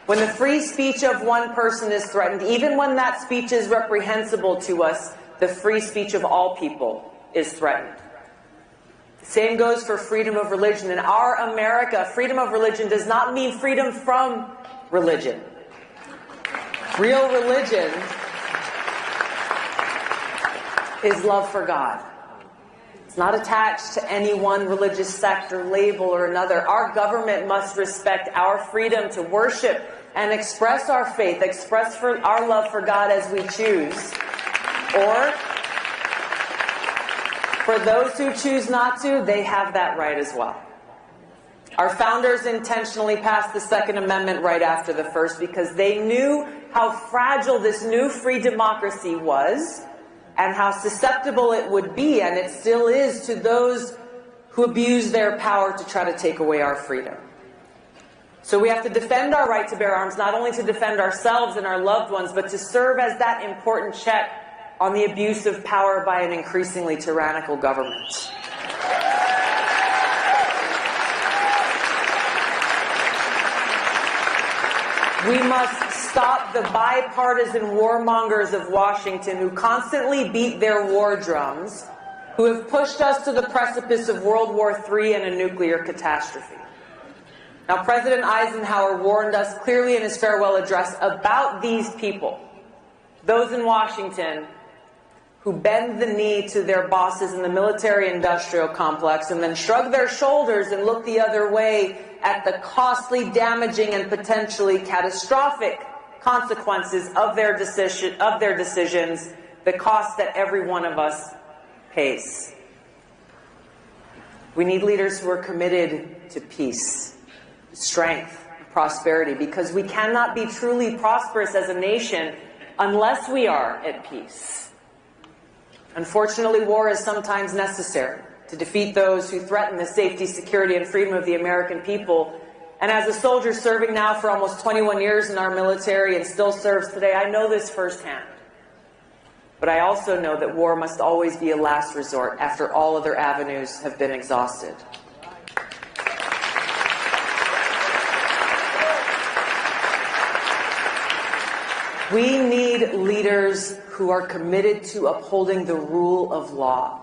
When the free speech of one person is threatened, even when that speech is reprehensible to us, the free speech of all people is threatened. The same goes for freedom of religion. In our America, freedom of religion does not mean freedom from religion. Real religion is love for God. It's not attached to any one religious sect or label or another. Our government must respect our freedom to worship and express our faith, express our love for God as we choose. Or, for those who choose not to, they have that right as well. Our founders intentionally passed the Second Amendment right after the First because they knew how fragile this new free democracy was and how susceptible it would be, and it still is, to those who abuse their power to try to take away our freedom. So we have to defend our right to bear arms, not only to defend ourselves and our loved ones, but to serve as that important check on the abuse of power by an increasingly tyrannical government. We must stop the bipartisan warmongers of Washington who constantly beat their war drums, who have pushed us to the precipice of World War III and a nuclear catastrophe. Now, President Eisenhower warned us clearly in his farewell address about these people, those in Washington who bend the knee to their bosses in the military-industrial complex and then shrug their shoulders and look the other way at the costly, damaging, and potentially catastrophic consequences of their decisions, the cost that every one of us pays. We need leaders who are committed to peace, strength, and prosperity, because we cannot be truly prosperous as a nation unless we are at peace. Unfortunately, war is sometimes necessary to defeat those who threaten the safety, security, and freedom of the American people. And as a soldier serving now for almost 21 years in our military and still serves today, I know this firsthand. But I also know that war must always be a last resort after all other avenues have been exhausted. We need leaders who are committed to upholding the rule of law,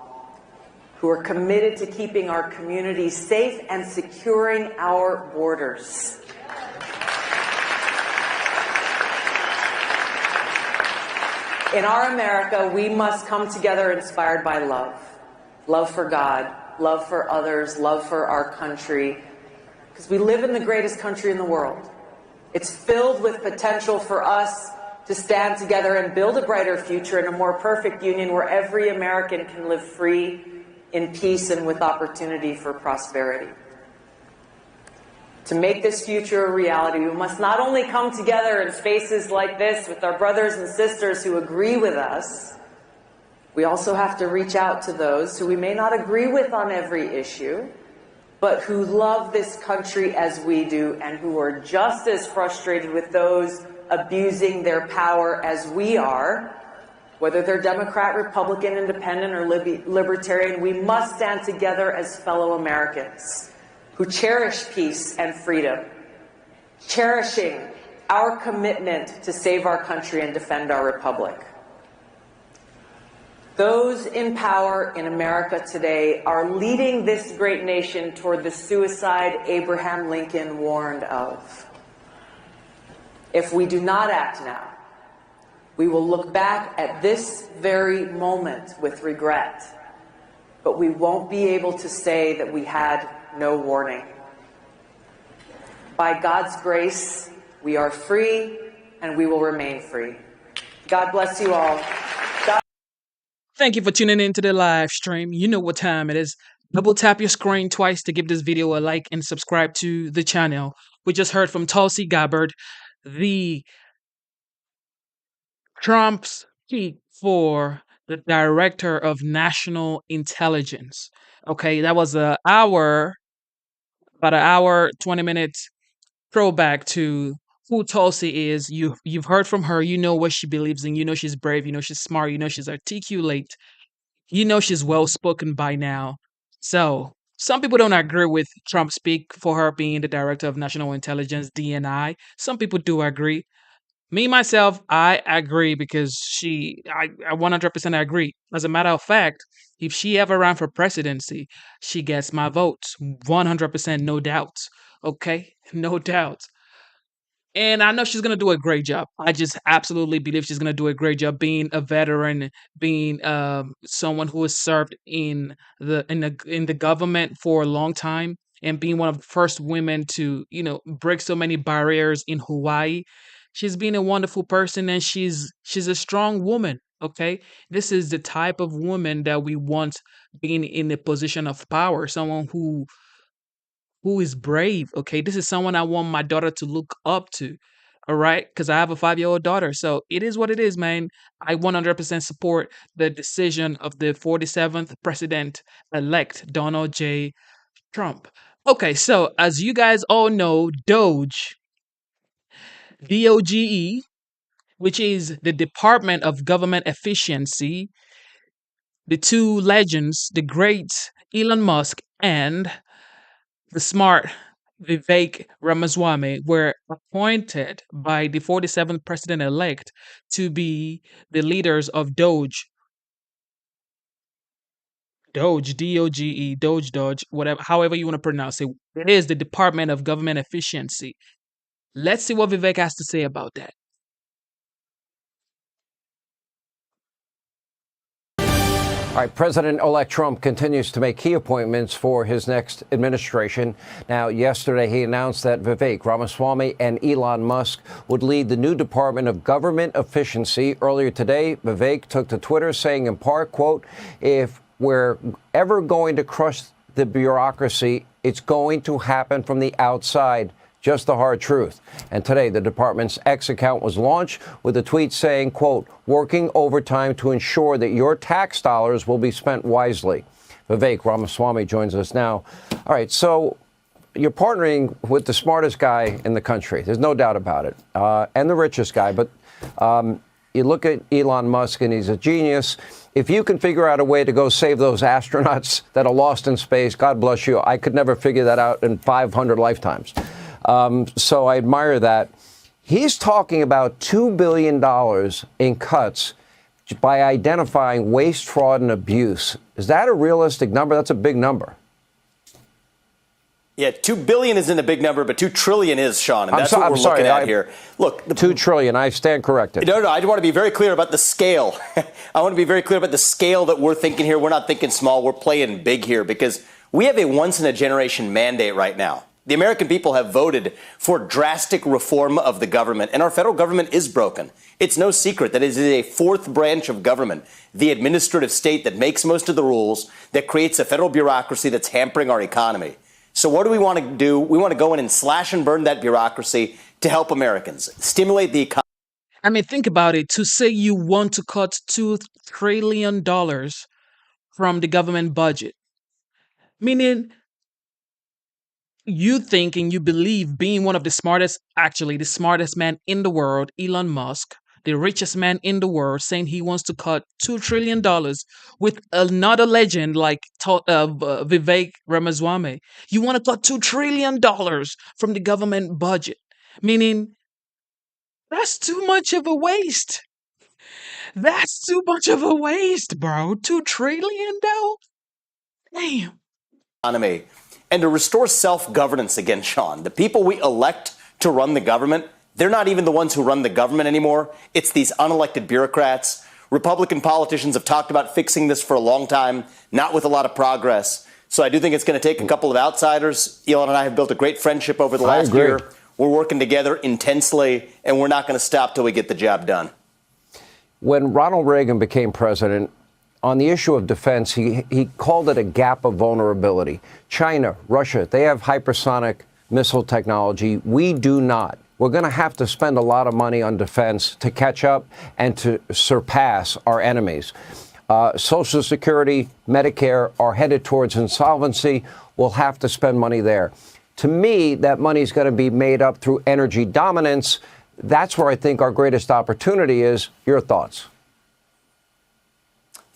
who are committed to keeping our communities safe and securing our borders. In our America, we must come together inspired by love. Love for God, love for others, love for our country. Because we live in the greatest country in the world. It's filled with potential for us to stand together and build a brighter future and a more perfect union where every American can live free, in peace, and with opportunity for prosperity. To make this future a reality, we must not only come together in spaces like this with our brothers and sisters who agree with us, we also have to reach out to those who we may not agree with on every issue, but who love this country as we do and who are just as frustrated with those abusing their power as we are. Whether they're Democrat, Republican, Independent, or Libertarian, we must stand together as fellow Americans who cherish peace and freedom, cherishing our commitment to save our country and defend our republic. Those in power in America today are leading this great nation toward the suicide Abraham Lincoln warned of. If we do not act now, we will look back at this very moment with regret, but we won't be able to say that we had no warning. By God's grace, we are free and we will remain free. God bless you all. Thank you for tuning in to the live stream. You know what time it is. Double tap your screen twice to give this video a like and subscribe to the channel. We just heard from Tulsi Gabbard, the Trump's speak for the Director of National Intelligence. Okay, that was about an hour, 20 minutes throwback to who Tulsi is. You've heard from her. You know what she believes in. You know she's brave. You know she's smart. You know she's articulate. You know she's well spoken by now. So some people don't agree with Trump speak for her being the Director of National Intelligence, DNI. Some people do agree. Me, myself, I agree because I 100% agree. As a matter of fact, if she ever ran for presidency, she gets my votes. 100%, no doubt. Okay? No doubt. And I know she's going to do a great job. I just absolutely believe she's going to do a great job being a veteran, being someone who has served in the government for a long time and being one of the first women to, break so many barriers in Hawaii. She's been a wonderful person and she's a strong woman, okay? This is the type of woman that we want being in a position of power, someone who is brave, okay? This is someone I want my daughter to look up to, all right? Because I have a 5-year-old daughter. So it is what it is, man. I 100% support the decision of the 47th president-elect, Donald J. Trump. Okay, so as you guys all know, DOGE, DOGE, which is the Department of Government Efficiency, the two legends, the great Elon Musk and the smart Vivek Ramaswamy, were appointed by the 47th president-elect to be the leaders of DOGE. DOGE, D-O-G-E, DOGE, whatever, however you want to pronounce it. It is the Department of Government Efficiency. Let's see what Vivek has to say about that. All right, President-elect Trump continues to make key appointments for his next administration. Now, yesterday he announced that Vivek Ramaswamy and Elon Musk would lead the new Department of Government Efficiency. Earlier today, Vivek took to Twitter saying in part, quote, "If we're ever going to crush the bureaucracy, it's going to happen from the outside. Just the hard truth." And today, the department's X account was launched with a tweet saying, quote, "Working overtime to ensure that your tax dollars will be spent wisely." Vivek Ramaswamy joins us now. All right, so you're partnering with the smartest guy in the country. There's no doubt about it. And the richest guy. But you look at Elon Musk, and he's a genius. If you can figure out a way to go save those astronauts that are lost in space, God bless you. I could never figure that out in 500 lifetimes. So I admire that. He's talking about $2 billion in cuts by identifying waste, fraud, and abuse. Is that a realistic number? That's a big number. Yeah, 2 billion isn't a big number, but 2 trillion is, Sean, and that's what we're looking at here. Look, 2 trillion. I stand corrected. No, I want to be very clear about the scale. I want to be very clear about the scale that we're thinking here. We're not thinking small. We're playing big here because we have a once-in-a-generation mandate right now. The American people have voted for drastic reform of the government, and our federal government is broken. It's no secret that it is a fourth branch of government, the administrative state that makes most of the rules, that creates a federal bureaucracy that's hampering our economy. So what do we want to do? We want to go in and slash and burn that bureaucracy to help Americans, stimulate the economy. I mean, think about it. To say you want to cut $2 trillion from the government budget, meaning you think and you believe being one of the smartest, actually the smartest man in the world, Elon Musk, the richest man in the world, saying he wants to cut $2 trillion with another legend like Vivek Ramaswamy. You want to cut $2 trillion from the government budget, meaning that's too much of a waste. That's too much of a waste, bro. $2 trillion though? Damn. Economy. And to restore self-governance again, Sean. The people we elect to run the government, they're not even the ones who run the government anymore. It's these unelected bureaucrats. Republican politicians have talked about fixing this for a long time, not with a lot of progress. So I do think it's going to take a couple of outsiders. Elon and I have built a great friendship over the last year. We're working together intensely, and we're not going to stop till we get the job done. When Ronald Reagan became president, on the issue of defense, he called it a gap of vulnerability. China, Russia, they have hypersonic missile technology. We do not. We're going to have to spend a lot of money on defense to catch up and to surpass our enemies. Social Security, Medicare are headed towards insolvency. We'll have to spend money there. To me, that money is going to be made up through energy dominance. That's where I think our greatest opportunity is. Your thoughts?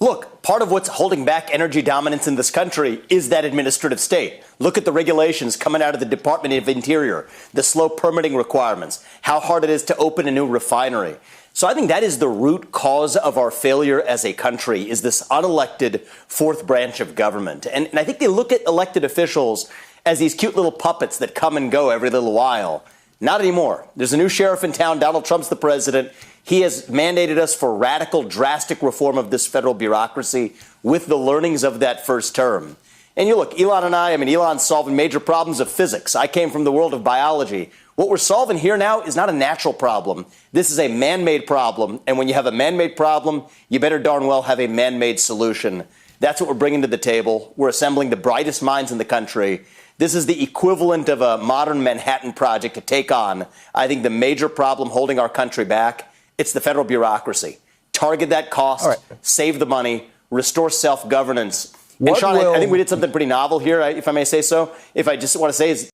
Look, part of what's holding back energy dominance in this country is that administrative state. Look at the regulations coming out of the Department of Interior, the slow permitting requirements, how hard it is to open a new refinery. So I think that is the root cause of our failure as a country, is this unelected fourth branch of government. And I think they look at elected officials as these cute little puppets that come and go every little while. Not anymore. There's a new sheriff in town. Donald Trump's the president. He has mandated us for radical, drastic reform of this federal bureaucracy with the learnings of that first term. And you look, Elon's solving major problems of physics. I came from the world of biology. What we're solving here now is not a natural problem. This is a man-made problem. And when you have a man-made problem, you better darn well have a man-made solution. That's what we're bringing to the table. We're assembling the brightest minds in the country. This is the equivalent of a modern Manhattan Project to take on, I think, the major problem holding our country back. It's the federal bureaucracy. Target that cost, save the money, restore self-governance. And Sean, I think we did something pretty novel here, if I may say so. If I just want to say is...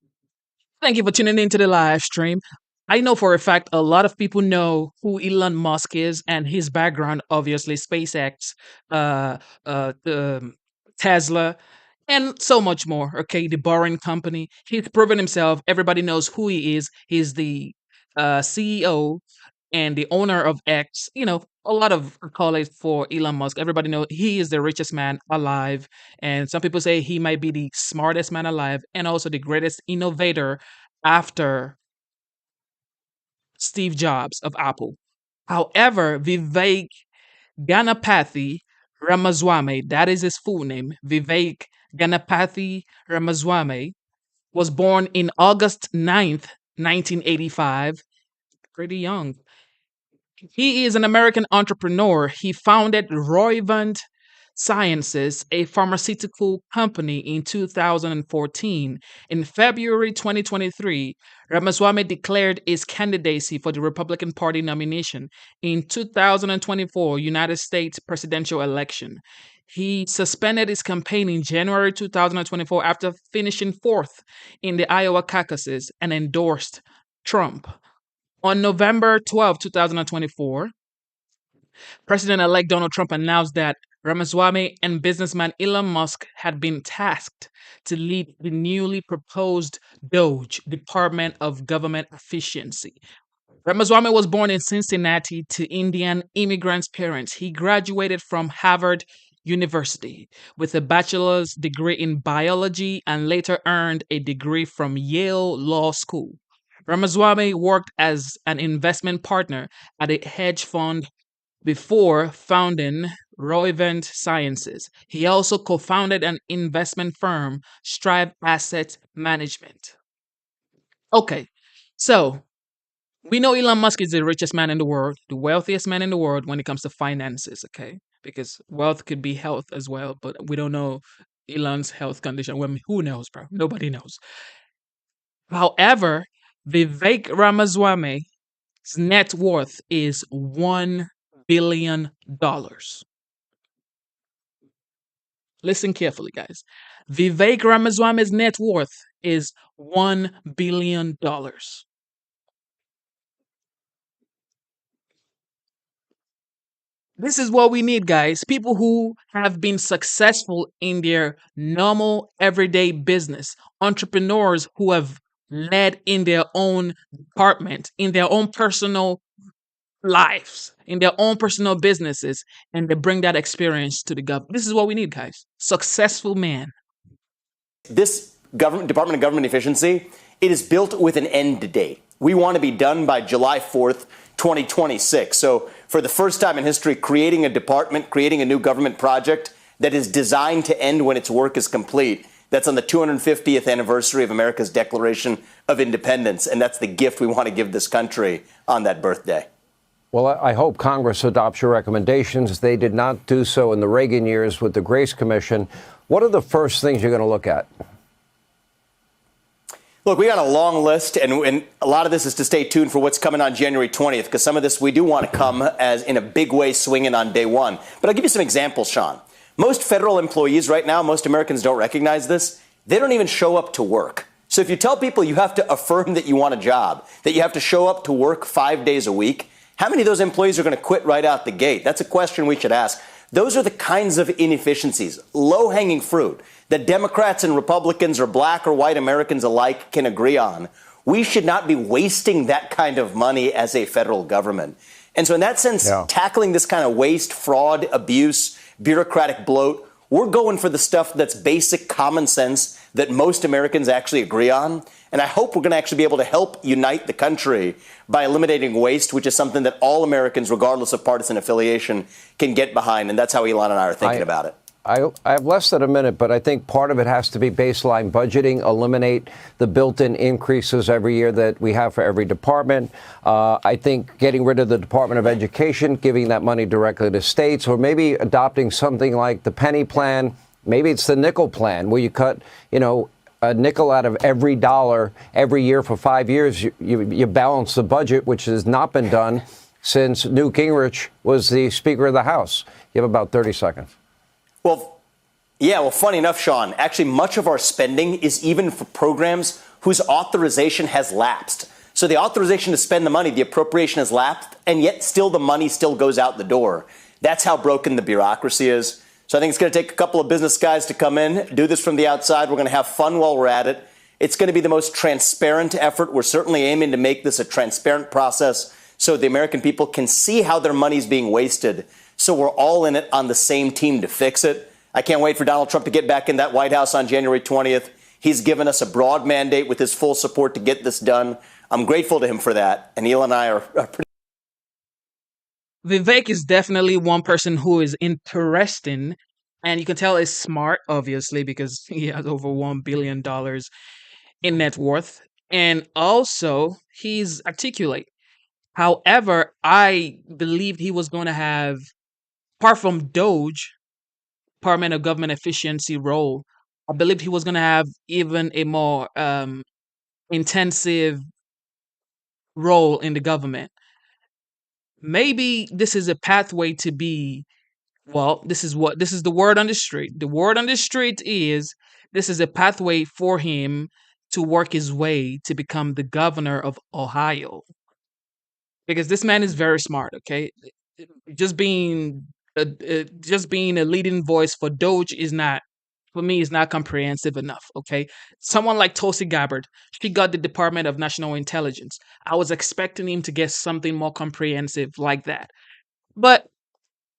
Thank you for tuning into the live stream. I know for a fact a lot of people know who Elon Musk is and his background, obviously, SpaceX, Tesla, and so much more, okay? The Boring Company. He's proven himself. Everybody knows who he is. He's the CEO and the owner of X. You know, a lot of accolades for Elon Musk. Everybody knows he is the richest man alive. And some people say he might be the smartest man alive and also the greatest innovator after Steve Jobs of Apple. However, Vivek Ganapathy Ramaswamy, that is his full name, Vivek Ganapathy Ramaswamy, was born in August 9th, 1985. Pretty young. He is an American entrepreneur. He founded Roivant Sciences, a pharmaceutical company, in 2014. In February 2023, Ramaswamy declared his candidacy for the Republican Party nomination in 2024 United States presidential election. He suspended his campaign in January 2024 after finishing fourth in the Iowa caucuses and endorsed Trump. On November 12, 2024, President-elect Donald Trump announced that Ramaswamy and businessman Elon Musk had been tasked to lead the newly proposed DOGE, Department of Government Efficiency. Ramaswamy was born in Cincinnati to Indian immigrants' parents. He graduated from Harvard University with a bachelor's degree in biology and later earned a degree from Yale Law School. Ramaswamy worked as an investment partner at a hedge fund before founding Roivant Sciences. He also co-founded an investment firm, Strive Asset Management. Okay, so we know Elon Musk is the richest man in the world, the wealthiest man in the world when it comes to finances, okay? Because wealth could be health as well, but we don't know Elon's health condition. Well, who knows, bro? Nobody knows. However, Vivek Ramaswamy's net worth is $1 billion. Listen carefully, guys. Vivek Ramaswamy's net worth is $1 billion. This is what we need, guys. People who have been successful in their normal, everyday business, entrepreneurs who have led in their own department, in their own personal lives, in their own personal businesses, and they bring that experience to the government. This is what we need, guys. Successful man. This Department of Government Efficiency, it is built with an end date. We want to be done by July 4th, 2026. So for the first time in history, creating a department, creating a new government project that is designed to end when its work is complete. That's on the 250th anniversary of America's Declaration of Independence. And that's the gift we want to give this country on that birthday. Well, I hope Congress adopts your recommendations. They did not do so in the Reagan years with the Grace Commission. What are the first things you're going to look at? Look, we got a long list, and a lot of this is to stay tuned for what's coming on January 20th, because some of this we do want to come as in a big way swinging on day one. But I'll give you some examples, Sean. Most federal employees right now, most Americans don't recognize this. They don't even show up to work. So if you tell people you have to affirm that you want a job, that you have to show up to work 5 days a week, how many of those employees are going to quit right out the gate? That's a question we should ask. Those are the kinds of inefficiencies, low-hanging fruit, that Democrats and Republicans or black or white Americans alike can agree on. We should not be wasting that kind of money as a federal government. And so in that sense, tackling this kind of waste, fraud, abuse, bureaucratic bloat, we're going for the stuff that's basic common sense that most Americans actually agree on. And I hope we're going to actually be able to help unite the country by eliminating waste, which is something that all Americans, regardless of partisan affiliation, can get behind. And that's how Elon and I are thinking about it. I have less than a minute, but I think part of it has to be baseline budgeting, eliminate the built-in increases every year that we have for every department. I think getting rid of the Department of Education, giving that money directly to states, or maybe adopting something like the penny plan. Maybe it's the nickel plan, where you cut, a nickel out of every dollar every year for 5 years. You balance the budget, which has not been done since Newt Gingrich was the Speaker of the House. You have about 30 seconds. Well, funny enough, Sean, actually much of our spending is even for programs whose authorization has lapsed. So the authorization to spend the money, the appropriation has lapsed, and yet still the money still goes out the door. That's how broken the bureaucracy is. So I think it's going to take a couple of business guys to come in, do this from the outside. We're going to have fun while we're at it. It's going to be the most transparent effort. We're certainly aiming to make this a transparent process so the American people can see how their money's being wasted. So we're all in it on the same team to fix it. I can't wait for Donald Trump to get back in that White House on January 20th. He's given us a broad mandate with his full support to get this done. I'm grateful to him for that. And Elon and I are pretty. Vivek is definitely one person who is interesting, and you can tell is smart, obviously, because he has over $1 billion in net worth. And also, he's articulate. However, I believed he was going to have, apart from DOGE, Department of Government Efficiency role, I believed he was going to have even a more intensive role in the government. Maybe this is a pathway to be, this is the word on the street. The word on the street is this is a pathway for him to work his way to become the governor of Ohio. Because this man is very smart, okay? Just being a leading voice for DOGE is not for me, is not comprehensive enough. Okay, someone like Tulsi Gabbard, she got the Department of National Intelligence. I was expecting him to get something more comprehensive like that. But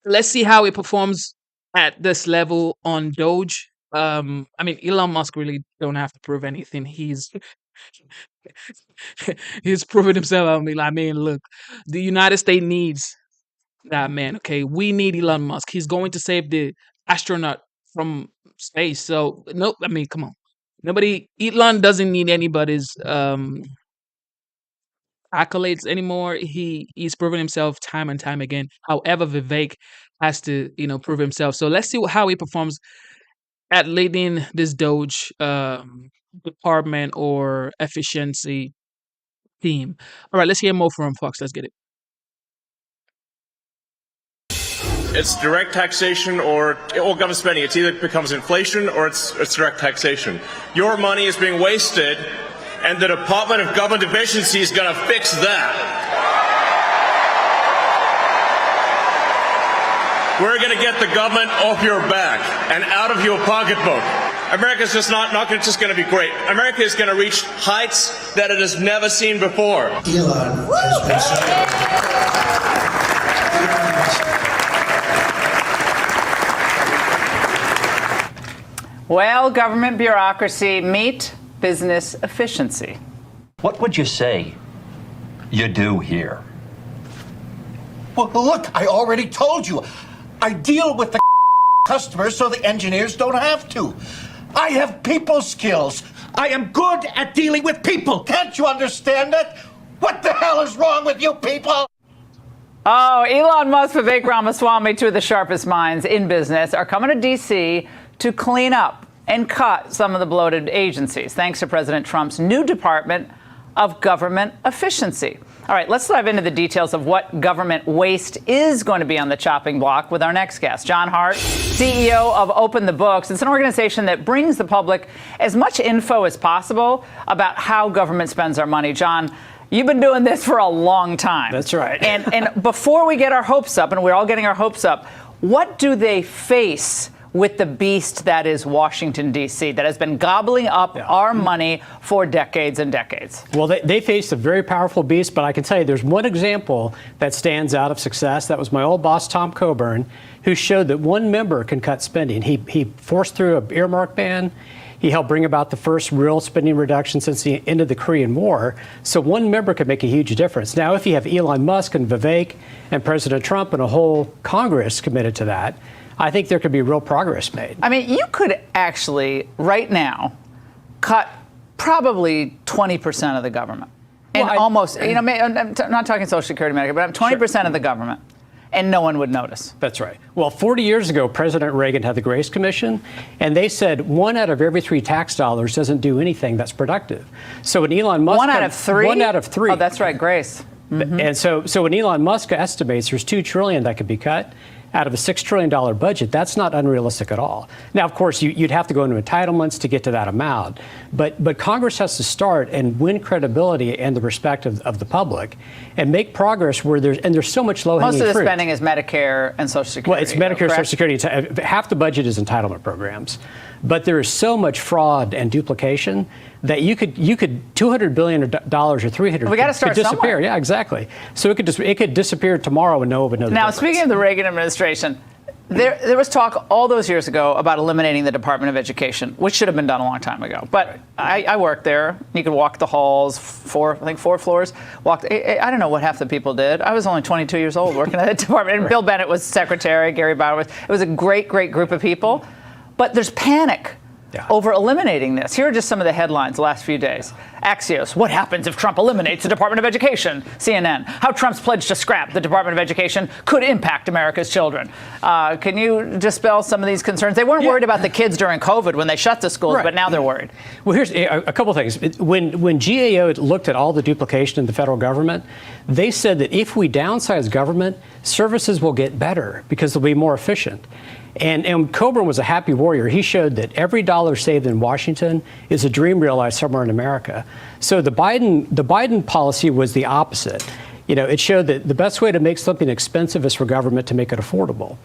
let's see how it performs at this level on DOGE. I mean, Elon Musk really don't have to prove anything. He's proven himself. I mean, look, the United States needs that man. Okay, we need Elon Musk. He's going to save the astronaut from space. So no, I mean, come on. Elon doesn't need anybody's accolades anymore. He's proven himself time and time again. However, Vivek has to, prove himself. So let's see how he performs at leading this DOGE department or efficiency team. All right, let's hear more from Fox. Let's get it. It's direct taxation or government spending. It either becomes inflation or it's direct taxation. Your money is being wasted, and the Department of Government Efficiency is going to fix that. We're going to get the government off your back and out of your pocketbook. America's just not going to be great. America is going to reach heights that it has never seen before. Elon has been Well, government bureaucracy meet business efficiency. What would you say you do here? Well, look, I already told you. I deal with the customers so the engineers don't have to. I have people skills. I am good at dealing with people. Can't you understand that? What the hell is wrong with you people? Oh, Elon Musk, Vivek Ramaswamy, two of the sharpest minds in business, are coming to D.C. to clean up and cut some of the bloated agencies, thanks to President Trump's new Department of Government Efficiency. All right, let's dive into the details of what government waste is going to be on the chopping block with our next guest, John Hart, CEO of Open the Books. It's an organization that brings the public as much info as possible about how government spends our money. John, you've been doing this for a long time. That's right. And before we get our hopes up, and we're all getting our hopes up, what do they face with the beast that is Washington, D.C., that has been gobbling up our money for decades and decades? Well, they faced a very powerful beast, but I can tell you there's one example that stands out of success. That was my old boss, Tom Coburn, who showed that one member can cut spending. He forced through an earmark ban. He helped bring about the first real spending reduction since the end of the Korean War. So one member could make a huge difference. Now, if you have Elon Musk and Vivek and President Trump and a whole Congress committed to that, I think there could be real progress made. I mean, you could actually, right now, cut probably 20% of the government. And almost, I'm not talking Social Security, Medicare, but 20% of the government. And no one would notice. That's right. Well, 40 years ago, President Reagan had the Grace Commission, and they said 1 out of every 3 tax dollars doesn't do anything that's productive. So when Elon Musk... 1 out of 3? 1 out of 3. Oh, that's right, Grace. Mm-hmm. And so when Elon Musk estimates there's $2 trillion that could be cut out of a $6 trillion budget, that's not unrealistic at all. Now, of course, you'd have to go into entitlements to get to that amount. But Congress has to start and win credibility and the respect of the public and make progress where there's so much low-hanging fruit. Most of the spending is Medicare and Social Security. Well, it's Medicare, Social Security. Half the budget is entitlement programs. But there is so much fraud and duplication that you could $200 billion or $300 we got to start could disappear. Somewhere. Yeah, exactly. So it could disappear tomorrow and no one knows. Now, speaking of the Reagan administration, there was talk all those years ago about eliminating the Department of Education, which should have been done a long time ago. But I worked there. You could walk the halls, 4 floors. I don't know what half the people did. I was only 22 years old working at the department. And Bill Bennett was secretary. Gary Bauer was. It was a great, great group of people. But there's panic over eliminating this. Here are just some of the headlines the last few days. Axios, what happens if Trump eliminates the Department of Education? CNN, how Trump's pledge to scrap the Department of Education could impact America's children. Can you dispel some of these concerns? They weren't worried about the kids during COVID when they shut the schools, but now they're worried. Well, here's a couple things. When GAO looked at all the duplication in the federal government, they said that if we downsize government, services will get better because they'll be more efficient. And Coburn was a happy warrior. He showed that every dollar saved in Washington is a dream realized somewhere in America. So the Biden policy was the opposite. It showed that the best way to make something expensive is for government to make it affordable.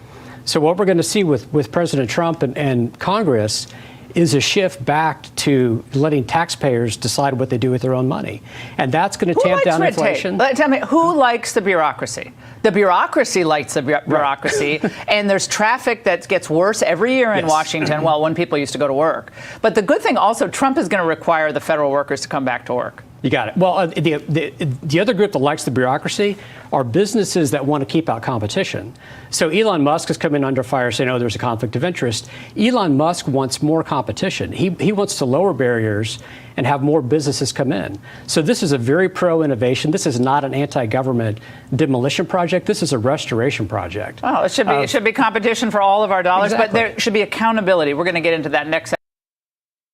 So what we're going to see with President Trump and Congress is a shift back to letting taxpayers decide what they do with their own money. And that's going to tamp down inflation. Tell me, who likes the bureaucracy? The bureaucracy likes the bureaucracy, and there's traffic that gets worse every year in Washington, well, when people used to go to work. But the good thing also, Trump is going to require the federal workers to come back to work. You got it. Well, the other group that likes the bureaucracy are businesses that want to keep out competition. So Elon Musk is coming under fire saying, oh, there's a conflict of interest. Elon Musk wants more competition. He wants to lower barriers and have more businesses come in. So this is a very pro-innovation. This is not an anti-government demolition project. This is a restoration project. Oh, it should be competition for all of our dollars, but there should be accountability. We're going to get into that next.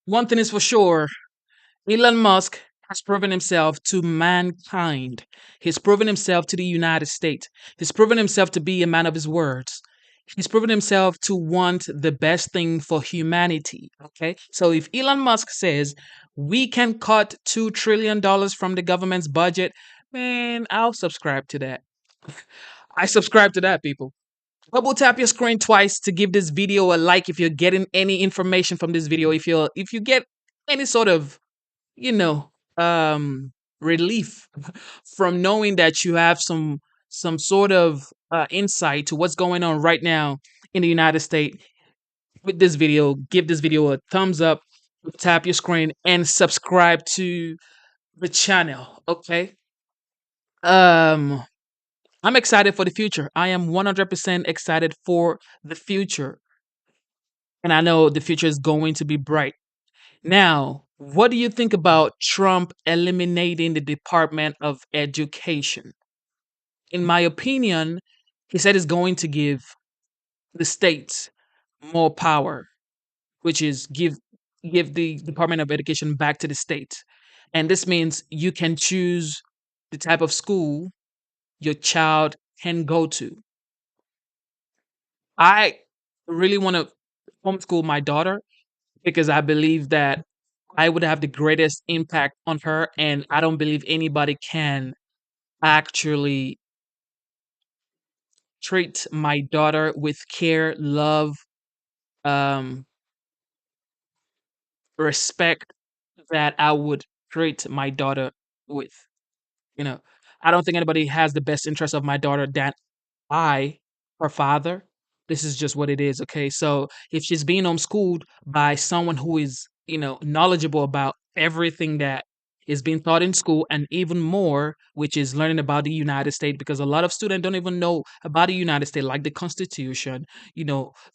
One thing is for sure, Elon Musk has proven himself to mankind. He's proven himself to the United States. He's proven himself to be a man of his words. He's proven himself to want the best thing for humanity. Okay? So if Elon Musk says we can cut $2 trillion from the government's budget, man, I'll subscribe to that. I subscribe to that, people. Double tap your screen twice to give this video a like if you're getting any information from this video. If you get any sort of, relief from knowing that you have some sort of insight to what's going on right now in the United States with this video, give this video a thumbs up, tap your screen, and subscribe to the channel. Okay. I'm excited for the future. I am 100% excited for the future. And I know the future is going to be bright. Now, what do you think about Trump eliminating the Department of Education? In my opinion, he said he's going to give the states more power, which is give the Department of Education back to the states. And this means you can choose the type of school your child can go to. I really want to homeschool my daughter because I believe that I would have the greatest impact on her, and I don't believe anybody can actually treat my daughter with care, love, respect that I would treat my daughter with. I don't think anybody has the best interest of my daughter than I, her father. This is just what it is, okay? So if she's being homeschooled by someone who is, knowledgeable about everything that is being taught in school and even more, which is learning about the United States, because a lot of students don't even know about the United States, like the Constitution,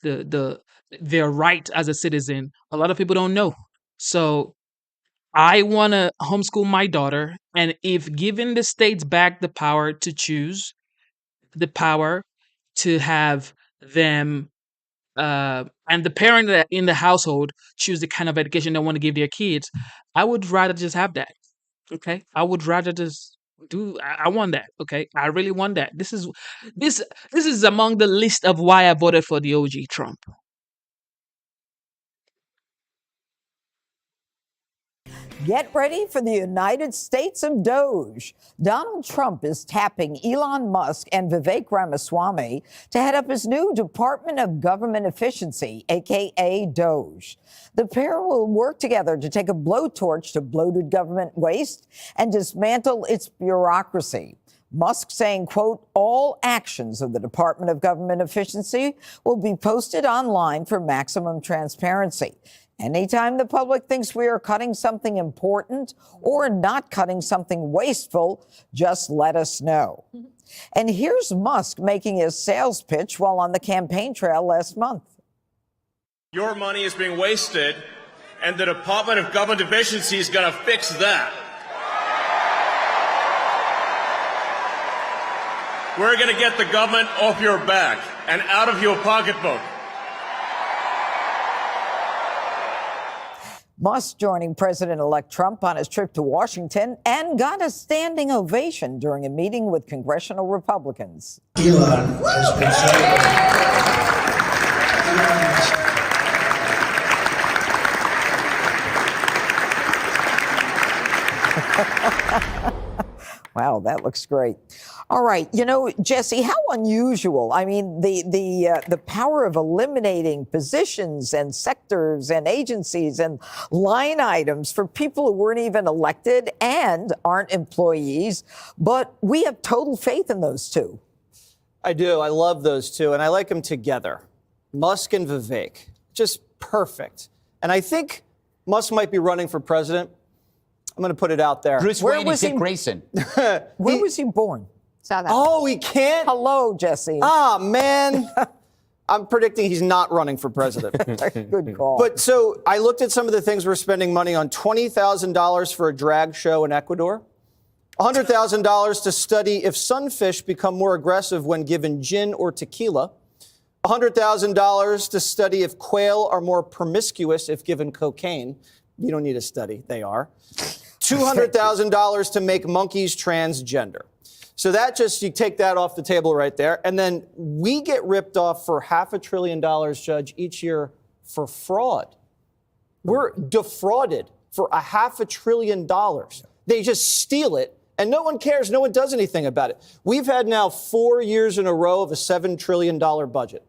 their right as a citizen. A lot of people don't know. So I want to homeschool my daughter, and if giving the states back the power to choose, the power to have them and the parent in the household choose the kind of education they want to give their kids, I would rather just have that. Okay, I would rather just I want that. Okay, I really want that. This is among the list of why I voted for the OG Trump. Get ready for the United States of DOGE. Donald Trump is tapping Elon Musk and Vivek Ramaswamy to head up his new Department of Government Efficiency, aka DOGE. The pair will work together to take a blowtorch to bloated government waste and dismantle its bureaucracy. Musk saying, quote, all actions of the Department of Government Efficiency will be posted online for maximum transparency. Anytime the public thinks we are cutting something important or not cutting something wasteful, just let us know. And here's Musk making his sales pitch while on the campaign trail last month. Your money is being wasted, and the Department of Government Efficiency is going to fix that. We're going to get the government off your back and out of your pocketbook. Musk joining President-elect Trump on his trip to Washington and got a standing ovation during a meeting with congressional Republicans. Elon has been Wow, that looks great. All right, Jesse, how unusual. I mean, the power of eliminating positions and sectors and agencies and line items for people who weren't even elected and aren't employees, but we have total faith in those two. I do. I love those two, and I like them together. Musk and Vivek, just perfect. And I think Musk might be running for president. I'm going to put it out there. Bruce Wayne and Dick Grayson. Where was he born? South Africa. Oh, he can't? Hello, Jesse. Ah, man. I'm predicting he's not running for president. Good call. But so I looked at some of the things we're spending money on. $20,000 for a drag show in Ecuador. $100,000 to study if sunfish become more aggressive when given gin or tequila. $100,000 to study if quail are more promiscuous if given cocaine. You don't need a study. They are. $200,000 to make monkeys transgender. So that just, you take that off the table right there. And then we get ripped off for $500 billion, Judge, each year for fraud. We're defrauded for $500 billion. They just steal it. And no one cares. No one does anything about it. We've had now 4 years in a row of a $7 trillion budget.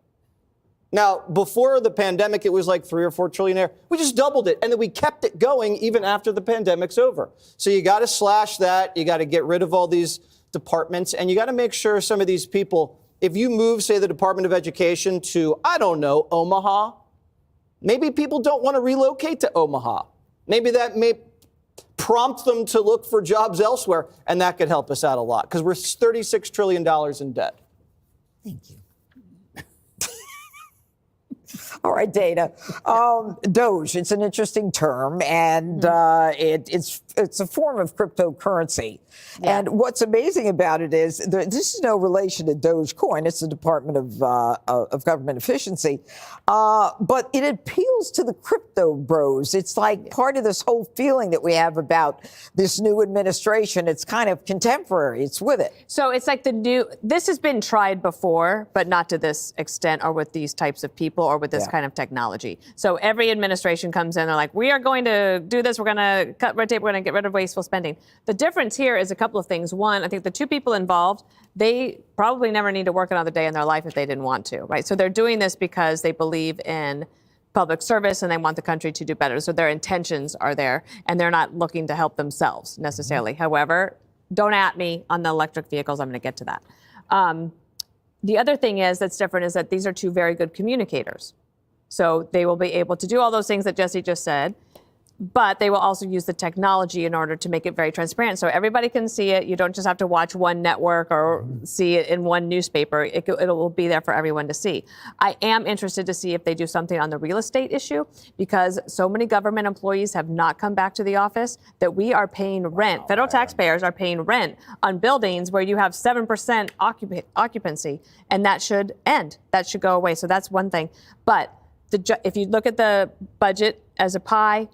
Now, before the pandemic, it was like 3 or 4 trillion there. We just doubled it. And then we kept it going even after the pandemic's over. So you got to slash that. You got to get rid of all these departments. And you got to make sure some of these people, if you move, say, the Department of Education to, I don't know, Omaha, maybe people don't want to relocate to Omaha. Maybe that may prompt them to look for jobs elsewhere, and that could help us out a lot because we're $36 trillion in debt. Thank you. All right, Dana. DOGE, it's an interesting term, and it's a form of cryptocurrency. Yeah. And what's amazing about it is this is no relation to Dogecoin. It's the Department of Government Efficiency. But it appeals to the crypto bros. It's like part of this whole feeling that we have about this new administration. It's kind of contemporary. It's with it. So it's like this has been tried before, but not to this extent or with these types of people or with this kind of technology. So every administration comes in, they're like, we are going to do this. We're going to cut red tape. We're going to get rid of wasteful spending. The difference here is a couple of things. One, I think the two people involved, they probably never need to work another day in their life if they didn't want to, right? So they're doing this because they believe in public service and they want the country to do better. So their intentions are there and they're not looking to help themselves necessarily. However, don't at me on the electric vehicles. I'm going to get to that. The other thing that's different is that these are two very good communicators. So they will be able to do all those things that Jesse just said, but they will also use the technology in order to make it very transparent. So everybody can see it. You don't just have to watch one network or see it in one newspaper. It will be there for everyone to see. I am interested to see if they do something on the real estate issue because so many government employees have not come back to the office that we are paying rent. Federal taxpayers are paying rent on buildings where you have 7% occupancy, and that should end. That should go away. So that's one thing. But if you look at the budget as a pie,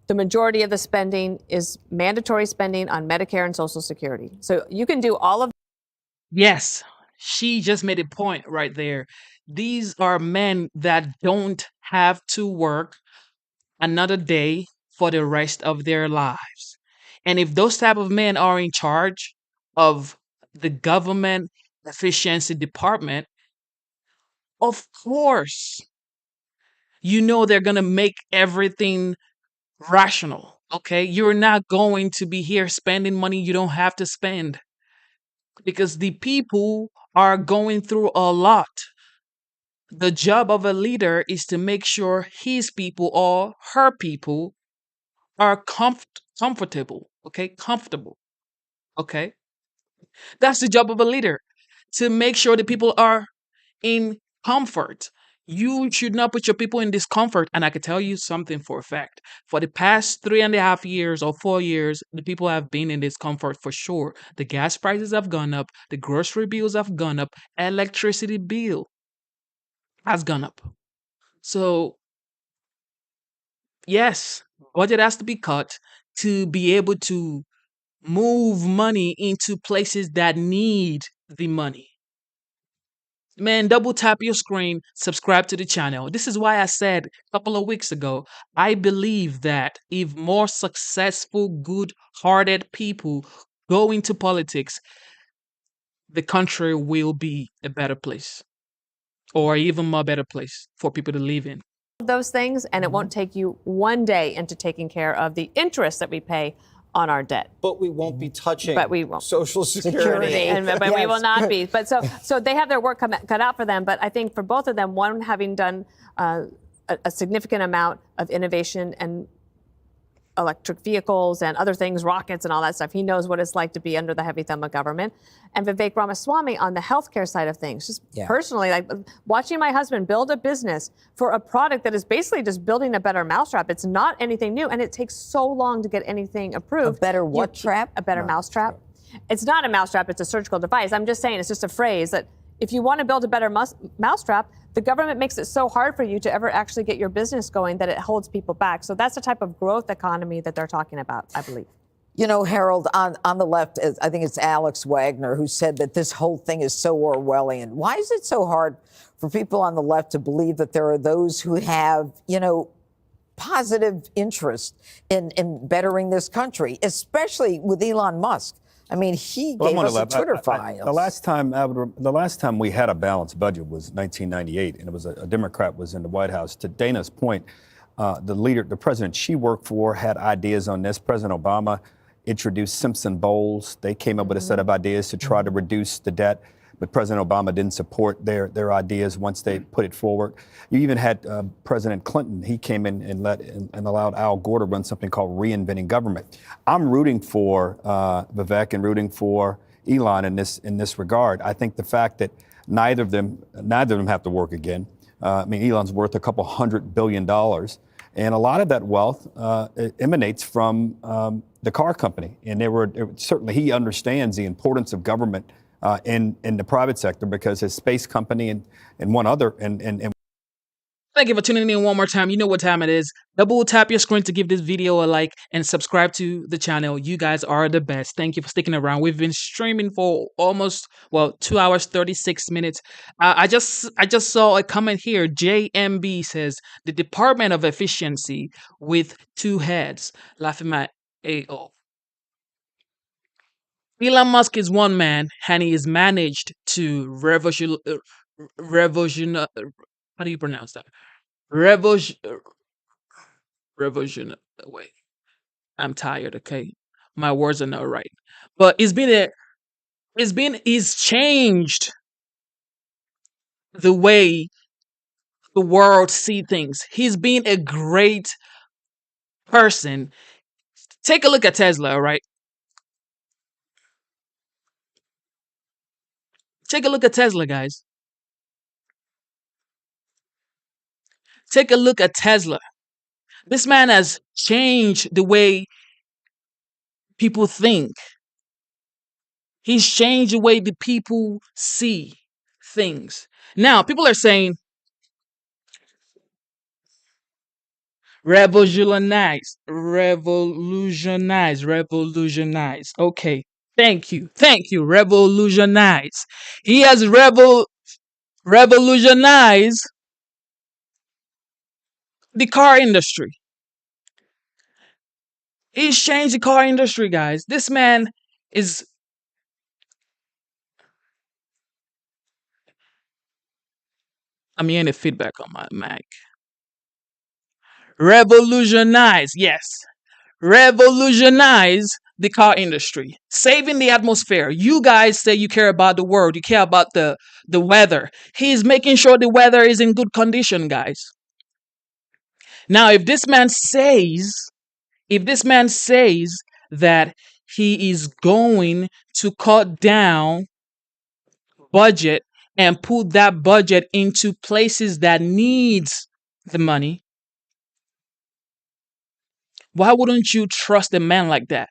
the majority of the spending is mandatory spending on Medicare and Social Security. So you can do all of. Yes, she just made a point right there. These are men that don't have to work another day for the rest of their lives. And if those type of men are in charge of the government efficiency department, of course, they're going to make everything rational. Okay. You're not going to be here spending money you don't have to spend because the people are going through a lot. The job of a leader is to make sure his people or her people are comfortable. Okay. Comfortable. Okay. That's the job of a leader, to make sure the people are in comfort. You should not put your people in discomfort. And I can tell you something for a fact. For the past 3.5 years or 4 years, the people have been in discomfort for sure. The gas prices have gone up. The grocery bills have gone up. Electricity bill has gone up. So, yes, budget has to be cut to be able to move money into places that need the money. Man, double tap your screen, subscribe to the channel. This is why I said a couple of weeks ago, I believe that if more successful, good-hearted people go into politics, the country will be a better place, or even more better place for people to live in. Those things, and it won't take you one day into taking care of the interest that we pay on our debt. But we won't be touching But we won't. Social Security. But we will not be. But so they have their work cut out for them. But I think for both of them, one having done a significant amount of innovation and electric vehicles and other things, rockets and all that stuff. He knows what it's like to be under the heavy thumb of government. And Vivek Ramaswamy on the healthcare side of things, just personally, like watching my husband build a business for a product that is basically just building a better mousetrap. It's not anything new, and it takes so long to get anything approved. A better what trap? A better mousetrap. It's not a mousetrap, it's a surgical device. I'm just saying it's just a phrase that if you want to build a better mousetrap, the government makes it so hard for you to ever actually get your business going that it holds people back. So that's the type of growth economy that they're talking about, I believe. You know, Harold, on the left, I think it's Alex Wagner who said that this whole thing is so Orwellian. Why is it so hard for people on the left to believe that there are those who have, you know, positive interest in bettering this country, especially with Elon Musk? I mean, he gave us a Twitter file. The last time we had a balanced budget was 1998, and it was a Democrat was in the White House. To Dana's point, the president she worked for had ideas on this. President Obama introduced Simpson Bowles. They came up with a set of ideas to try to reduce the debt, but President Obama didn't support their ideas once they put it forward. You even had President Clinton. He came in and allowed Al Gore to run something called Reinventing Government. I'm rooting for Vivek and rooting for Elon in this regard. I think the fact that neither of them have to work again. I mean, Elon's worth a couple $100 billion, and a lot of that wealth emanates from the car company. And certainly he understands the importance of government in the private sector, because his space company and one other and Thank you for tuning in one more time. You know what time it is. Double tap your screen to give this video a like and subscribe to the channel. You guys are the best. Thank you for sticking around. We've been streaming for almost 2 hours 36 minutes. I just saw a comment here. JMB says the Department of Efficiency with two heads. Laughing at AO. Elon Musk is one man, and he has managed to revolution. How do you pronounce that? Revolution. Wait, I'm tired. Okay, my words are not right. But he's changed the way the world see things. He's been a great person. Take a look at Tesla. All right. Take a look at Tesla, guys. Take a look at Tesla. This man has changed the way people think. He's changed the way the people see things. Now, people are saying, revolutionize. Okay, thank you, revolutionize. He has revolutionized the car industry. He's changed the car industry, guys. This man is... I'm hearing the feedback on my mic. Revolutionize, yes. Revolutionize the car industry. Saving the atmosphere. You guys say you care about the world. You care about the weather. He's making sure the weather is in good condition, guys. Now, if this man says that he is going to cut down budget and put that budget into places that needs the money, why wouldn't you trust a man like that?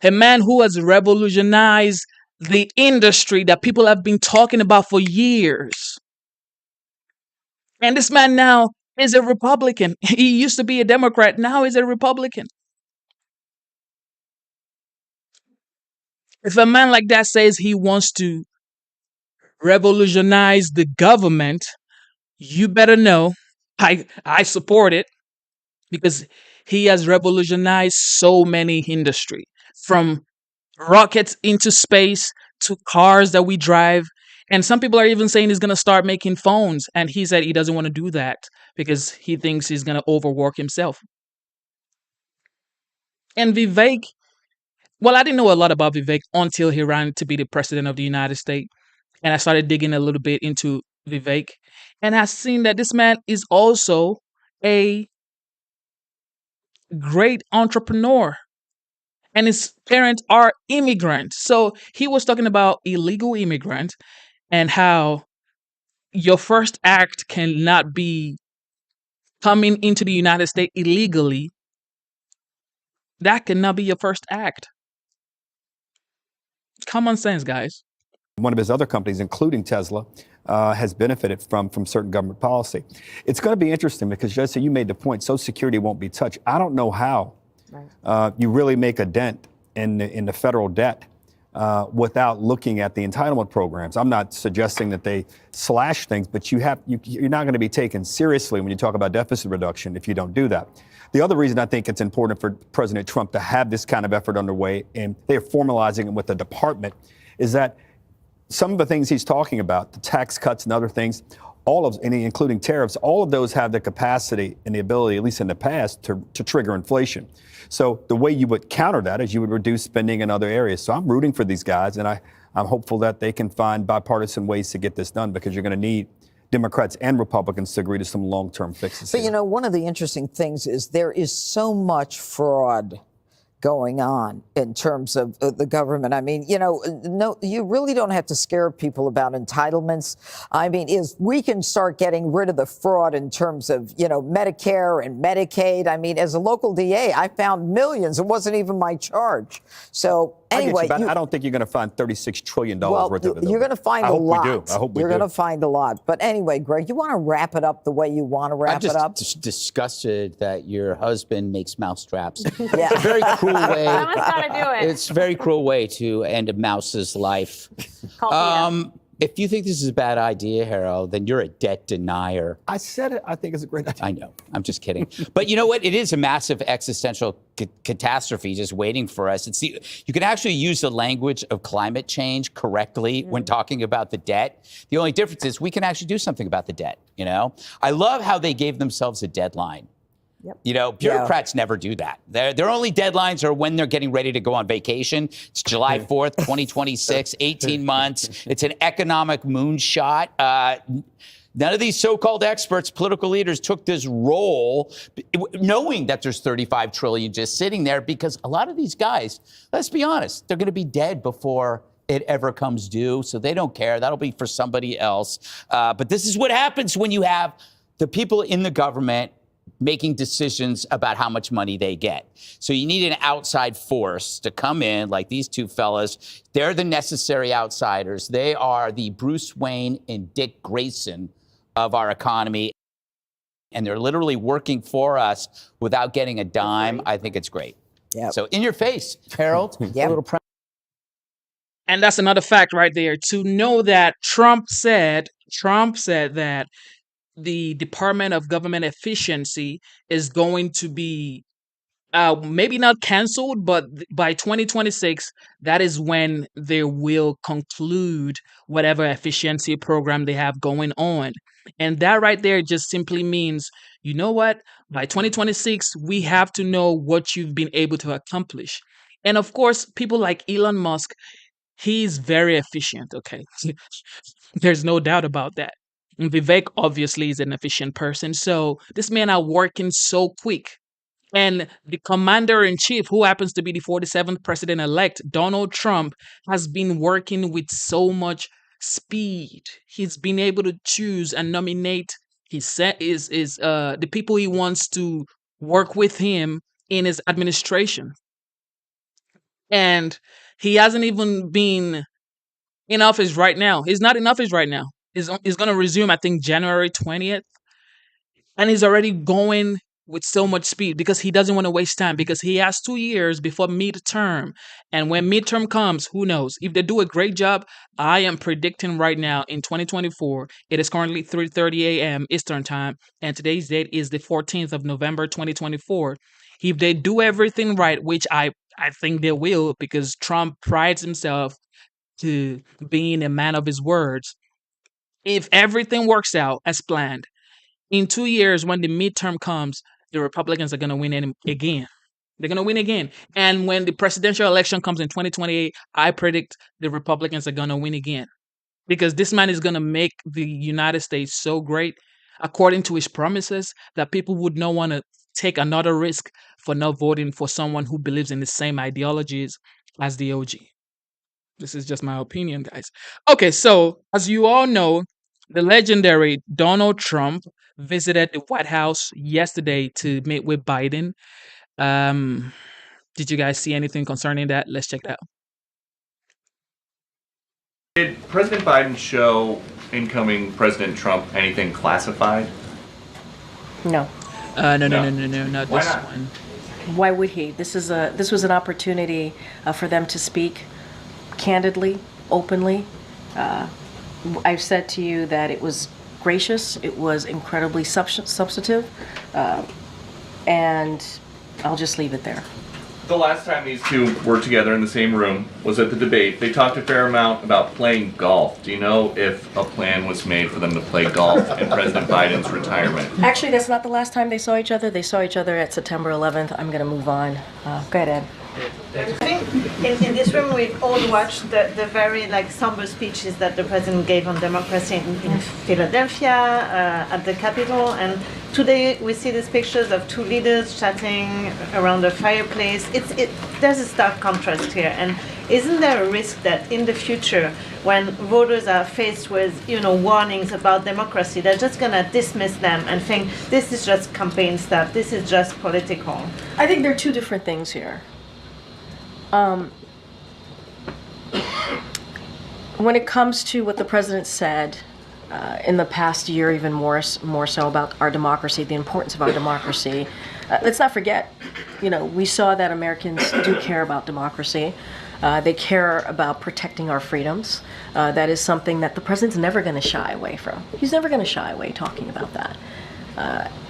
A man who has revolutionized the industry that people have been talking about for years. And this man now is a Republican. He used to be a Democrat. Now he's a Republican. If a man like that says he wants to revolutionize the government, you better know I support it, because he has revolutionized so many industries, from rockets into space to cars that we drive. And some people are even saying he's going to start making phones. And he said he doesn't want to do that because he thinks he's going to overwork himself. And Vivek, well, I didn't know a lot about Vivek until he ran to be the president of the United States. And I started digging a little bit into Vivek. And I've seen that this man is also a great entrepreneur. And his parents are immigrants. So he was talking about illegal immigrants and how your first act cannot be coming into the United States illegally. That cannot be your first act. Common sense, guys. One of his other companies, including Tesla, has benefited from certain government policy. It's going to be interesting because, Jesse, you made the point, Social Security won't be touched. I don't know how you really make a dent in the federal debt without looking at the entitlement programs. I'm not suggesting that they slash things, but you're not going to be taken seriously when you talk about deficit reduction if you don't do that. The other reason I think it's important for President Trump to have this kind of effort underway, and they're formalizing it with the department, is that some of the things he's talking about, the tax cuts and other things, including tariffs, all of those have the capacity and the ability, at least in the past, to trigger inflation. So the way you would counter that is you would reduce spending in other areas. So I'm rooting for these guys, and I'm hopeful that they can find bipartisan ways to get this done, because you're going to need Democrats and Republicans to agree to some long-term fixes. But, one of the interesting things is there is so much fraud going on in terms of the government. I mean, no, you really don't have to scare people about entitlements. I mean, we can start getting rid of the fraud in terms of, Medicare and Medicaid. I mean, as a local DA, I found millions. It wasn't even my charge. So anyway, I don't think you're going to find $36 trillion worth of it. You're going to find a lot. I hope we do. You're going to find a lot. But anyway, Greg, you want to wrap it up the way you want to wrap it up? I'm just disgusted that your husband makes mousetraps. Yeah. It's a very cruel way. Someone's got to do it. It's a very cruel way to end a mouse's life. If you think this is a bad idea, Harold, then you're a debt denier. I said it. I think it's a great idea. I know. I'm just kidding. But you know what? It is a massive existential catastrophe just waiting for us. You can actually use the language of climate change correctly when talking about the debt. The only difference is we can actually do something about the debt. I love how they gave themselves a deadline. Yep. Bureaucrats never do that. Their only deadlines are when they're getting ready to go on vacation. It's July 4th, 2026, 18 months. It's an economic moonshot. None of these so-called experts, political leaders, took this role knowing that there's $35 trillion just sitting there, because a lot of these guys, let's be honest, they're going to be dead before it ever comes due. So they don't care. That'll be for somebody else. But this is what happens when you have the people in the government making decisions about how much money they get. So you need an outside force to come in, like these two fellas. They're the necessary outsiders. They are the Bruce Wayne and Dick Grayson of our economy. And they're literally working for us without getting a dime. I think it's great. Yep. So in your face, Harold, a little And that's another fact right there, to know that Trump said that the Department of Government Efficiency is going to be maybe not canceled, but by 2026, that is when they will conclude whatever efficiency program they have going on. And that right there just simply means, you know what? By 2026, we have to know what you've been able to accomplish. And of course, people like Elon Musk, he's very efficient, okay? There's no doubt about that. And Vivek obviously is an efficient person. So this man are working so quick. And the commander-in-chief, who happens to be the 47th president-elect, Donald Trump, has been working with so much speed. He's been able to choose and nominate the people he wants to work with him in his administration. And he hasn't even been in office right now. He's not in office right now. He's going to resume, I think, January 20th. And he's already going with so much speed because he doesn't want to waste time, because he has 2 years before midterm. And when midterm comes, who knows? If they do a great job, I am predicting right now in 2024, it is currently 3:30 a.m. Eastern time, and today's date is the 14th of November, 2024. If they do everything right, which I think they will, because Trump prides himself to being a man of his words. If everything works out as planned, in 2 years, when the midterm comes, the Republicans are going to win again. They're going to win again. And when the presidential election comes in 2028, I predict the Republicans are going to win again. Because this man is going to make the United States so great, according to his promises, that people would not want to take another risk for not voting for someone who believes in the same ideologies as the OG. This is just my opinion, guys. Okay, so as you all know, the legendary Donald Trump visited the White House yesterday to meet with Biden. Did you guys see anything concerning that? Let's check that out. Did President Biden show incoming President Trump anything classified? No. No, not Why this not? one. Why would he? This was an opportunity for them to speak candidly, openly. I've said to you that it was gracious, it was incredibly substantive, and I'll just leave it there. The last time these two were together in the same room was at the debate. They talked a fair amount about playing golf. Do you know if a plan was made for them to play golf in President Biden's retirement? Actually, that's not the last time they saw each other. They saw each other at September 11th. I'm going to move on. Go ahead, Ed. I think in this room we've all watched the very somber speeches that the president gave on democracy in Philadelphia, at the Capitol, and today we see these pictures of two leaders chatting around a fireplace. There's a stark contrast here, and isn't there a risk that in the future, when voters are faced with warnings about democracy, they're just going to dismiss them and think this is just campaign stuff, this is just political? I think there are two different things here. When it comes to what the president said in the past year, even more so about our democracy, the importance of our democracy, let's not forget, we saw that Americans do care about democracy. They care about protecting our freedoms. That is something that the president's never going to shy away from. He's never going to shy away talking about that.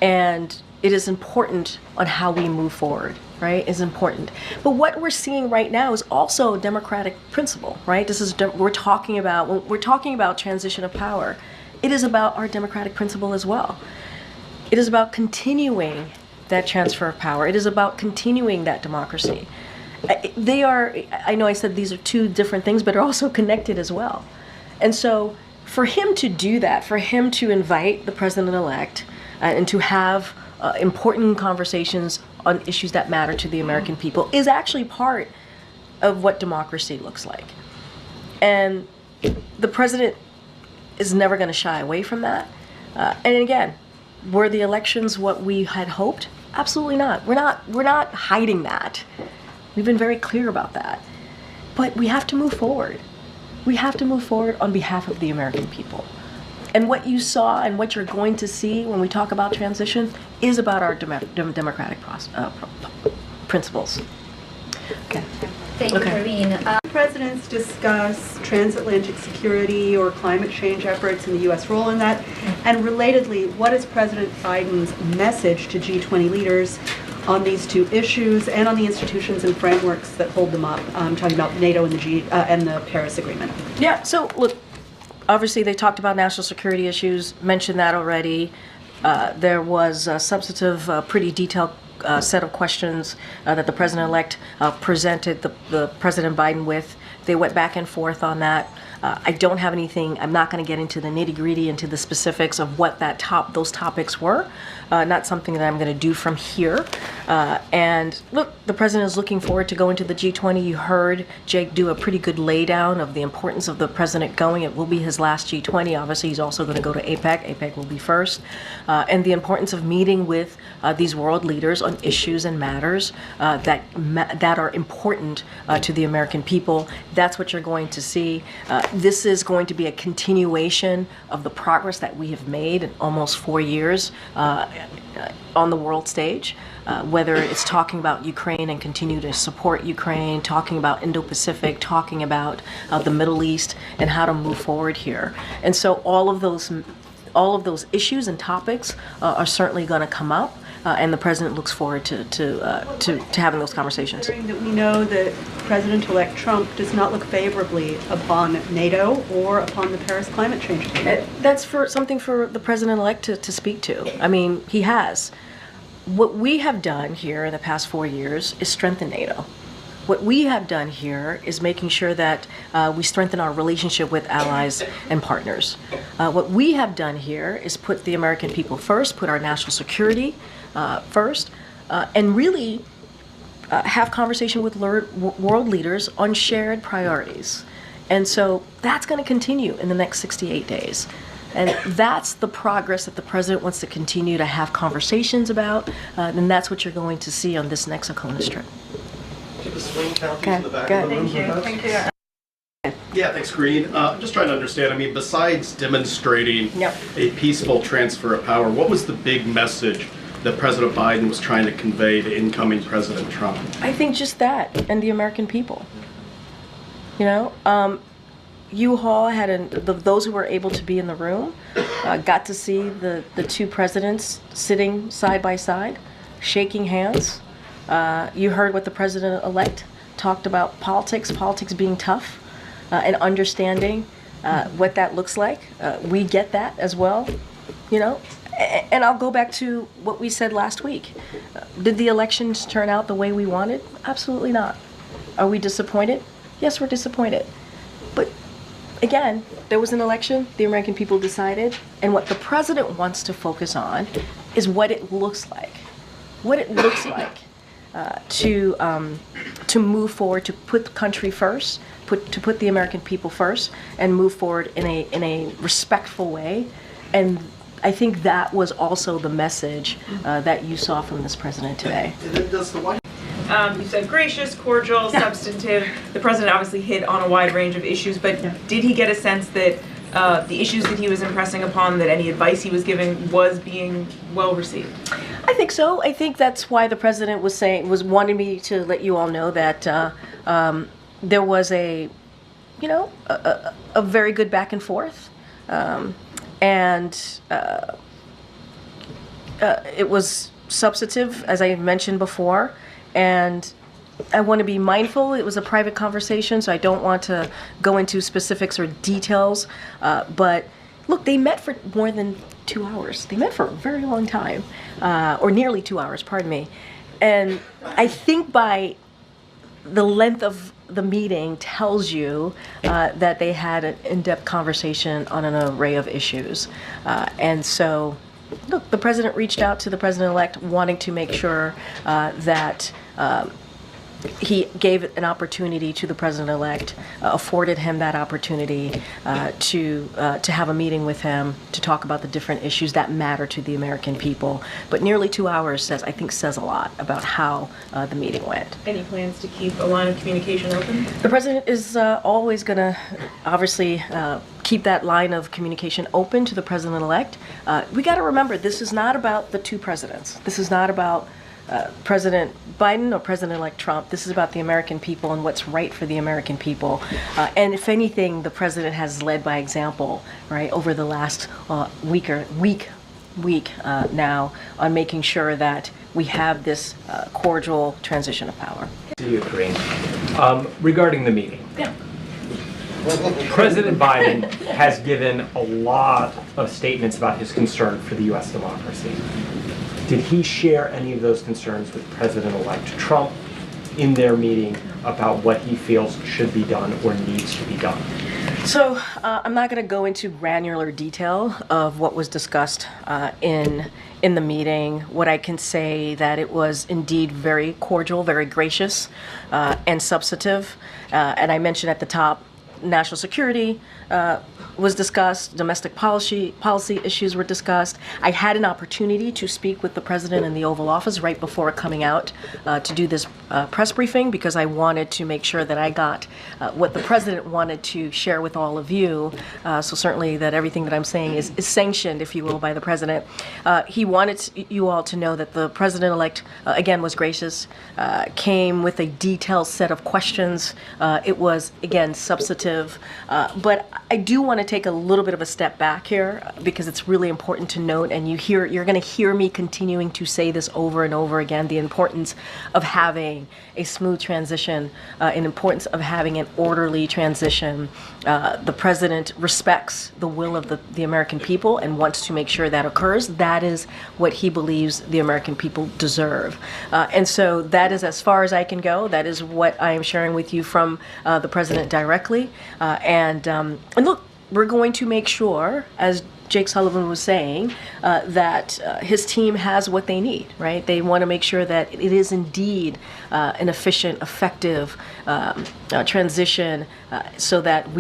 And it is important on how we move forward, right? Is important. But what we're seeing right now is also a democratic principle, right? When we're talking about transition of power, it is about our democratic principle as well. It is about continuing that transfer of power. It is about continuing that democracy. I know I said these are two different things, but are also connected as well. And so for him to do that, for him to invite the president-elect and to have important conversations on issues that matter to the American people is actually part of what democracy looks like. And the president is never going to shy away from that. And again, were the elections what we had hoped? Absolutely not. We're not hiding that. We've been very clear about that. But we have to move forward. We have to move forward on behalf of the American people. And what you saw and what you're going to see when we talk about transition is about our democratic principles. Okay. Thank you, Praveen. Presidents discuss transatlantic security or climate change efforts and the U.S. role in that. And relatedly, what is President Biden's message to G20 leaders on these two issues and on the institutions and frameworks that hold them up? I'm talking about NATO and the Paris Agreement. Yeah. So look. Obviously, they talked about national security issues, mentioned that already. There was a substantive, pretty detailed set of questions that the president-elect presented the President Biden with. They went back and forth on that. I don't have anything. I'm not going to get into the nitty-gritty, into the specifics of what those topics were. Not something that I'm going to do from here. And look, the president is looking forward to going to the G20. You heard Jake do a pretty good laydown of the importance of the president going. It will be his last G20. Obviously, he's also going to go to APEC. APEC will be first. And the importance of meeting with these world leaders on issues and matters that are important to the American people. That's what you're going to see. This is going to be a continuation of the progress that we have made in almost 4 years on the world stage, whether it's talking about Ukraine and continue to support Ukraine, talking about Indo-Pacific, talking about the Middle East and how to move forward here. And so all of those issues and topics are certainly going to come up. and the president looks forward to having those conversations. That we know that President-elect Trump does not look favorably upon NATO or upon the Paris climate change agreement. That's something for the president-elect to speak to. I mean, he has. What we have done here in the past 4 years is strengthen NATO. What we have done here is making sure that we strengthen our relationship with allies and partners. What we have done here is put the American people first, put our national security first, and really have conversation with world leaders on shared priorities. And so that's going to continue in the next 68 days. And that's the progress that the president wants to continue to have conversations about, and that's what you're going to see on this next Oconus trip. The swing counties Okay, in the back good. of the room. Thank you. Yeah, thanks, Green. I'm just trying to understand. I mean, besides demonstrating a peaceful transfer of power, what was the big message that President Biden was trying to convey to incoming President Trump? I think just that, and the American people. You know, U-Haul had those who were able to be in the room got to see the two presidents sitting side by side, shaking hands. You heard what the president-elect talked about politics being tough, and understanding what that looks like. We get that as well, you know. And I'll go back to what we said last week. Did the elections turn out the way we wanted? Absolutely not. Are we disappointed? Yes, we're disappointed. But again, there was an election, the American people decided, and what the president wants to focus on is what it looks like. What it looks like. To move forward, to put the country first, to put the American people first, and move forward in a respectful way. And I think that was also the message that you saw from this president today. You said gracious, cordial, substantive. The president obviously hit on a wide range of issues, but did he get a sense that the issues that he was impressing upon, that any advice he was giving was being well received? I think so. I think that's why the president was wanting me to let you all know that there was a very good back and forth, and it was substantive, as I mentioned before, and I want to be mindful. It was a private conversation, so I don't want to go into specifics or details. But look, they met for more than 2 hours. They met for a very long time, or nearly 2 hours, pardon me. And I think by the length of the meeting tells you that they had an in-depth conversation on an array of issues. And so, look, the president reached out to the president-elect wanting to make sure that he gave an opportunity to the president-elect, afforded him that opportunity to have a meeting with him to talk about the different issues that matter to the American people. But nearly 2 hours says a lot about how the meeting went. Any plans to keep a line of communication open? The president is always going to, obviously, keep that line of communication open to the president-elect. We got to remember, this is not about the two presidents. This is not about President Biden or President-elect Trump. This is about the American people and what's right for the American people. And if anything, the president has led by example, right, over the last week now on making sure that we have this cordial transition of power. Do you agree? Regarding the meeting. Yeah. President Biden has given a lot of statements about his concern for the U.S. democracy. Did he share any of those concerns with President-elect Trump in their meeting about what he feels should be done or needs to be done? So I'm not going to go into granular detail of what was discussed in the meeting. What I can say that it was indeed very cordial, very gracious, and substantive. And I mentioned at the top, national security was discussed, domestic policy issues were discussed. I had an opportunity to speak with the president in the Oval Office right before coming out to do this press briefing because I wanted to make sure that I got what the president wanted to share with all of you. So certainly that everything that I'm saying is sanctioned, if you will, by the president. He wanted you all to know that the president-elect, again, was gracious, came with a detailed set of questions. It was, again, substantive substantive, but I do want to take a little bit of a step back here because it's really important to note, and you're going to hear me continuing to say this over and over again, the importance of having a smooth transition, and importance of having an orderly transition. The president respects the will of the American people and wants to make sure that occurs. That is what he believes the American people deserve. And so that is as far as I can go. That is what I am sharing with you from the president directly. And look, we're going to make sure, as Jake Sullivan was saying, that his team has what they need, right? They want to make sure that it is indeed an efficient, effective transition, so that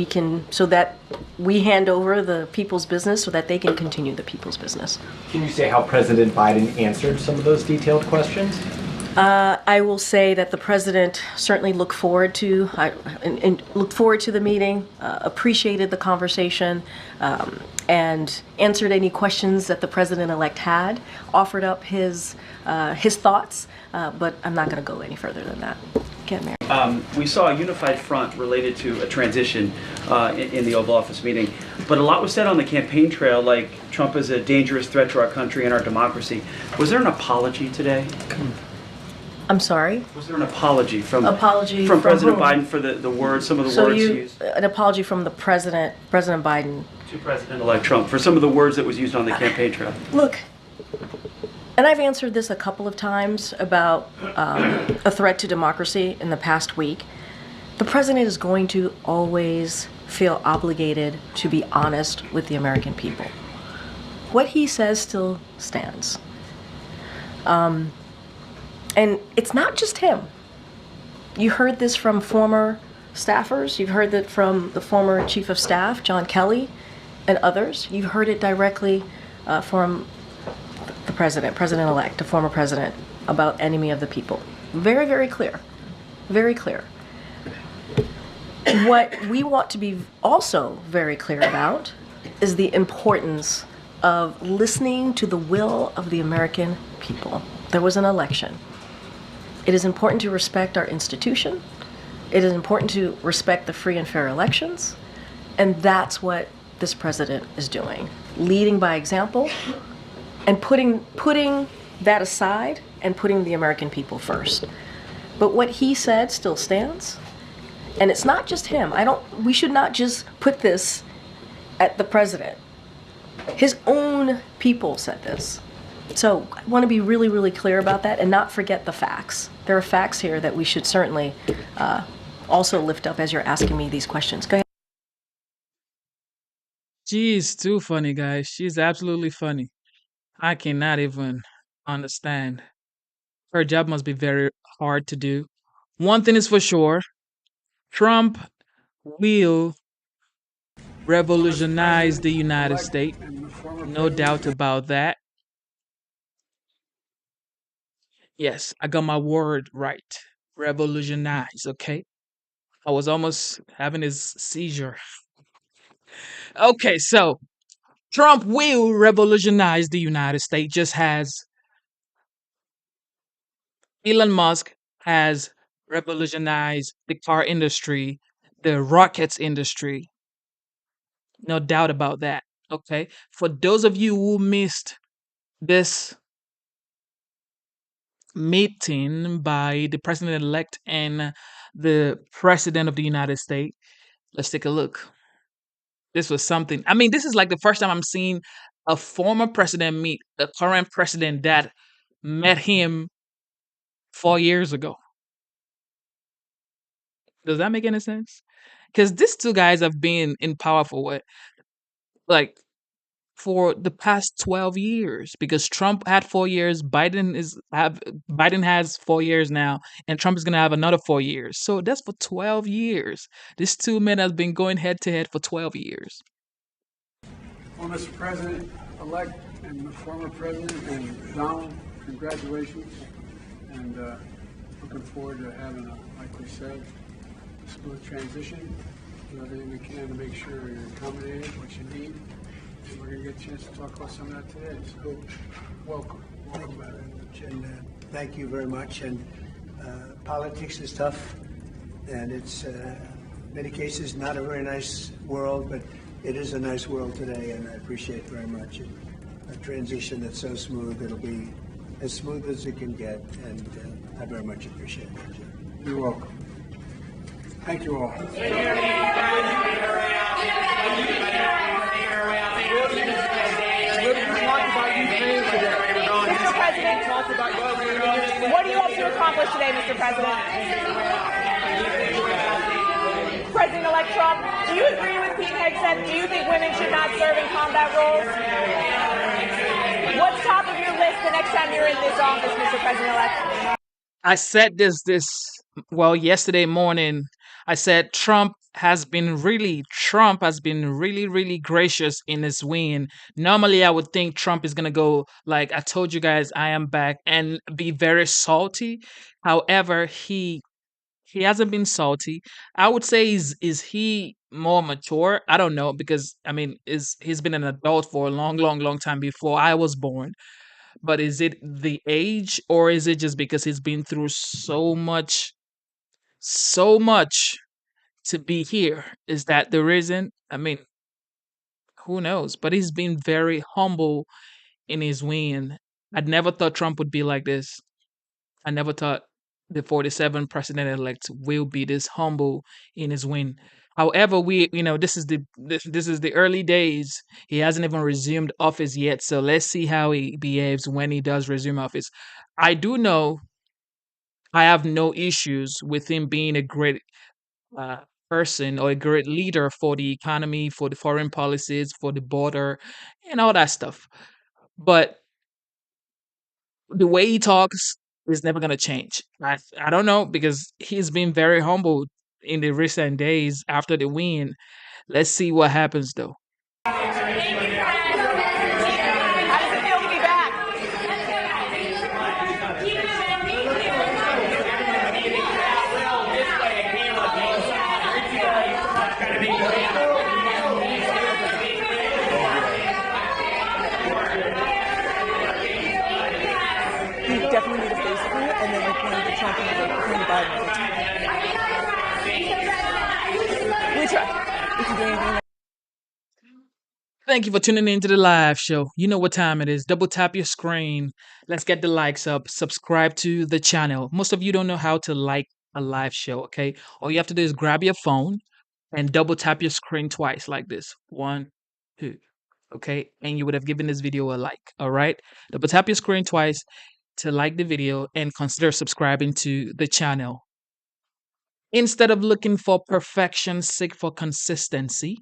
we hand over the people's business so that they can continue the people's business. Can you say how President Biden answered some of those detailed questions? I will say that the president certainly looked forward to the meeting, appreciated the conversation, and answered any questions that the president-elect had, offered up his thoughts, but I'm not going to go any further than that. Get Mary. We saw a unified front related to a transition in the Oval Office meeting, but a lot was said on the campaign trail, like Trump is a dangerous threat to our country and our democracy. Was there an apology today? I'm sorry? Was there an apology from President whom? Biden for the words, some of the words used? An apology from the President Biden. To President-elect Trump for some of the words that was used on the campaign trail. Look, and I've answered this a couple of times about a threat to democracy in the past week. The president is going to always feel obligated to be honest with the American people. What he says still stands. And it's not just him. You heard this from former staffers. You've heard that from the former chief of staff, John Kelly, and others. You've heard it directly from the president-elect, the former president, about enemy of the people. Very, very clear. Very clear. What we want to be also very clear about is the importance of listening to the will of the American people. There was an election. It is important to respect our institution. It is important to respect the free and fair elections. And that's what this president is doing. Leading by example and putting that aside and putting the American people first. But what he said still stands. And it's not just him. We should not just put this at the president. His own people said this. So I want to be really, really clear about that and not forget the facts. There are facts here that we should certainly also lift up as you're asking me these questions. Go ahead. She's too funny, guys. She's absolutely funny. I cannot even understand. Her job must be very hard to do. One thing is for sure, Trump will revolutionize the United States. No doubt about that. Yes, I got my word right. Revolutionize, okay? I was almost having his seizure. Okay, so Trump will revolutionize the United States, just as Elon Musk has revolutionized the car industry, the rockets industry. No doubt about that, okay? For those of you who missed this meeting by the president-elect and the president of the United States, let's take a look. This was something. I mean, this is like the first time I'm seeing a former president meet a current president that met him 4 years ago. Does that make any sense? Because these two guys have been in power for what? Like, for the past 12 years, because Trump had 4 years, Biden has 4 years now, and Trump is going to have another 4 years. So that's for 12 years. These two men have been going head to head for 12 years. Well, Mr. President-elect and the former president, and Donald, congratulations. And looking forward to having, like we said, a smooth transition. Do everything we can to make sure you're accommodated, what you need. And we're going to get a chance to talk about some of that today. So, welcome. Thank you very much, and thank you very much. And politics is tough, and it's many cases, not a very nice world, but it is a nice world today, and I appreciate very much a transition that's so smooth. It'll be as smooth as it can get, and I very much appreciate it, Jim. You're welcome. Thank you all. Mr. President, what do you hope to accomplish today, Mr. President? President-elect Trump, do you agree with Pete Hegseth? Do you think women should not serve in combat roles? What's top of your list the next time you're in this office, Mr. President-elect? I said well, yesterday morning. I said Trump has been really, really gracious in his win. Normally, I would think Trump is going to go like, I told you guys, I am back, and be very salty. However, he hasn't been salty. I would say, is he more mature? I don't know, because I mean, he's been an adult for a long time before I was born. But is it the age, or is it just because he's been through so much to be here? Is that the reason? I mean, who knows? But he's been very humble in his win. I'd never thought Trump would be like this. I never thought the 47th president-elect will be this humble in his win. However, this is the early days. He hasn't even resumed office yet, so let's see how he behaves when he does resume office. I do know I have no issues with him being a great person or a great leader for the economy, for the foreign policies, for the border, and all that stuff. But the way he talks is never going to change. I don't know, because he's been very humble in the recent days after the win. Let's see what happens, though. How does it feel to be back? You definitely need a face for it, and then like one of the Trump and the Biden. We try. We can do anything. Thank you for tuning in to the live show. You know what time it is. Double tap your screen. Let's get the likes up. Subscribe to the channel. Most of you don't know how to like a live show, okay? All you have to do is grab your phone and double tap your screen twice like this. 1, 2, okay? And you would have given this video a like, all right? Double tap your screen twice to like the video and consider subscribing to the channel. Instead of looking for perfection, seek for consistency.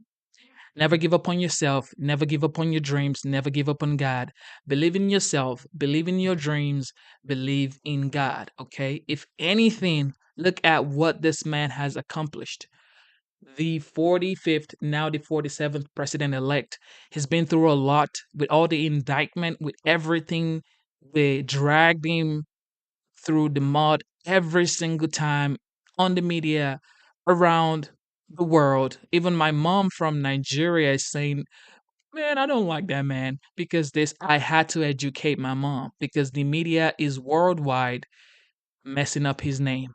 Never give up on yourself. Never give up on your dreams. Never give up on God. Believe in yourself. Believe in your dreams. Believe in God. Okay? If anything, look at what this man has accomplished. The 45th, now the 47th president-elect, has been through a lot with all the indictment, with everything. They dragged him through the mud every single time on the media, around the world. Even my mom from Nigeria is saying, man, I don't like that man, because I had to educate my mom, because the media is worldwide messing up his name.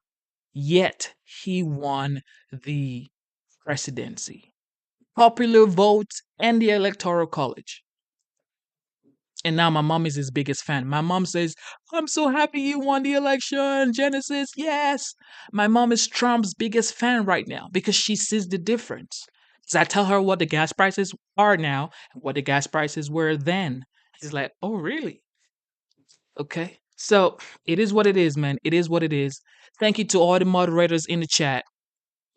Yet he won the presidency, popular vote, and the electoral college. And now my mom is his biggest fan. My mom says, I'm so happy you won the election, Genesis. Yes. My mom is Trump's biggest fan right now, because she sees the difference. Because I tell her what the gas prices are now and what the gas prices were then. She's like, oh, really? Okay. So it is what it is, man. It is what it is. Thank you to all the moderators in the chat.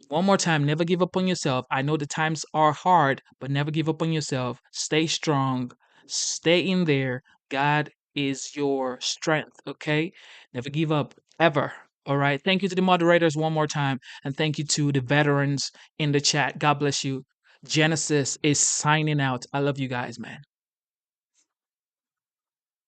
One more time, never give up on yourself. I know the times are hard, but never give up on yourself. Stay strong. Stay in there. God is your strength, okay? Never give up, ever. All right. Thank you to the moderators one more time. And thank you to the veterans in the chat. God bless you. Genesis is signing out. I love you guys, man.